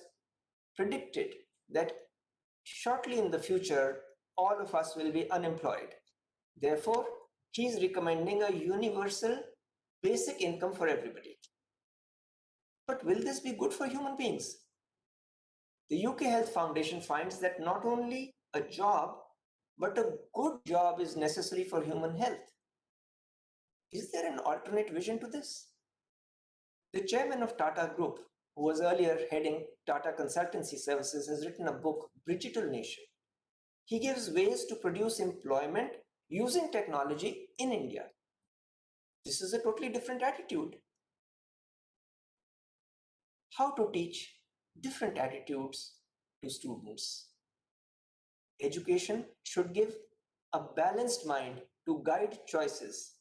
predicted that shortly in the future, all of us will be unemployed. Therefore, he is recommending a universal basic income for everybody. But will this be good for human beings? The UK Health Foundation finds that not only a job, but a good job is necessary for human health. Is there an alternate vision to this? The chairman of Tata Group, who was earlier heading Tata Consultancy Services, has written a book, Digital Nation. He gives ways to produce employment using technology in India. This is a totally different attitude. How to teach different attitudes to students? Education should give a balanced mind to guide choices.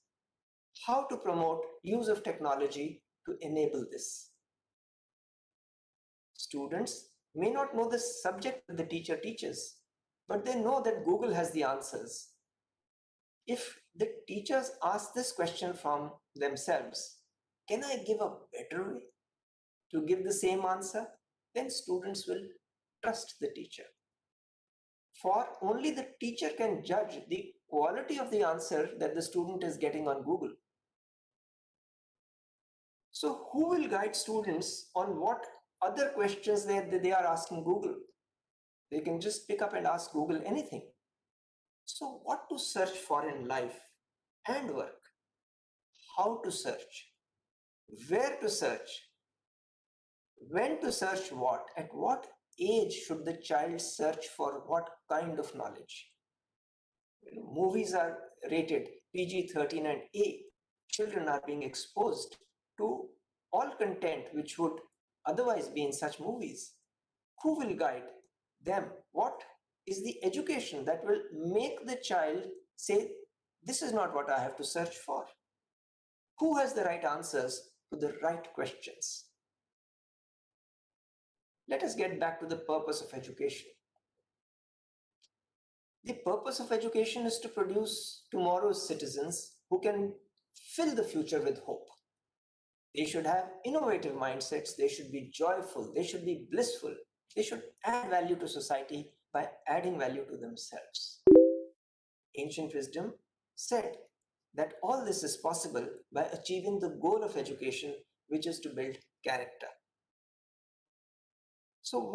How to promote use of technology to enable this? Students may not know the subject that the teacher teaches, but they know that Google has the answers. If the teachers ask this question from themselves, can I give a better way to give the same answer? Then students will trust the teacher. for only the teacher can judge the quality of the answer that the student is getting on Google. So who will guide students on what other questions they are asking Google? They can just pick up and ask Google anything. So what to search for in life and work? How to search? Where to search? When to search what? At what age should the child search for what kind of knowledge? Movies are rated PG-13 and A. Children are being exposed to all content which would otherwise be in such movies. Who will guide them? What is the education that will make the child say, this is not what I have to search for? Who has the right answers to the right questions? Let us get back to the purpose of education. The purpose of education is to produce tomorrow's citizens who can fill the future with hope. They should have innovative mindsets, they should be joyful, they should be blissful, they should add value to society by adding value to themselves. Ancient wisdom said that all this is possible by achieving the goal of education, which is to build character. So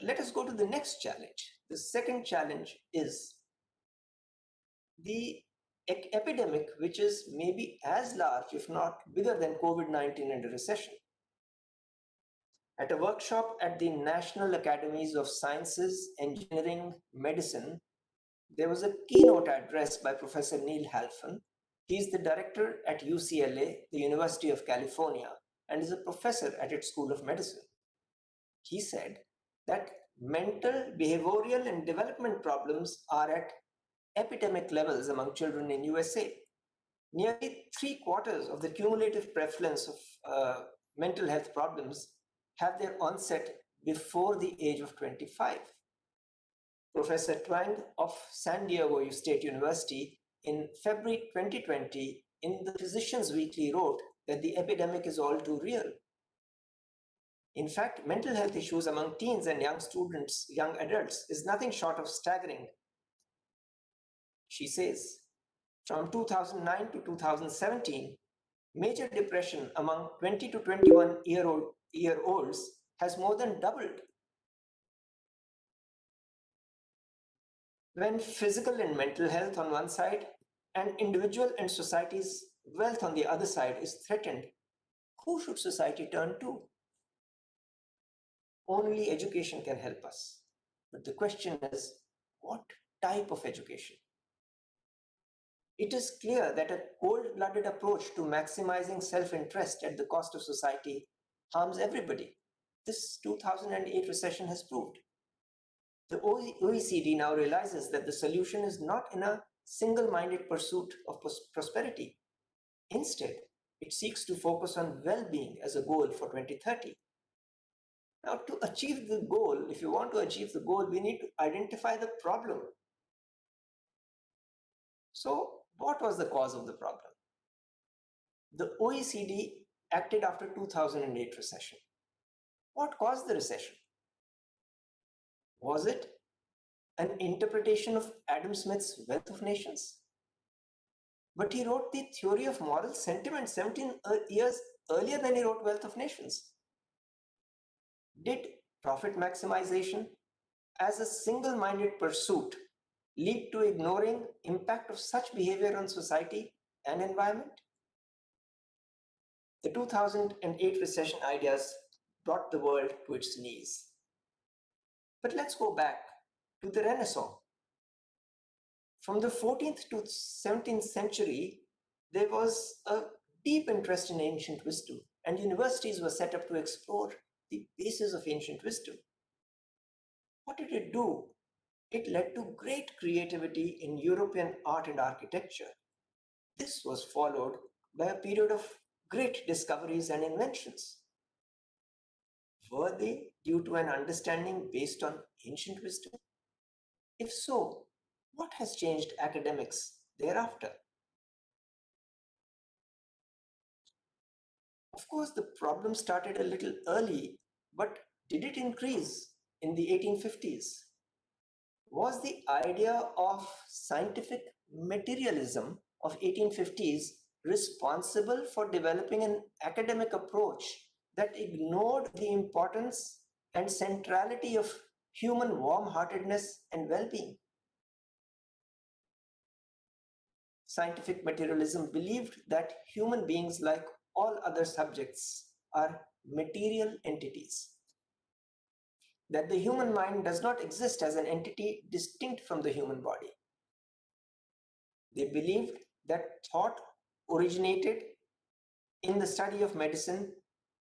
let us go to the next challenge. The second challenge is the epidemic, which is maybe as large, if not bigger than COVID-19 and a recession. At a workshop at the National Academies of Sciences, Engineering, Medicine, there was a keynote address by Professor Neil Halfon. He is the director at UCLA, the University of California, and is a professor at its School of Medicine. He said that mental, behavioral, and development problems are at epidemic levels among children in USA. Nearly 3/4 of the cumulative prevalence of mental health problems have their onset before the age of 25. Professor Twang of San Diego State University in February 2020 in the Physicians Weekly wrote that the epidemic is all too real. In fact, mental health issues among teens and young students, young adults, is nothing short of staggering. She says, from 2009 to 2017, major depression among 20 to 21-year-olds has more than doubled. When physical and mental health on one side and individual and society's wealth on the other side is threatened, who should society turn to? Only education can help us. But the question is, what type of education? It is clear that a cold-blooded approach to maximizing self-interest at the cost of society harms everybody. This 2008 recession has proved. The OECD now realizes that the solution is not in a single-minded pursuit of prosperity. Instead, it seeks to focus on well-being as a goal for 2030. Now, to achieve the goal, if you want to achieve the goal, we need to identify the problem. So, what was the cause of the problem? The OECD acted after 2008 recession. What caused the recession? Was it an interpretation of Adam Smith's Wealth of Nations? But he wrote the theory of moral sentiment 17 years earlier than he wrote Wealth of Nations. Did profit maximization as a single-minded pursuit lead to ignoring impact of such behavior on society and environment? The 2008 recession ideas brought the world to its knees. But let's go back to the Renaissance. From the 14th to 17th century, there was a deep interest in ancient wisdom, and universities were set up to explore the basis of ancient wisdom. What did it do? It led to great creativity in European art and architecture. This was followed by a period of great discoveries and inventions. Were they due to an understanding based on ancient wisdom? If so, what has changed academics thereafter? Of course, the problem started a little early, but did it increase in the 1850s? was the idea of scientific materialism of 1850s responsible for developing an academic approach that ignored the importance and centrality of human warm-heartedness and well-being? Scientific materialism believed that human beings, like all other subjects, are material entities, that the human mind does not exist as an entity distinct from the human body. They believed that thought originated in the study of medicine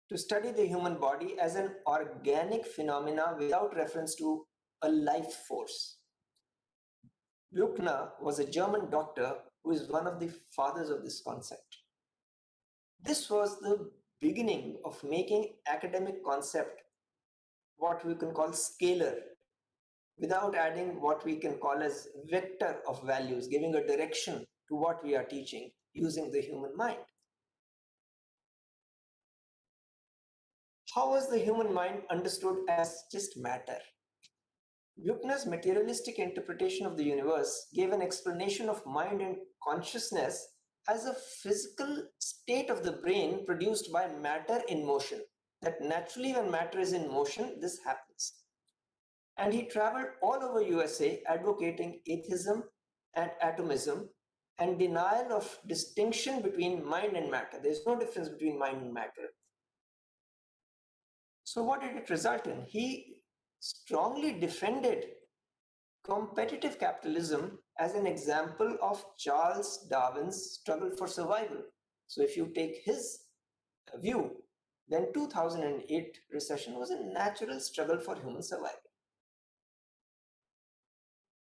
to study the human body as an organic phenomena without reference to a life force. Buchner was a German doctor who is one of the fathers of this concept. This was the beginning of making academic concept what we can call scalar, without adding what we can call as vector of values, giving a direction to what we are teaching using the human mind. How was the human mind understood as just matter? Buchner's materialistic interpretation of the universe gave an explanation of mind and consciousness as a physical state of the brain produced by matter in motion. That naturally when matter is in motion, this happens. And he traveled all over USA advocating atheism and atomism and denial of distinction between mind and matter. There's no difference between mind and matter. So what did it result in? He strongly defended competitive capitalism as an example of Charles Darwin's struggle for survival. So if you take his view, then 2008 recession was a natural struggle for human survival.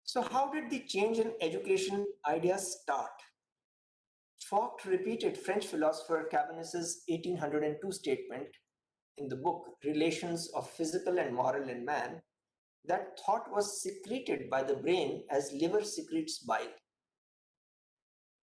So how did the change in education idea start? Focht repeated French philosopher Cabanis's 1802 statement in the book Relations of Physical and Moral in Man, that thought was secreted by the brain as liver secretes bile.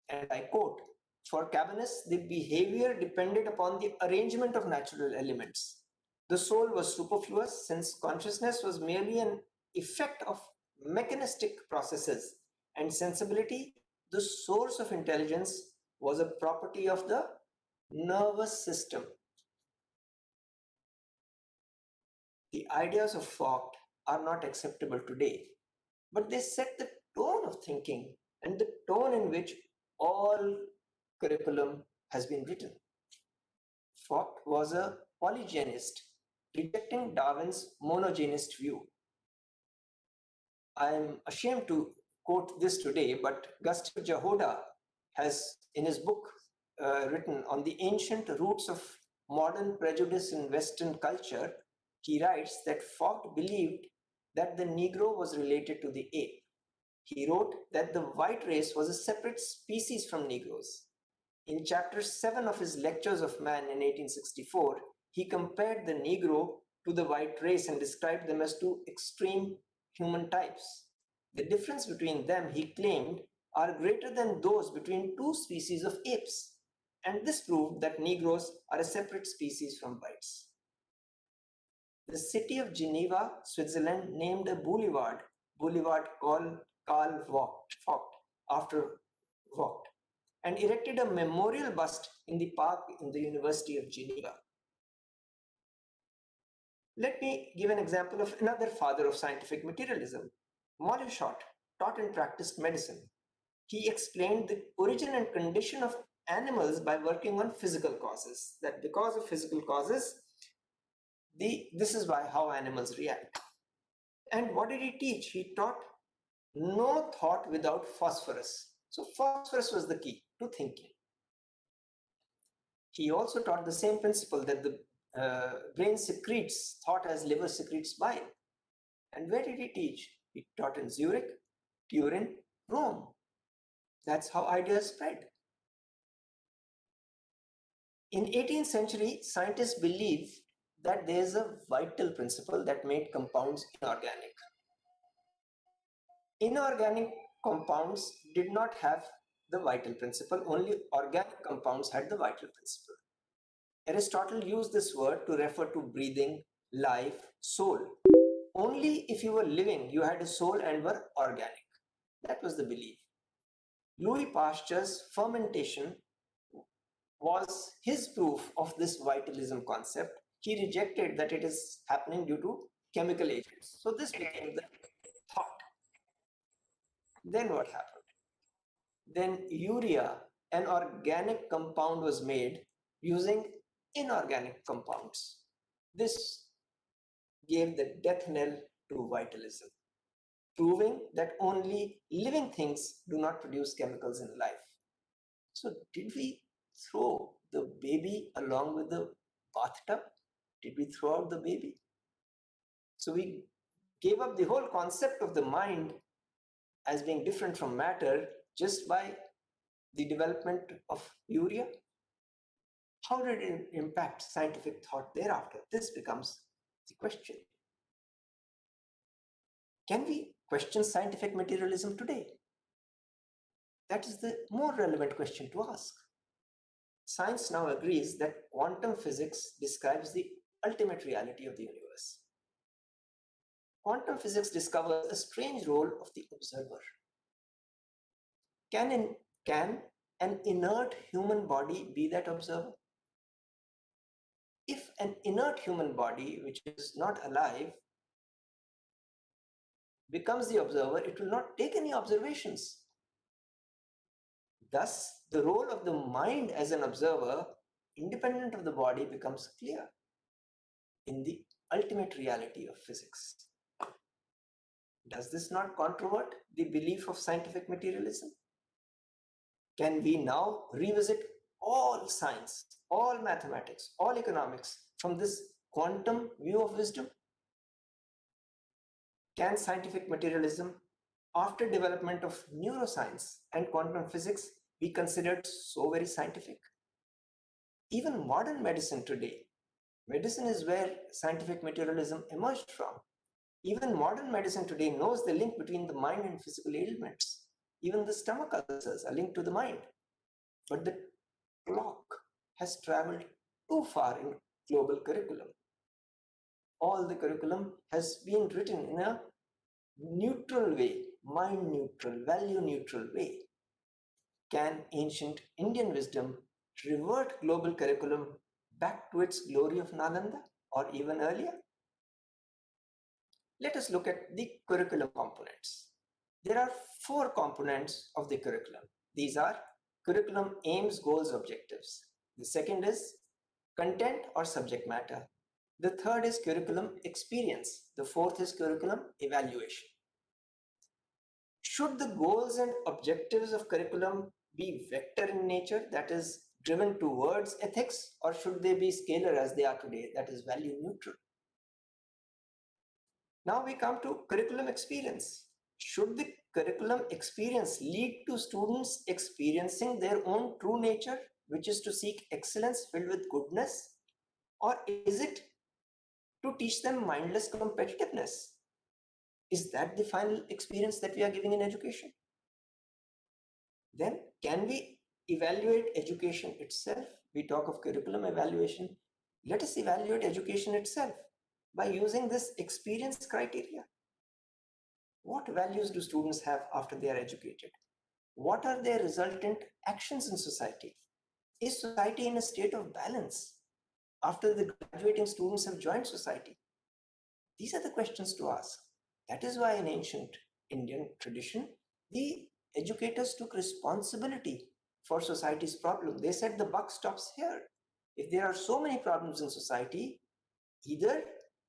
And I quote, for Cabanis, the behavior depended upon the arrangement of natural elements. The soul was superfluous since consciousness was merely an effect of mechanistic processes, and sensibility, the source of intelligence, was a property of the nervous system. The ideas of Focht are not acceptable today, but they set the tone of thinking and the tone in which all curriculum has been written. Focht was a polygenist, rejecting Darwin's monogenist view. I am ashamed to quote this today, but Gustav Jahoda has, in his book written on the ancient roots of modern prejudice in Western culture, he writes that Focht believed that the Negro was related to the ape. He wrote that the white race was a separate species from Negroes. In chapter 7 of his Lectures of Man in 1864, he compared the Negro to the white race and described them as two extreme human types. The difference between them, he claimed, are greater than those between two species of apes. And this proved that Negroes are a separate species from whites. The city of Geneva, Switzerland, named a boulevard called Karl Vogt after Vogt, and erected a memorial bust in the park in the University of Geneva. Let me give an example of another father of scientific materialism. Moleschott taught and practiced medicine. He explained the origin and condition of animals by working on physical causes, that because of physical causes, this is how animals react. And what did he teach? He taught no thought without phosphorus. So phosphorus was the key to thinking. He also taught the same principle that the brain secretes thought as liver secretes bile. And where did he teach? He taught in Zurich, Turin, Rome. That's how ideas spread. In 18th century, scientists believed that there is a vital principle that made compounds inorganic. Inorganic compounds did not have the vital principle, only organic compounds had the vital principle. Aristotle used this word to refer to breathing, life, soul. only if you were living, you had a soul and were organic. That was the belief. Louis Pasteur's fermentation was his proof of this vitalism concept. He rejected that it is happening due to chemical agents. So this became the thought. Then what happened? Then urea, an organic compound, was made using inorganic compounds. This gave the death knell to vitalism, proving that only living things do not produce chemicals in life. So did we throw the baby along with the bathtub? Did we throw out the baby? So we gave up the whole concept of the mind as being different from matter just by the development of urea. How did it impact scientific thought thereafter? This becomes the question. Can we question scientific materialism today? That is the more relevant question to ask. Science now agrees that quantum physics describes the ultimate reality of the universe. Quantum physics discovers a strange role of the observer. Can an inert human body be that observer? If an inert human body, which is not alive, becomes the observer, it will not take any observations. Thus, the role of the mind as an observer, independent of the body, becomes clear in the ultimate reality of physics. Does this not controvert the belief of scientific materialism? Can we now revisit all science, all mathematics, all economics from this quantum view of wisdom? Can scientific materialism, after development of neuroscience and quantum physics, be considered so very scientific? Even modern medicine today, medicine is where scientific materialism emerged from. Even modern medicine today knows the link between the mind and physical ailments. Even the stomach ulcers are linked to the mind. But the clock has traveled too far in global curriculum. All the curriculum has been written in a neutral way, mind neutral, value neutral way. Can ancient Indian wisdom revert global curriculum back to its glory of Nalanda or even earlier? Let us look at the curriculum components. There are 4 components of the curriculum. These are curriculum aims, goals, objectives. The second is content or subject matter. The third is curriculum experience. The fourth is curriculum evaluation. Should the goals and objectives of curriculum be vector in nature, that is driven towards ethics, or should they be scalar as they are today, that is value neutral? Now we come to curriculum experience. Should the curriculum experience lead to students experiencing their own true nature, which is to seek excellence filled with goodness, or is it to teach them mindless competitiveness? Is that the final experience that we are giving in education? Then can we evaluate education itself? We talk of curriculum evaluation. Let us evaluate education itself by using this experience criteria. What values do students have after they are educated? What are their resultant actions in society? Is society in a state of balance after the graduating students have joined society? These are the questions to ask. That is why in ancient Indian tradition, the educators took responsibility for society's problem. They said the buck stops here. If there are so many problems in society, either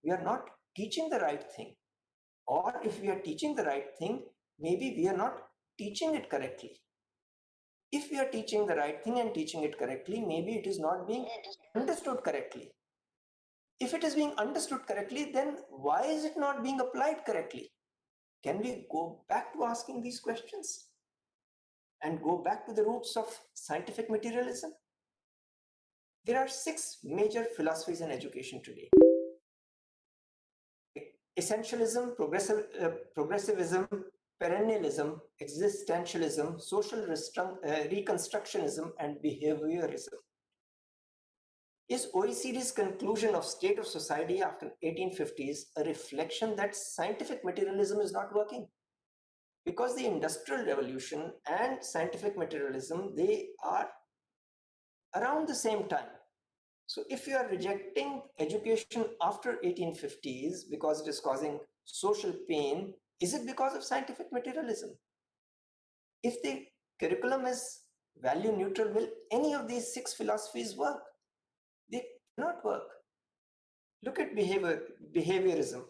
we are not teaching the right thing, or if we are teaching the right thing, maybe we are not teaching it correctly. If we are teaching the right thing and teaching it correctly, maybe it is not being understood correctly. If it is being understood correctly, then why is it not being applied correctly? Can we go back to asking these questions and go back to the roots of scientific materialism? There are 6 major philosophies in education today. Essentialism, progressivism, perennialism, existentialism, social reconstructionism, and behaviorism. Is OECD's conclusion of state of society after 1850s a reflection that scientific materialism is not working? Because the Industrial Revolution and scientific materialism, they are around the same time. So if you are rejecting education after 1850s because it is causing social pain, is it because of scientific materialism? If the curriculum is value neutral, will any of these 6 philosophies work? They cannot work. Look at behaviorism.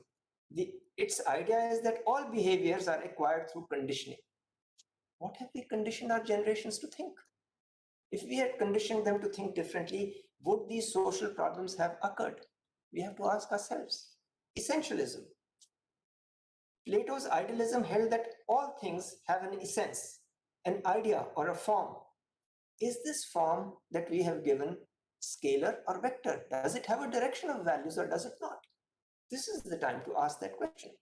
Its idea is that all behaviors are acquired through conditioning. What have we conditioned our generations to think? If we had conditioned them to think differently, would these social problems have occurred? We have to ask ourselves. Essentialism. Plato's idealism held that all things have an essence, an idea or a form. Is this form that we have given scalar or vector? Does it have a direction of values or does it not? This is the time to ask that question.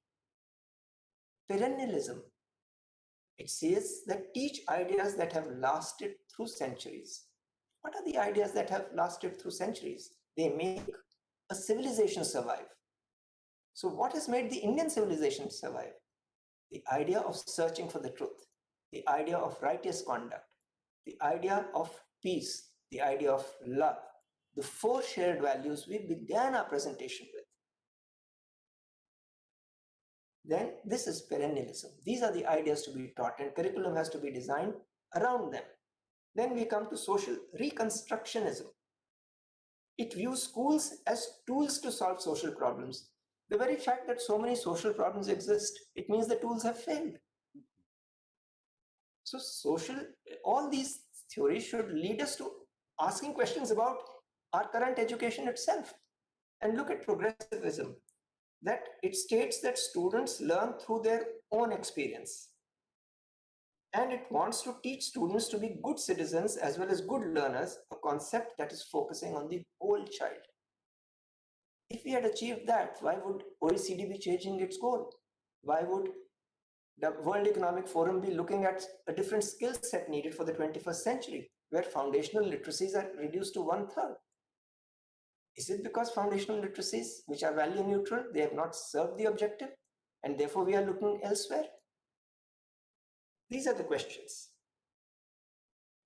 Perennialism. It says that teach ideas that have lasted through centuries. What are the ideas that have lasted through centuries? They make a civilization survive. So what has made the Indian civilization survive? The idea of searching for the truth, the idea of righteous conduct, the idea of peace, the idea of love, the 4 shared values we began our presentation with. Then this is perennialism. These are the ideas to be taught and curriculum has to be designed around them. Then we come to social reconstructionism. It views schools as tools to solve social problems. The very fact that so many social problems exist, it means the tools have failed. So all these theories should lead us to asking questions about our current education itself. And look at progressivism, that it states that students learn through their own experience. And it wants to teach students to be good citizens as well as good learners, a concept that is focusing on the whole child. If we had achieved that, why would OECD be changing its goal? Why would the World Economic Forum be looking at a different skill set needed for the 21st century, where foundational literacies are reduced to 1/3? Is it because foundational literacies, which are value neutral, they have not served the objective, and therefore we are looking elsewhere? These are the questions.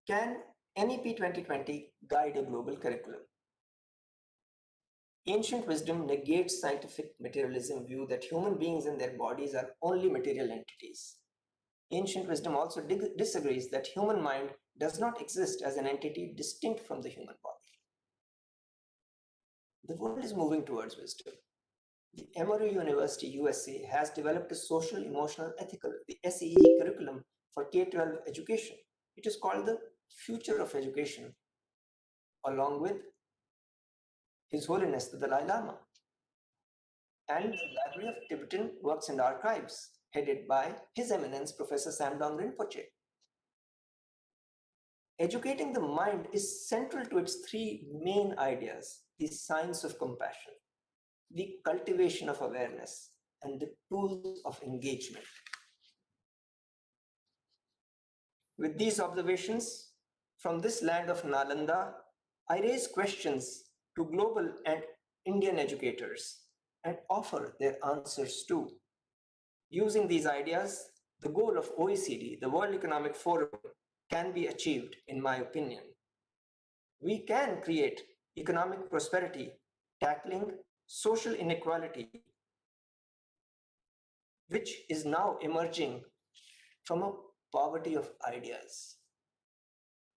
Can NEP 2020 guide a global curriculum? Ancient wisdom negates scientific materialism view that human beings and their bodies are only material entities. Ancient wisdom also disagrees that human mind does not exist as an entity distinct from the human body. The world is moving towards wisdom. The Emory University, USA has developed a social, emotional, ethical, the SEE curriculum for K-12 education. It is called the Future of Education, along with His Holiness the Dalai Lama. And the Library of Tibetan Works and Archives, headed by His Eminence Professor Samdong Rinpoche. Educating the mind is central to its 3 main ideas: the science of compassion, the cultivation of awareness, and the tools of engagement. With these observations from this land of Nalanda, I raise questions to global and Indian educators and offer their answers too. Using these ideas, the goal of OECD, the World Economic Forum, can be achieved, in my opinion. We can create economic prosperity, tackling social inequality, which is now emerging from a poverty of ideas.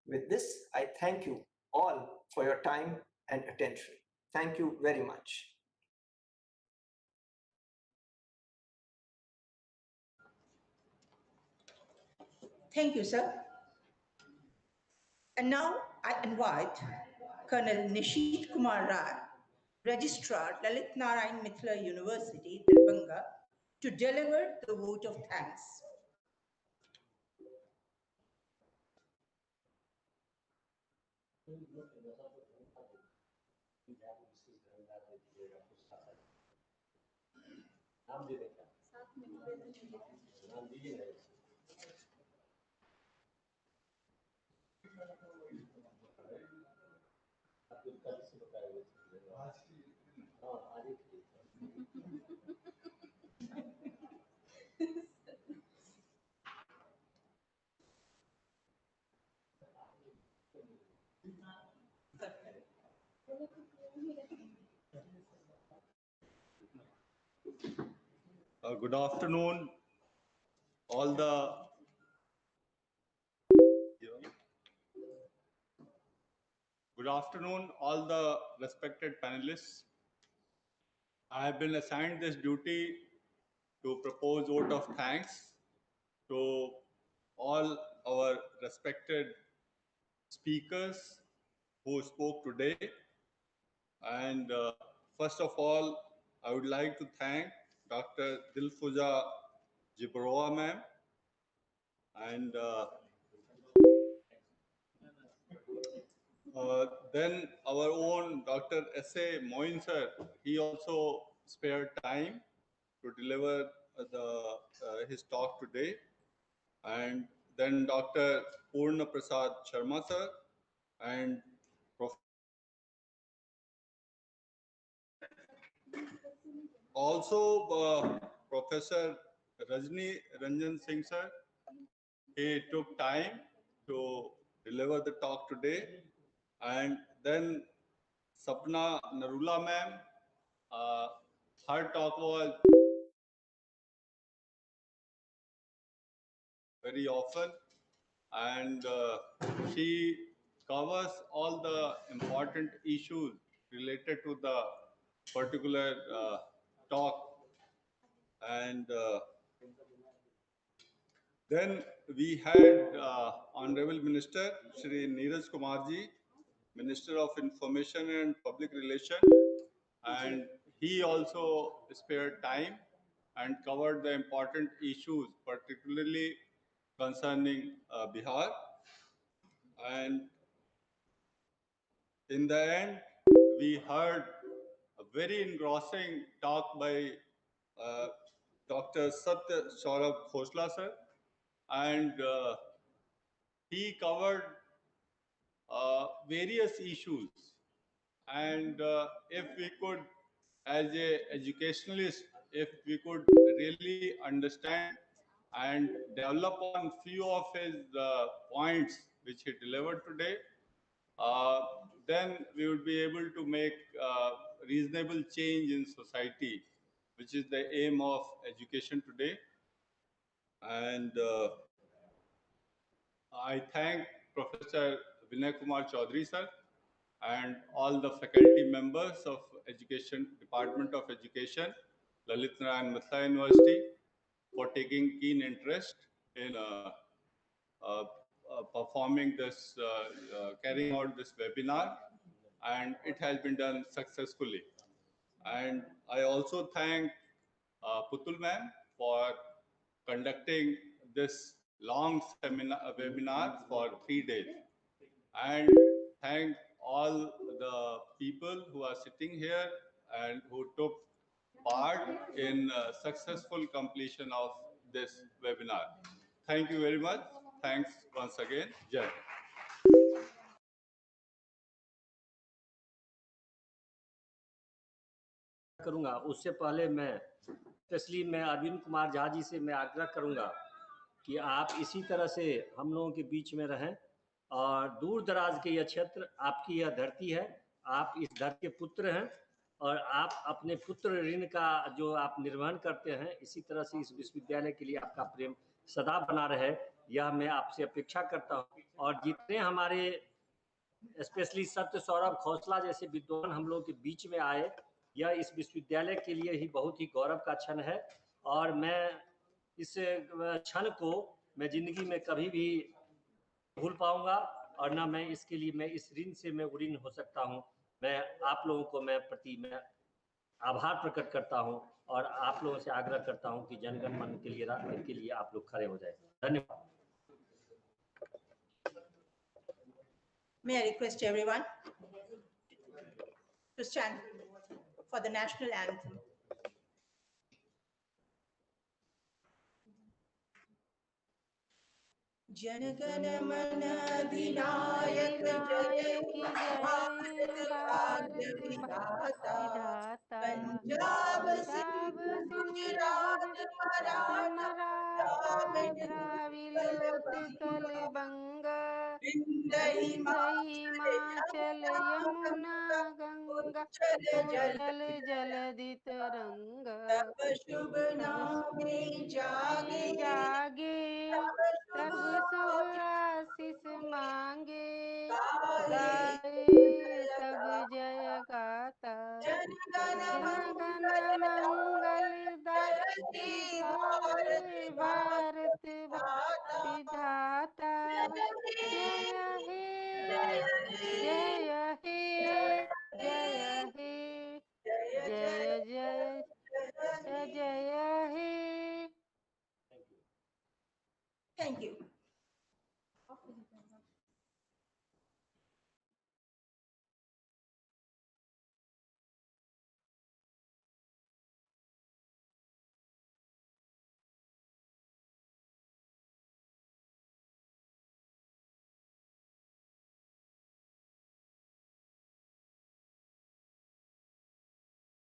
With this, I thank you all for your time and attention. Thank you very much. Thank you, sir. And now I invite Colonel Nishit Kumar Rai, Registrar, Lalit Narayan Mithila University, Darbhanga, to deliver the vote of thanks. Good afternoon, all the good afternoon, all the respected panelists. I have been assigned this duty to propose vote of thanks to all our respected speakers who spoke today. And first of all, I would like to thank Dr. Dilfuza Jibaroa ma'am and then our own Dr. S.A. Moin sir, he also spared time to deliver his talk today. And then Dr. Purna Prasad Sharma sir and also Professor Rajni Ranjan Singh sir. He took time to deliver the talk today. And then Sapna Narula ma'am, her talk was very often, and she covers all the important issues related to the particular talk. And then we had Honorable Minister Shri Neeraj Kumarji, Minister of Information and Public Relations, and he also spared time and covered the important issues, particularly concerning Bihar. And in the end, we heard a very engrossing talk by uh, Dr. Satya Saurabh Khosla sir, and he covered various issues. And if we could, as a educationalist, if we could really understand and develop on few of his points which he delivered today, then we would be able to make reasonable change in society, which is the aim of education today. And I thank Professor Vinay Kumar Chaudhary sir and all the faculty members of Education Department of Education, Lalit Narayan Mithila University, for taking keen interest in performing this, carrying out this webinar, and it has been done successfully. And I also thank Putul ma'am for conducting this long webinar for 3 days. And thank all the people who are sitting here and who took part in successful completion of this webinar. Thank you very much. Thanks once again. Jai. करूंगा उससे पहले मैं specially मैं अरविंद कुमार झा जी से मैं आग्रह करूंगा कि आप इसी तरह से हम लोगों के बीच में रहें और दूर दराज के यह क्षेत्र आपकी यह धरती है, आप इस धरती के पुत्र हैं और आप अपने पुत्र ऋण का जो आप निर्वहन करते हैं, इसी तरह से इस विश्वविद्यालय के लिए आपका प्रेम सदा बना रहे, यह मैं आपसे अपेक्षा करता हूं। और जितने हमारे स्पेशली सत्य सौरभ खोसला जैसे विद्वान हम लोग के बीच में आए, यह इस विश्वविद्यालय के लिए ही बहुत ही गौरव का क्षण है और मैं इस क्षण को मैं जिंदगी में कभी भी भूल पाऊंगा और ना मैं इसके लिए मैं इस ऋण से मैं ऋण हो सकता हूं। मैं आप लोगों को मैं आभार प्रकट करता हूं और आप लोगों से आग्रह करता हूं कि जनगण मन के लिए आप लोग खड़े हो जाएं। धन्यवाद। May I request everyone to stand for the national anthem. जनगण मन अधिनायक जय हो की जय भारत भाग्य भारत विधाता विधाता पंजाब पंजाब सिंध सिंध गुजरात गुजरात मराठा मराठा द्राविड द्राविड़ उत्कल उत्कल बंग बंग विंध्य विंध्य हिमाचल हिमाचल यमुना यमुना गंगा गंगा उच्चल जल उच्चल जलधि तरंग तब शुभ तब नामे जागे जागे तब शुभ तब शुभ आशीष आशीष मांगे गाए गाए जय सब गाथा जय गाता जन गण जन गण मंगलदायक मंगलदायक जय भारत जय भाग्य भारत विधाता विधाता जय हे जय हे जय हे जय